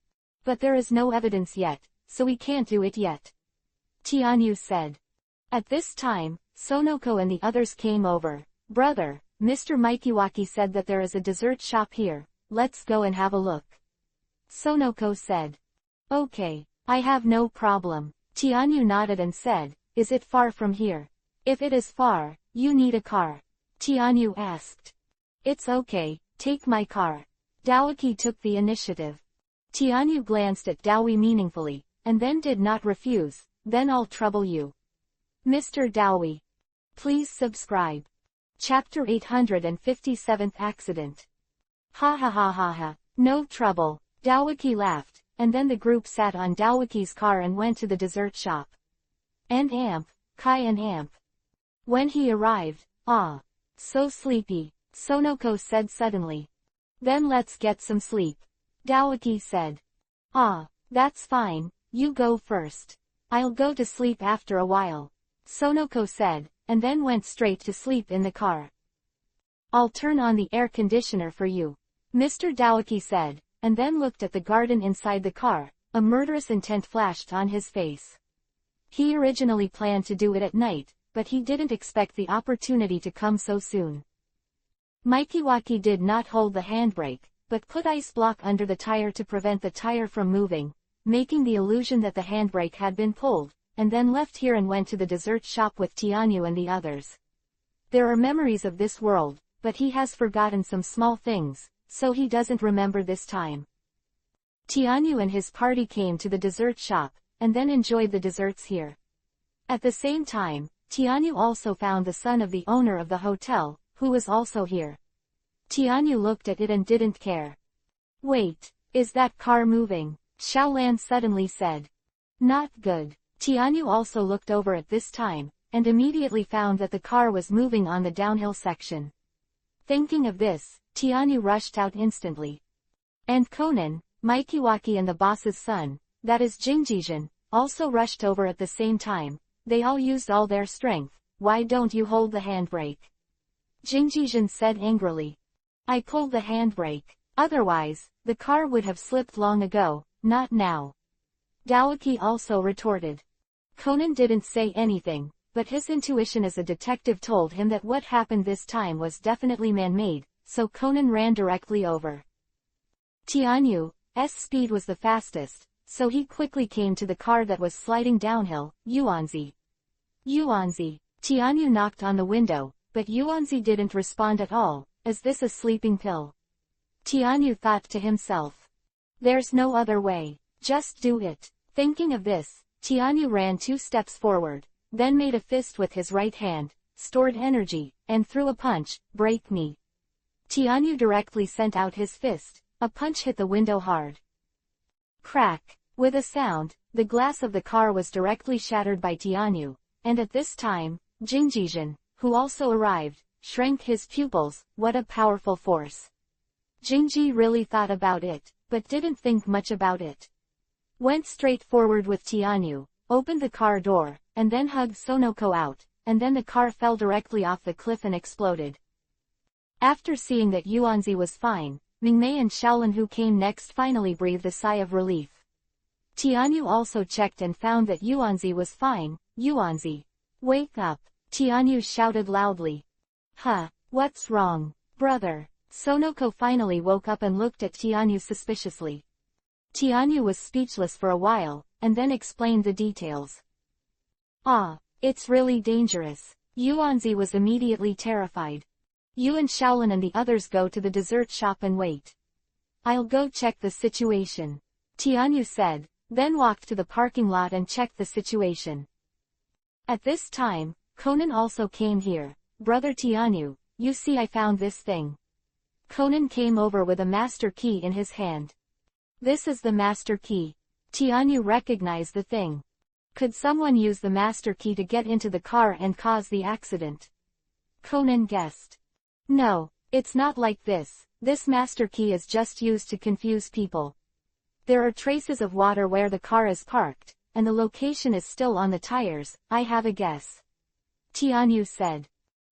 But there is no evidence yet, so we can't do it yet. Tianyu said. At this time, Sonoko and the others came over. Brother, Mr. Mikiwaki said that there is a dessert shop here, let's go and have a look. Sonoko said. Okay, I have no problem. Tianyu nodded and said, is it far from here? If it is far, you need a car. Tianyu asked. It's okay, take my car. Daowei took the initiative. Tianyu glanced at Daowei meaningfully, and then did not refuse. Then I'll trouble you. Mr. Daowei. Please subscribe. Chapter 857th Accident. Ha ha ha ha ha. No trouble. Daowei laughed, and then the group sat on Daowei's car and went to the dessert shop. And Kai and Amp. When he arrived, so sleepy, Sonoko said suddenly. Then let's get some sleep. Daowei said. That's fine, you go first. I'll go to sleep after a while. Sonoko said, and then went straight to sleep in the car. I'll turn on the air conditioner for you. Mr. Daowei said, and then looked at the garden inside the car. A murderous intent flashed on his face. He originally planned to do it at night, but he didn't expect the opportunity to come so soon. Mikiwaki did not hold the handbrake, but put ice block under the tire to prevent the tire from moving, making the illusion that the handbrake had been pulled, and then left here and went to the dessert shop with Tianyu and the others. There are memories of this world, but he has forgotten some small things, so he doesn't remember this time. Tianyu and his party came to the dessert shop, and then enjoyed the desserts here. At the same time, Tianyu also found the son of the owner of the hotel, who was also here. Tianyu looked at it and didn't care. Wait, is that car moving? Xiaolan suddenly said. Not good. Tianyu also looked over at this time, and immediately found that the car was moving on the downhill section. Thinking of this, Tianyu rushed out instantly. And Conan, Mikiwaki and the boss's son, that is Jingjijin, also rushed over at the same time. They all used all their strength. Why don't you hold the handbrake? Jingjijin said angrily. I pulled the handbrake. Otherwise, the car would have slipped long ago, not now. Daoki also retorted. Conan didn't say anything, but his intuition as a detective told him that what happened this time was definitely man-made, so Conan ran directly over. Tianyu's speed was the fastest, so he quickly came to the car that was sliding downhill. Yuanzi. Yuanzi. Tianyu knocked on the window, but Yuanzi didn't respond at all. Is this a sleeping pill? Tianyu thought to himself. There's no other way. Just do it. Thinking of this, Tianyu ran 2 steps forward, then made a fist with his right hand, stored energy, and threw a punch. Break me. Tianyu directly sent out his fist. A punch hit the window hard. Crack. With a sound, the glass of the car was directly shattered by Tianyu, and at this time, Jingjijin, who also arrived, shrank his pupils. What a powerful force. Jingji really thought about it, but didn't think much about it. Went straight forward with Tianyu, opened the car door, and then hugged Sonoko out, and then the car fell directly off the cliff and exploded. After seeing that Yuanzi was fine, Mingmei and Shaolin who came next finally breathed a sigh of relief. Tianyu also checked and found that Yuanzi was fine. Yuanzi. Wake up. Tianyu shouted loudly. Huh, what's wrong, brother? Sonoko finally woke up and looked at Tianyu suspiciously. Tianyu was speechless for a while, and then explained the details. Ah, it's really dangerous. Yuanzi was immediately terrified. You and Shaolin and the others go to the dessert shop and wait. I'll go check the situation. Tianyu said, then walked to the parking lot and checked the situation. At this time, Conan also came here. Brother Tianyu, you see I found this thing. Conan came over with a master key in his hand. This is the master key. Tianyu recognized the thing. Could someone use the master key to get into the car and cause the accident? Conan guessed. No, it's not like this. This master key is just used to confuse people. There are traces of water where the car is parked, and the location is still on the tires. I have a guess. Tianyu said.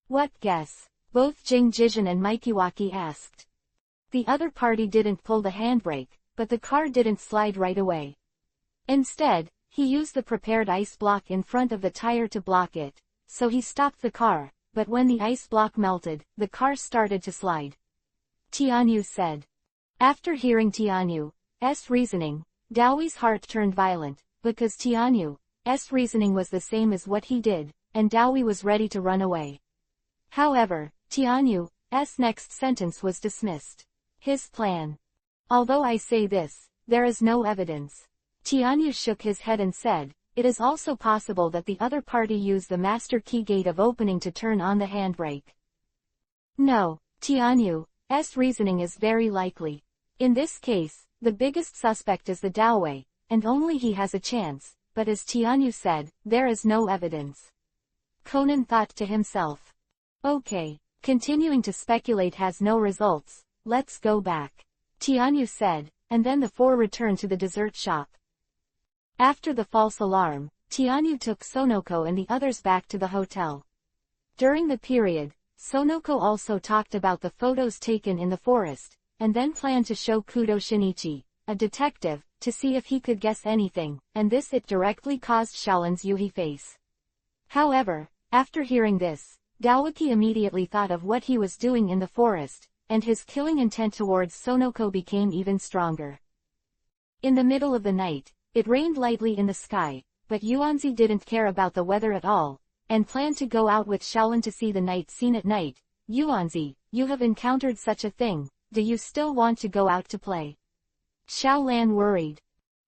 What guess? Both Jingjijin and Mikiwaki asked. The other party didn't pull the handbrake, but the car didn't slide right away. Instead, he used the prepared ice block in front of the tire to block it, so he stopped the car, but when the ice block melted, the car started to slide. Tianyu said. After hearing Tianyu's reasoning, Daoi's heart turned violent, because Tianyu's reasoning was the same as what he did, and Daoi was ready to run away. However, Tianyu's next sentence was dismissed. His plan. Although I say this, there is no evidence. Tianyu shook his head and said, it is also possible that the other party used the master key gate of opening to turn on the handbrake. No, Tianyu's reasoning is very likely. In this case, the biggest suspect is the Daowei, and only he has a chance, but as Tianyu said, there is no evidence. Conan thought to himself. Okay, continuing to speculate has no results, let's go back. Tianyu said, and then the 4 returned to the dessert shop. After the false alarm, Tianyu took Sonoko and the others back to the hotel. During the period, Sonoko also talked about the photos taken in the forest, and then planned to show Kudo Shinichi, a detective, to see if he could guess anything, and this it directly caused Shaolin's Yuhi face. However, after hearing this, Daoki immediately thought of what he was doing in the forest, and his killing intent towards Sonoko became even stronger. In the middle of the night, it rained lightly in the sky, but Yuanzi didn't care about the weather at all, and planned to go out with Shaolin to see the night scene at night. Yuanzi, you have encountered such a thing, do you still want to go out to play? Xiaolan worried.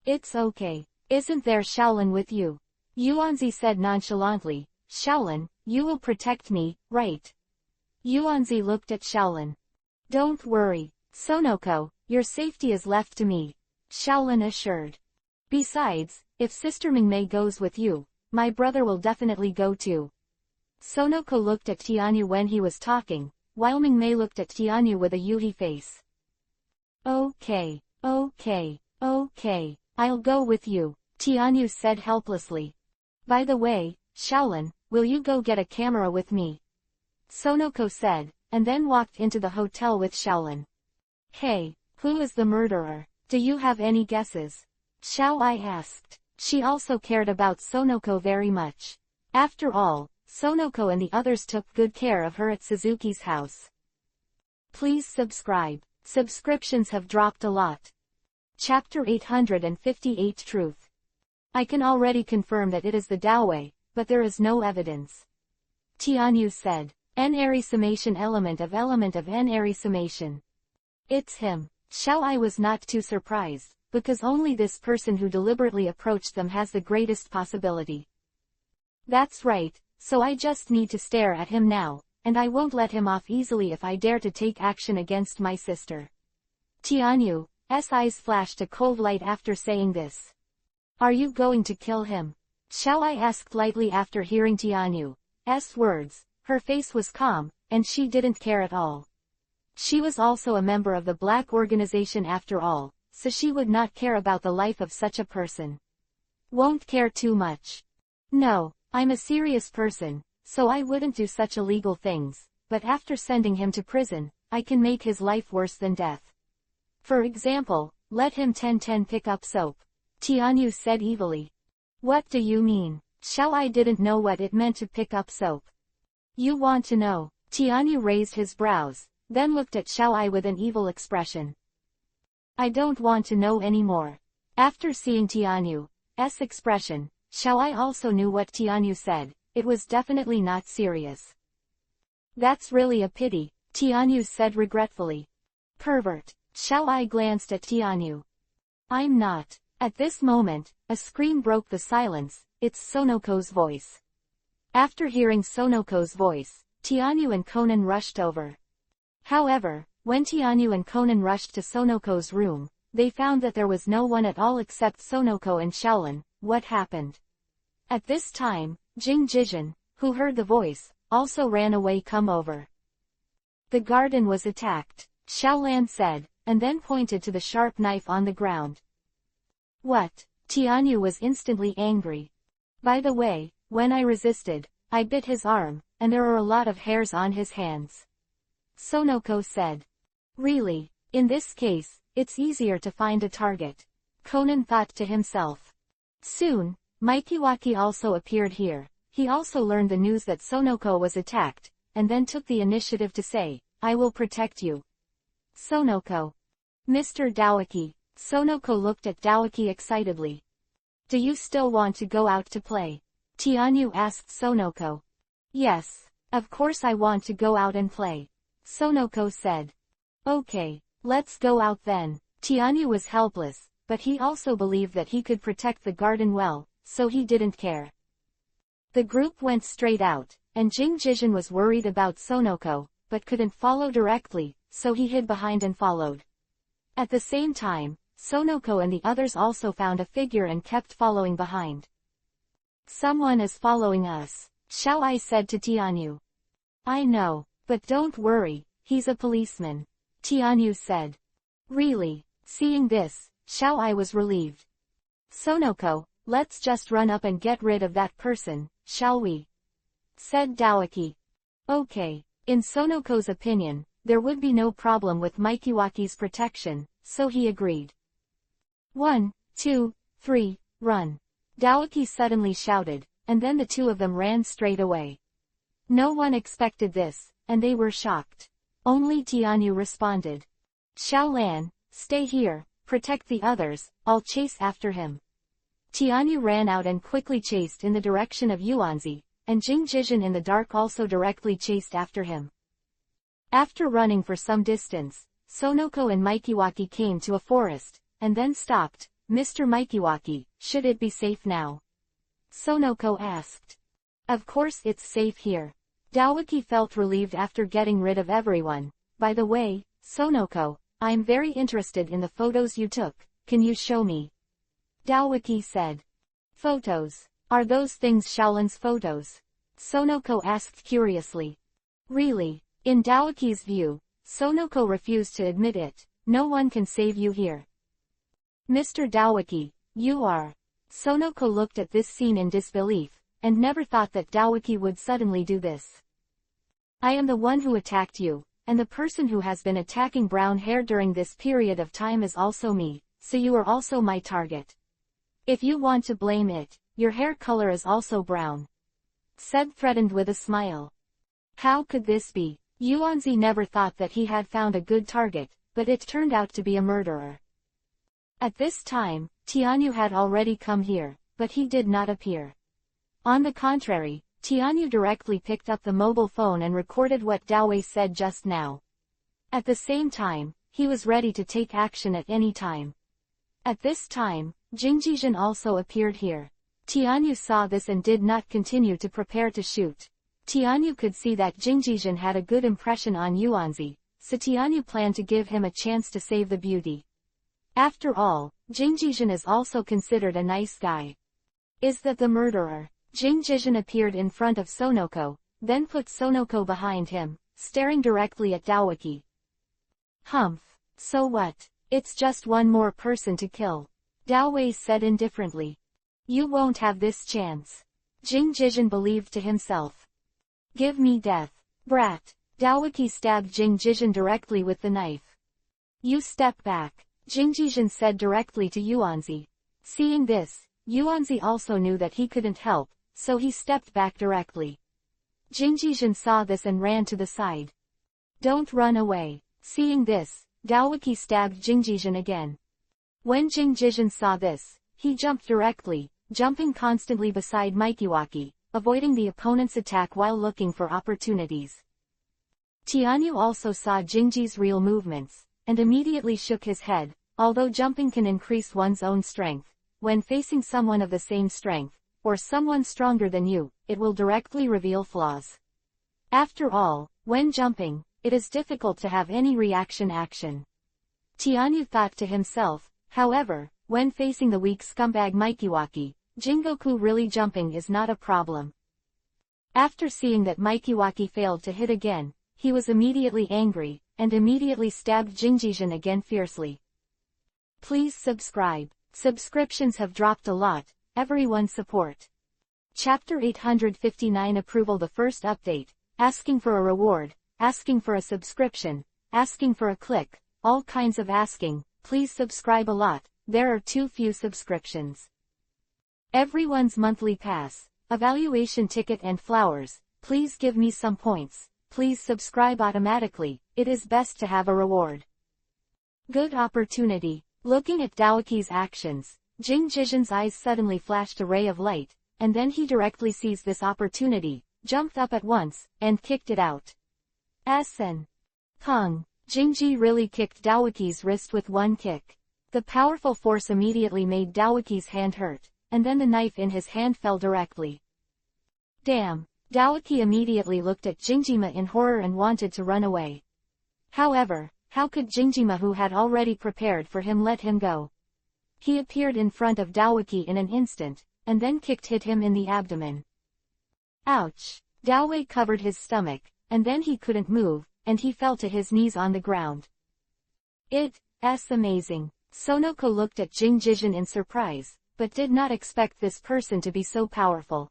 It's okay. Isn't there Xiaolan with you? Yuanzi said nonchalantly. Xiaolan, you will protect me, right? Yuanzi looked at Xiaolan. Don't worry, Sonoko, your safety is left to me, Xiaolan assured. Besides, if Sister Mingmei goes with you, my brother will definitely go too. Sonoko looked at Tianyu when he was talking, while Mingmei looked at Tianyu with a Yuhi face. Okay, I'll go with you, Tianyu said helplessly. By the way, Xiaolan, will you go get a camera with me? Sonoko said, and then walked into the hotel with Xiaolan. Hey, who is the murderer? Do you have any guesses? Xiao Ai asked. She also cared about Sonoko very much. After all, Sonoko and the others took good care of her at Suzuki's house. Please subscribe. Subscriptions have dropped a lot. Chapter 858 Truth. I can already confirm that it is the Daowei, but there is no evidence. Tianyu said. N-ary summation element of N-ary summation. It's him. Xiao Ai was not too surprised, because only this person who deliberately approached them has the greatest possibility. That's right, so I just need to stare at him now, and I won't let him off easily if I dare to take action against my sister. Tianyu's eyes flashed a cold light after saying this. Are you going to kill him? Xiao Ai asked lightly after hearing Tianyu's words. Her face was calm, and she didn't care at all. She was also a member of the Black Organization after all, so she would not care about the life of such a person. Won't care too much. No, I'm a serious person, so I wouldn't do such illegal things, but after sending him to prison, I can make his life worse than death. For example, let him 10-10 pick up soap. Tianyu said evilly. What do you mean? Xiao Ai didn't know what it meant to pick up soap. You want to know? Tianyu raised his brows, then looked at Xiao Ai with an evil expression. I don't want to know anymore. After seeing Tianyu's expression, Xiao Ai also knew what Tianyu said. It was definitely not serious. That's really a pity, Tianyu said regretfully. Pervert. Xiao Ai glanced at Tianyu. I'm not. At this moment, a scream broke the silence. It's Sonoko's voice. After hearing Sonoko's voice, Tianyu and Conan rushed over. However, when Tianyu and Conan rushed to Sonoko's room, they found that there was no one at all except Sonoko and Xiaolan. What happened? At this time, Jing Jijin, who heard the voice, also ran away. Come over. The garden was attacked, Xiaolan said, and then pointed to the sharp knife on the ground. What? Tianyu was instantly angry. By the way, when I resisted, I bit his arm, and there are a lot of hairs on his hands. Sonoko said. Really? In this case, it's easier to find a target. Conan thought to himself. Soon, Mikiwaki also appeared here. He also learned the news that Sonoko was attacked, and then took the initiative to say, I will protect you. Sonoko. Mr. Dawaki. Sonoko looked at Dawaki excitedly. Do you still want to go out to play? Tianyu asked Sonoko. Yes, of course I want to go out and play. Sonoko said. Okay, let's go out then. Tianyu was helpless, but he also believed that he could protect the garden well, so he didn't care. The group went straight out, and Jing Jijin was worried about Sonoko, but couldn't follow directly, so he hid behind and followed. At the same time, Sonoko and the others also found a figure and kept following behind. Someone is following us, Xiao Ai said to Tianyu. I know, but don't worry, he's a policeman, Tianyu said. Really? Seeing this, Xiao Ai was relieved. Sonoko, let's just run up and get rid of that person, shall we? Said Dawaki. Okay. In Sonoko's opinion, there would be no problem with Mikiwaki's protection, so he agreed. 1, 2, 3, run. Dawaki suddenly shouted, and then the two of them ran straight away. No one expected this, and they were shocked. Only Tianyu responded. Xiaolan, stay here, protect the others, I'll chase after him. Tianyu ran out and quickly chased in the direction of Yuanzi, and Jing Jijin in the dark also directly chased after him. After running for some distance, Sonoko and Mikiwaki came to a forest, and then stopped. Mr. Mikiwaki, should it be safe now? Sonoko asked. Of course it's safe here. Dawaki felt relieved after getting rid of everyone. By the way, Sonoko, I'm very interested in the photos you took, can you show me? Dawaki said. Photos? Are those things Shaolin's photos? Sonoko asked curiously. Really? In Dawaki's view, Sonoko refused to admit it. No one can save you here. Mr. Dawaki, you are. Sonoko looked at this scene in disbelief, and never thought that Dawaki would suddenly do this. I am the one who attacked you, and the person who has been attacking brown hair during this period of time is also me, so you are also my target. If you want to blame it, your hair color is also brown. Said threatened with a smile. How could this be? Yuanzi never thought that he had found a good target, but it turned out to be a murderer. At this time, Tianyu had already come here, but he did not appear. On the contrary, Tianyu directly picked up the mobile phone and recorded what Dawei said just now. At the same time, he was ready to take action at any time. At this time, Jingjijin also appeared here. Tianyu saw this and did not continue to prepare to shoot. Tianyu could see that Jingjijin had a good impression on Yuanzi, so Tianyu planned to give him a chance to save the beauty. After all, Jingjijin is also considered a nice guy. Is that the murderer? Jingjijin appeared in front of Sonoko, then put Sonoko behind him, staring directly at Dawaki. Humph. So what? It's just one more person to kill. Dawei said indifferently. You won't have this chance. Jingjijin believed to himself. Give me death. Brat. Dawaki stabbed Jingjijin directly with the knife. You step back. Jingjijin said directly to Yuanzi. Seeing this, Yuanzi also knew that he couldn't help, so he stepped back directly. Jingjijin saw this and ran to the side. Don't run away. Seeing this, Dawaki stabbed Jingjijin again. When Jingjijin saw this, he jumped directly, jumping constantly beside Mikiwaki, avoiding the opponent's attack while looking for opportunities. Tianyu also saw Jingji's real movements, and immediately shook his head. Although jumping can increase one's own strength, when facing someone of the same strength, or someone stronger than you, it will directly reveal flaws. After all, when jumping, it is difficult to have any reaction action. Tianyu thought to himself, however, when facing the weak scumbag Mikiwaki, Jingoku really jumping is not a problem. After seeing that Mikiwaki failed to hit again, he was immediately angry, and immediately stabbed Jingjijin again fiercely. Please subscribe. Subscriptions have dropped a lot, everyone's support. Chapter 859 Approval. The first update, asking for a reward, asking for a subscription, asking for a click, all kinds of asking. Please subscribe a lot, there are too few subscriptions. Everyone's monthly pass, evaluation ticket and flowers, please give me some points, please subscribe automatically, it is best to have a reward. Good opportunity. Looking at Dawaki's actions, Jingjijin's eyes suddenly flashed a ray of light, and then he directly seized this opportunity, jumped up at once, and kicked it out. Asen. Pung. Jingji really kicked Dawaki's wrist with one kick. The powerful force immediately made Dawaki's hand hurt, and then the knife in his hand fell directly. Damn. Dawaki immediately looked at Jingjima in horror and wanted to run away. However, how could Jingjima, who had already prepared for him, let him go? He appeared in front of Dawaki in an instant, and then hit him in the abdomen. Ouch! Dawei covered his stomach, and then he couldn't move, and he fell to his knees on the ground. It's amazing. Sonoko looked at Jingjijin in surprise, but did not expect this person to be so powerful.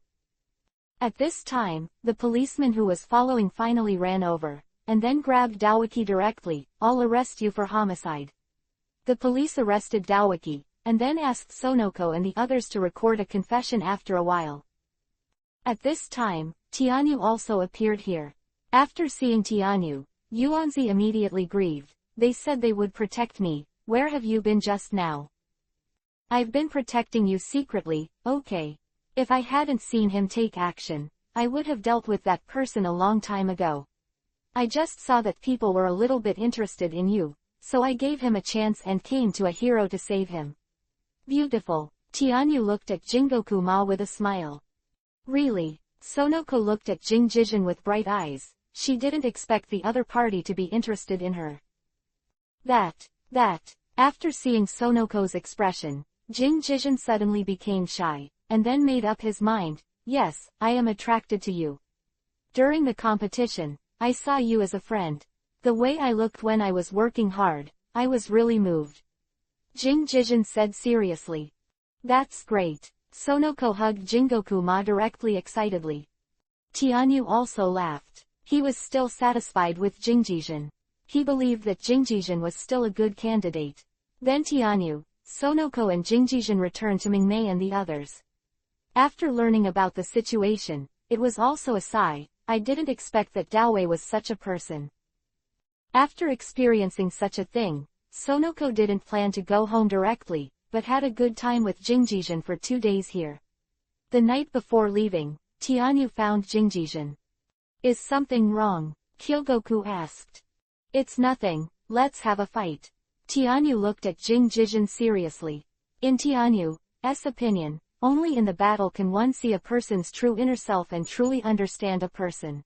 At this time, the policeman who was following finally ran over, and then grabbed Dawaki directly. I'll arrest you for homicide. The police arrested Dawaki, and then asked Sonoko and the others to record a confession after a while. At this time, Tianyu also appeared here. After seeing Tianyu, Yuanzi immediately grieved. They said they would protect me. Where have you been just now? I've been protecting you secretly, okay. If I hadn't seen him take action, I would have dealt with that person a long time ago. I just saw that people were a little bit interested in you, so I gave him a chance and came to a hero to save him. Beautiful. Tianyu looked at Jingoku-ma with a smile. Really? Sonoko looked at Jing Jijin with bright eyes. She didn't expect the other party to be interested in her. That. After seeing Sonoko's expression, Jing Jijin suddenly became shy, and then made up his mind. Yes, I am attracted to you. During the competition, I saw you as a friend. The way I looked when I was working hard, I was really moved. Jing Jijin said seriously. That's great. Sonoko hugged Jingoku-ma directly excitedly. Tianyu also laughed. He was still satisfied with Jing Jijin. He believed that Jing Jijin was still a good candidate. Then Tianyu, Sonoko and Jing Jijin returned to Mingmei and the others. After learning about the situation, it was also a sigh. I didn't expect that Daowei was such a person. After experiencing such a thing, Sonoko didn't plan to go home directly, but had a good time with Jing Jijin for 2 days here. The night before leaving, Tianyu found Jing Jijin. Is something wrong? Kyogoku asked. It's nothing, let's have a fight. Tianyu looked at Jing Jijin seriously. In Tianyu's opinion, only in the battle can one see a person's true inner self and truly understand a person.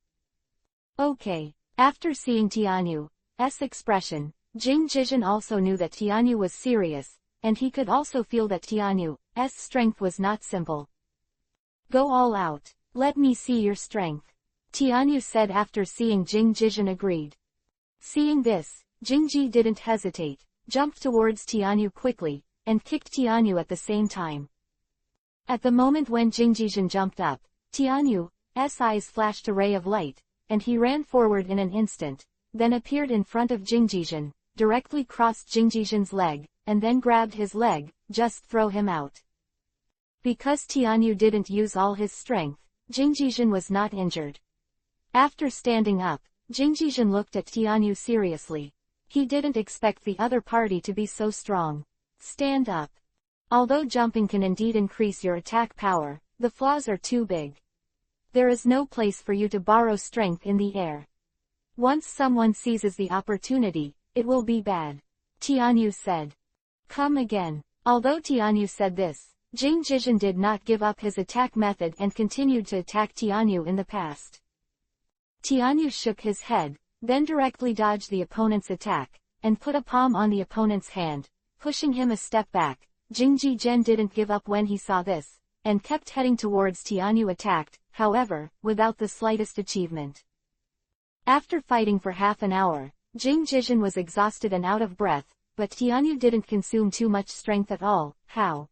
Okay. After seeing Tianyu's expression, Jing Jijin also knew that Tianyu was serious, and he could also feel that Tianyu's strength was not simple. Go all out. Let me see your strength. Tianyu said after seeing Jing Jijin agreed. Seeing this, Jing Ji didn't hesitate, jumped towards Tianyu quickly, and kicked Tianyu at the same time. At the moment when Jing Jijin jumped up, Tianyu's eyes flashed a ray of light, and he ran forward in an instant, then appeared in front of Jing Jijin, directly crossed Jing Jijin's leg, and then grabbed his leg, just throw him out. Because Tianyu didn't use all his strength, Jing Jijin was not injured. After standing up, Jing Jijin looked at Tianyu seriously. He didn't expect the other party to be so strong. Stand up. Although jumping can indeed increase your attack power, the flaws are too big. There is no place for you to borrow strength in the air. Once someone seizes the opportunity, it will be bad. Tianyu said. Come again. Although Tianyu said this, Jing Jijin did not give up his attack method and continued to attack Tianyu in the past. Tianyu shook his head, then directly dodged the opponent's attack, and put a palm on the opponent's hand, pushing him a step back. Jing Jijin didn't give up when he saw this, and kept heading towards Tianyu attacked, however, without the slightest achievement. After fighting for half an hour, Jing Jijin was exhausted and out of breath, but Tianyu didn't consume too much strength at all. How?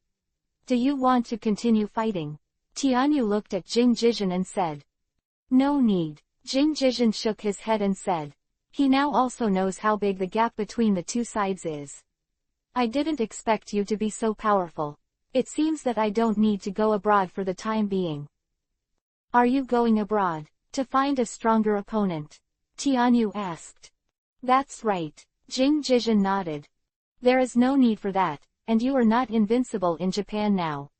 Do you want to continue fighting? Tianyu looked at Jing Jijin and said. No need. Jing Jijin shook his head and said. He now also knows how big the gap between the two sides is. I didn't expect you to be so powerful. It seems that I don't need to go abroad for the time being. Are you going abroad? To find a stronger opponent? Tianyu asked. That's right. Jing Jijin nodded. There is no need for that, and you are not invincible in Japan now.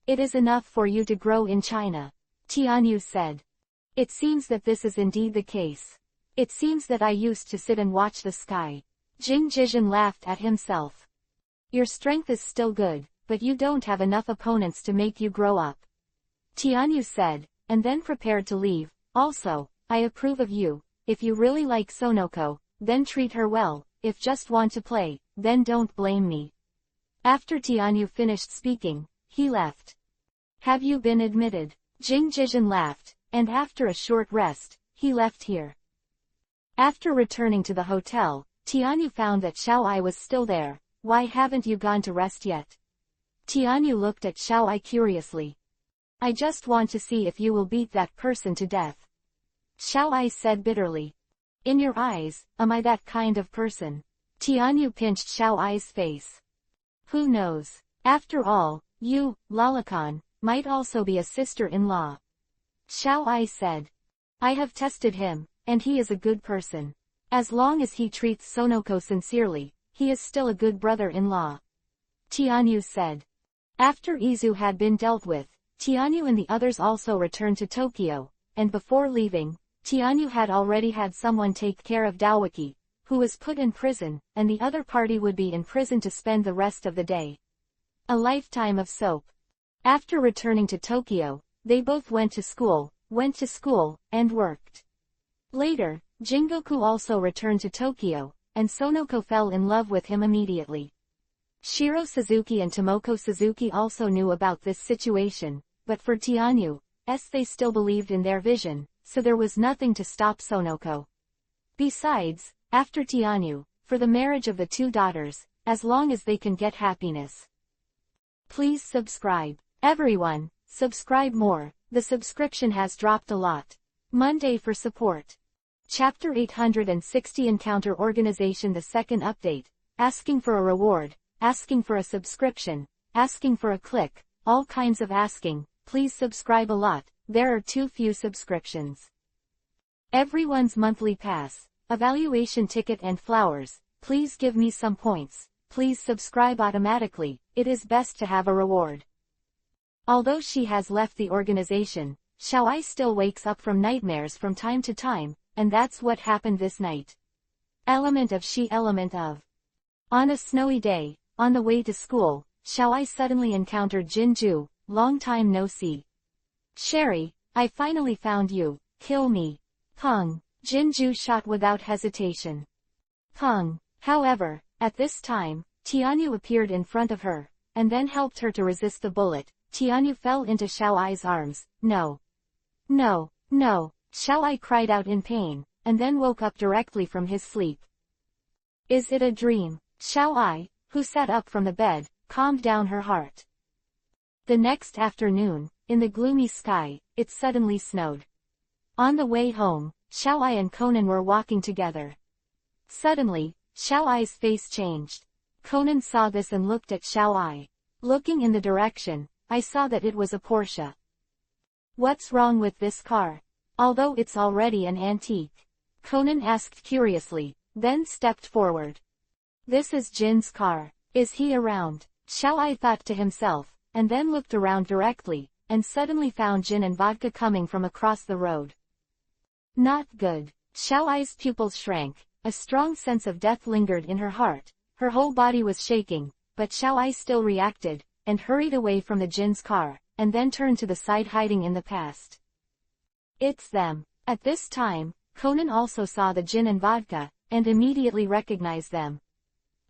It is enough for you to grow in China. Tianyu said. It seems that this is indeed the case. It seems that I used to sit and watch the sky. Jing Jijin laughed at himself. Your strength is still good, but you don't have enough opponents to make you grow up. Tianyu said, and then prepared to leave. Also, I approve of you. If you really like Sonoko, then treat her well. If just want to play, then don't blame me. After Tianyu finished speaking, he left. Have you been admitted? Jing Jijin laughed, and after a short rest, he left here. After returning to the hotel, Tianyu found that Xiao Ai was still there. Why haven't you gone to rest yet? Tianyu looked at Xiao Ai curiously. I just want to see if you will beat that person to death. Xiao Ai said bitterly. In your eyes, am I that kind of person? Tianyu pinched Xiao Ai's face. Who knows? After all, you, Lalakan, might also be a sister-in-law. Xiao Ai said. I have tested him, and he is a good person. As long as he treats Sonoko sincerely, he is still a good brother-in-law. Tianyu said. After Izu had been dealt with, Tianyu and the others also returned to Tokyo, and before leaving, Tianyu had already had someone take care of Dawaki, who was put in prison, and the other party would be in prison to spend the rest of the day. A lifetime of soap. After returning to Tokyo, they both went to school, and worked. Later, Jingoku also returned to Tokyo, and Sonoko fell in love with him immediately. Shiro Suzuki and Tomoko Suzuki also knew about this situation, but for Tianyu, they still believed in their vision, so there was nothing to stop Sonoko. Besides, after Tianyu, for the marriage of the two daughters, as long as they can get happiness. Please subscribe. Everyone, subscribe more, the subscription has dropped a lot. Monday for support. Chapter 860 Encounter Organization. The second update, asking for a reward, asking for a subscription, asking for a click, all kinds of asking, please subscribe a lot, there are too few subscriptions. Everyone's monthly pass, evaluation ticket and flowers, please give me some points, please subscribe automatically, it is best to have a reward. Although she has left the organization, Xiaoai still wakes up from nightmares from time to time, and that's what happened this night. Element of. On a snowy day, on the way to school, Xiaoai suddenly encountered Jinju, long time no see. Sherry, I finally found you, kill me. Peng. Jinju shot without hesitation. Peng. However, at this time, Tianyu appeared in front of her, and then helped her to resist the bullet. Tianyu fell into Xiaoai's arms. No. No, no, Xiaoai cried out in pain, and then woke up directly from his sleep. Is it a dream? Xiaoai, who sat up from the bed, calmed down her heart. The next afternoon, in the gloomy sky, it suddenly snowed. On the way home, Xiaoai and Conan were walking together. Suddenly, Xiaoai's face changed. Conan saw this and looked at Xiaoai. Looking in the direction, I saw that it was a Porsche. What's wrong with this car? Although it's already an antique. Conan asked curiously, then stepped forward. This is Jin's car. Is he around? Xiaoai thought to himself, and then looked around directly, and suddenly found Jin and Vodka coming from across the road. Not good. Xiaoai's pupils shrank, a strong sense of death lingered in her heart, her whole body was shaking, but Xiaoai still reacted, and hurried away from the Jin's car, and then turned to the side hiding in the past. It's them. At this time, Conan also saw the Jin and Vodka, and immediately recognized them.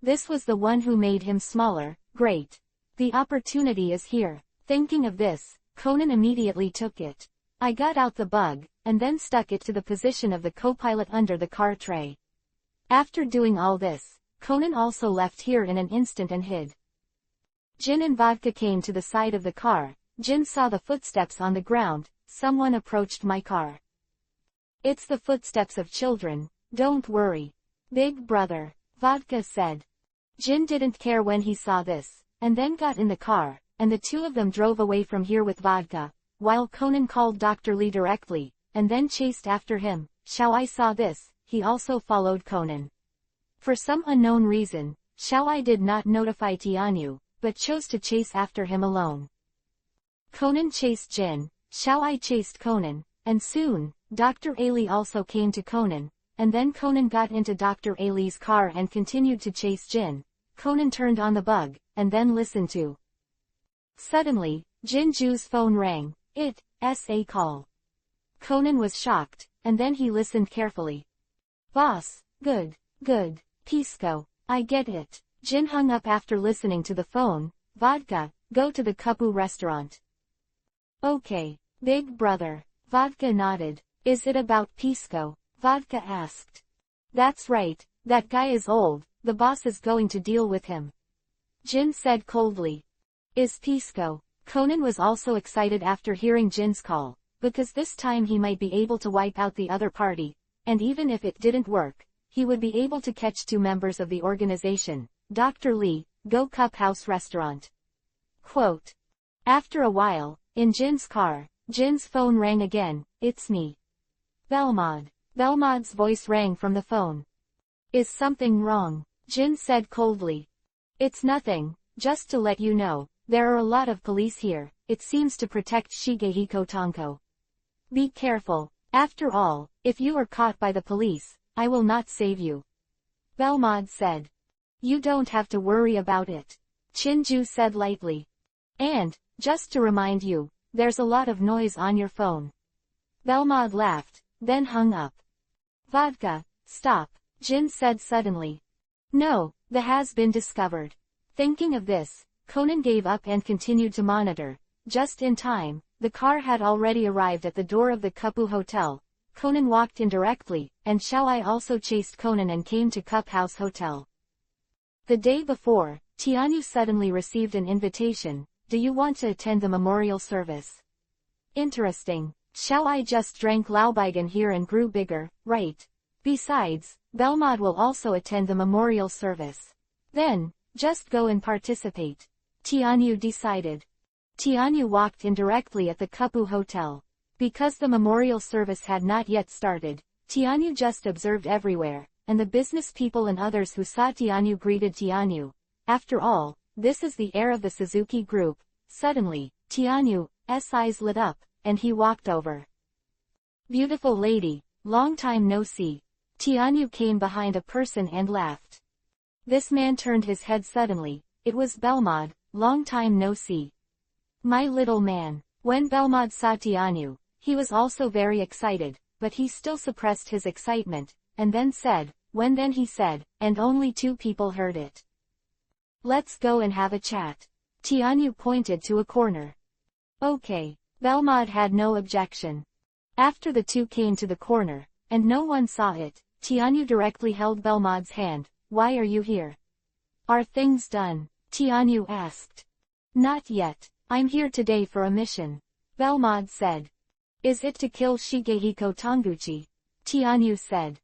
This was the one who made him smaller. Great. The opportunity is here. Thinking of this, Conan immediately took it. I got out the bug, and then stuck it to the position of the co-pilot under the car tray. After doing all this, Conan also left here in an instant and hid. Jin and Vodka came to the side of the car. Jin saw the footsteps on the ground. Someone approached my car. It's the footsteps of children, don't worry. Big brother, Vodka said. Jin didn't care when he saw this, and then got in the car, and the two of them drove away from here with Vodka, while Conan called Dr. Lee directly, and then chased after him. Xiaoai saw this, he also followed Conan. For some unknown reason, Xiaoai did not notify Tianyu, but chose to chase after him alone. Conan chased Jin, Xiaoai chased Conan, and soon, Dr. Ali also came to Conan, and then Conan got into Dr. Ali's car and continued to chase Jin. Conan turned on the bug, and then listened to. Suddenly, Jinju's phone rang. It's a call. Conan was shocked, and then he listened carefully. Boss, good, Pisco, I get it. Jin hung up after listening to the phone. Vodka, go to the Kapu restaurant. Okay, big brother. Vodka nodded. Is it about Pisco? Vodka asked. That's right, that guy is old, the boss is going to deal with him. Jin said coldly. Is Pisco? Conan was also excited after hearing Jin's call, because this time he might be able to wipe out the other party, and even if it didn't work, he would be able to catch two members of the organization. Dr. Lee, go Cup House restaurant. Quote. After a while, in Jin's car, Jin's phone rang again. It's me. Belmod. Belmod's voice rang from the phone. Is something wrong? Jin said coldly. It's nothing, just to let you know, there are a lot of police here, it seems to protect Shigehiko Tonko. Be careful, after all, if you are caught by the police, I will not save you. Belmod said. You don't have to worry about it. Chinju said lightly. And, just to remind you, there's a lot of noise on your phone. Belmod laughed, then hung up. Vodka, stop, Jin said suddenly. No, the has been discovered. Thinking of this, Conan gave up and continued to monitor. Just in time, the car had already arrived at the door of the Kuppu Hotel. Conan walked in directly, and Xiaoai also chased Conan and came to Cup House Hotel. The day before, Tianyu suddenly received an invitation. Do you want to attend the memorial service? Interesting. Xiaoai just drank Laobaigan here and grew bigger, right? Besides, Belmod will also attend the memorial service. Then, just go and participate. Tianyu decided. Tianyu walked in directly at the Kuppu Hotel. Because the memorial service had not yet started, Tianyu just observed everywhere, and the business people and others who saw Tianyu greeted Tianyu. After all, this is the heir of the Suzuki Group. Suddenly, Tianyu's eyes lit up, and he walked over. Beautiful lady, long time no see. Tianyu came behind a person and laughed. This man turned his head suddenly. It was Belmod, long time no see. My little man. When Belmod saw Tianyu, he was also very excited, but he still suppressed his excitement, and then said, then he said, and only two people heard it. Let's go and have a chat. Tianyu pointed to a corner. Okay. Belmod had no objection. After the two came to the corner, and no one saw it, Tianyu directly held Belmod's hand. Why are you here? Are things done? Tianyu asked. Not yet. I'm here today for a mission. Belmod said. Is it to kill Shigehiko Tanguchi? Tianyu said.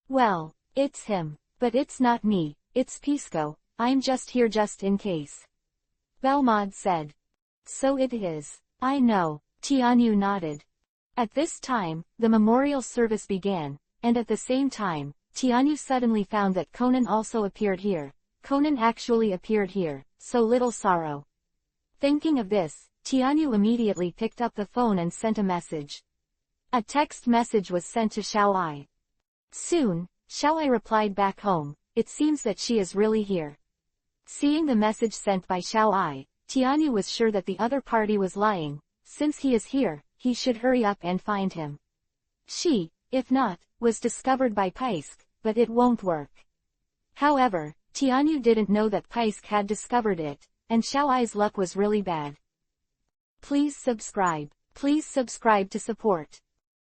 Well, it's him. But it's not me, it's Pisco. I'm just here just in case. Belmod said. So it is. I know. Tianyu nodded. At this time, the memorial service began, and at the same time, Tianyu suddenly found that Conan also appeared here. Conan actually appeared here, so little sorrow. Thinking of this, Tianyu immediately picked up the phone and sent a message. A text message was sent to Xiaoai. Soon, Xiaoai replied back home. It seems that she is really here. Seeing the message sent by Xiaoai, Tianyu was sure that the other party was lying. Since he is here, he should hurry up and find him. She, if not, was discovered by Paisk, but it won't work. However, Tianyu didn't know that Paisk had discovered it, and Xiaoai's luck was really bad. Please subscribe to support.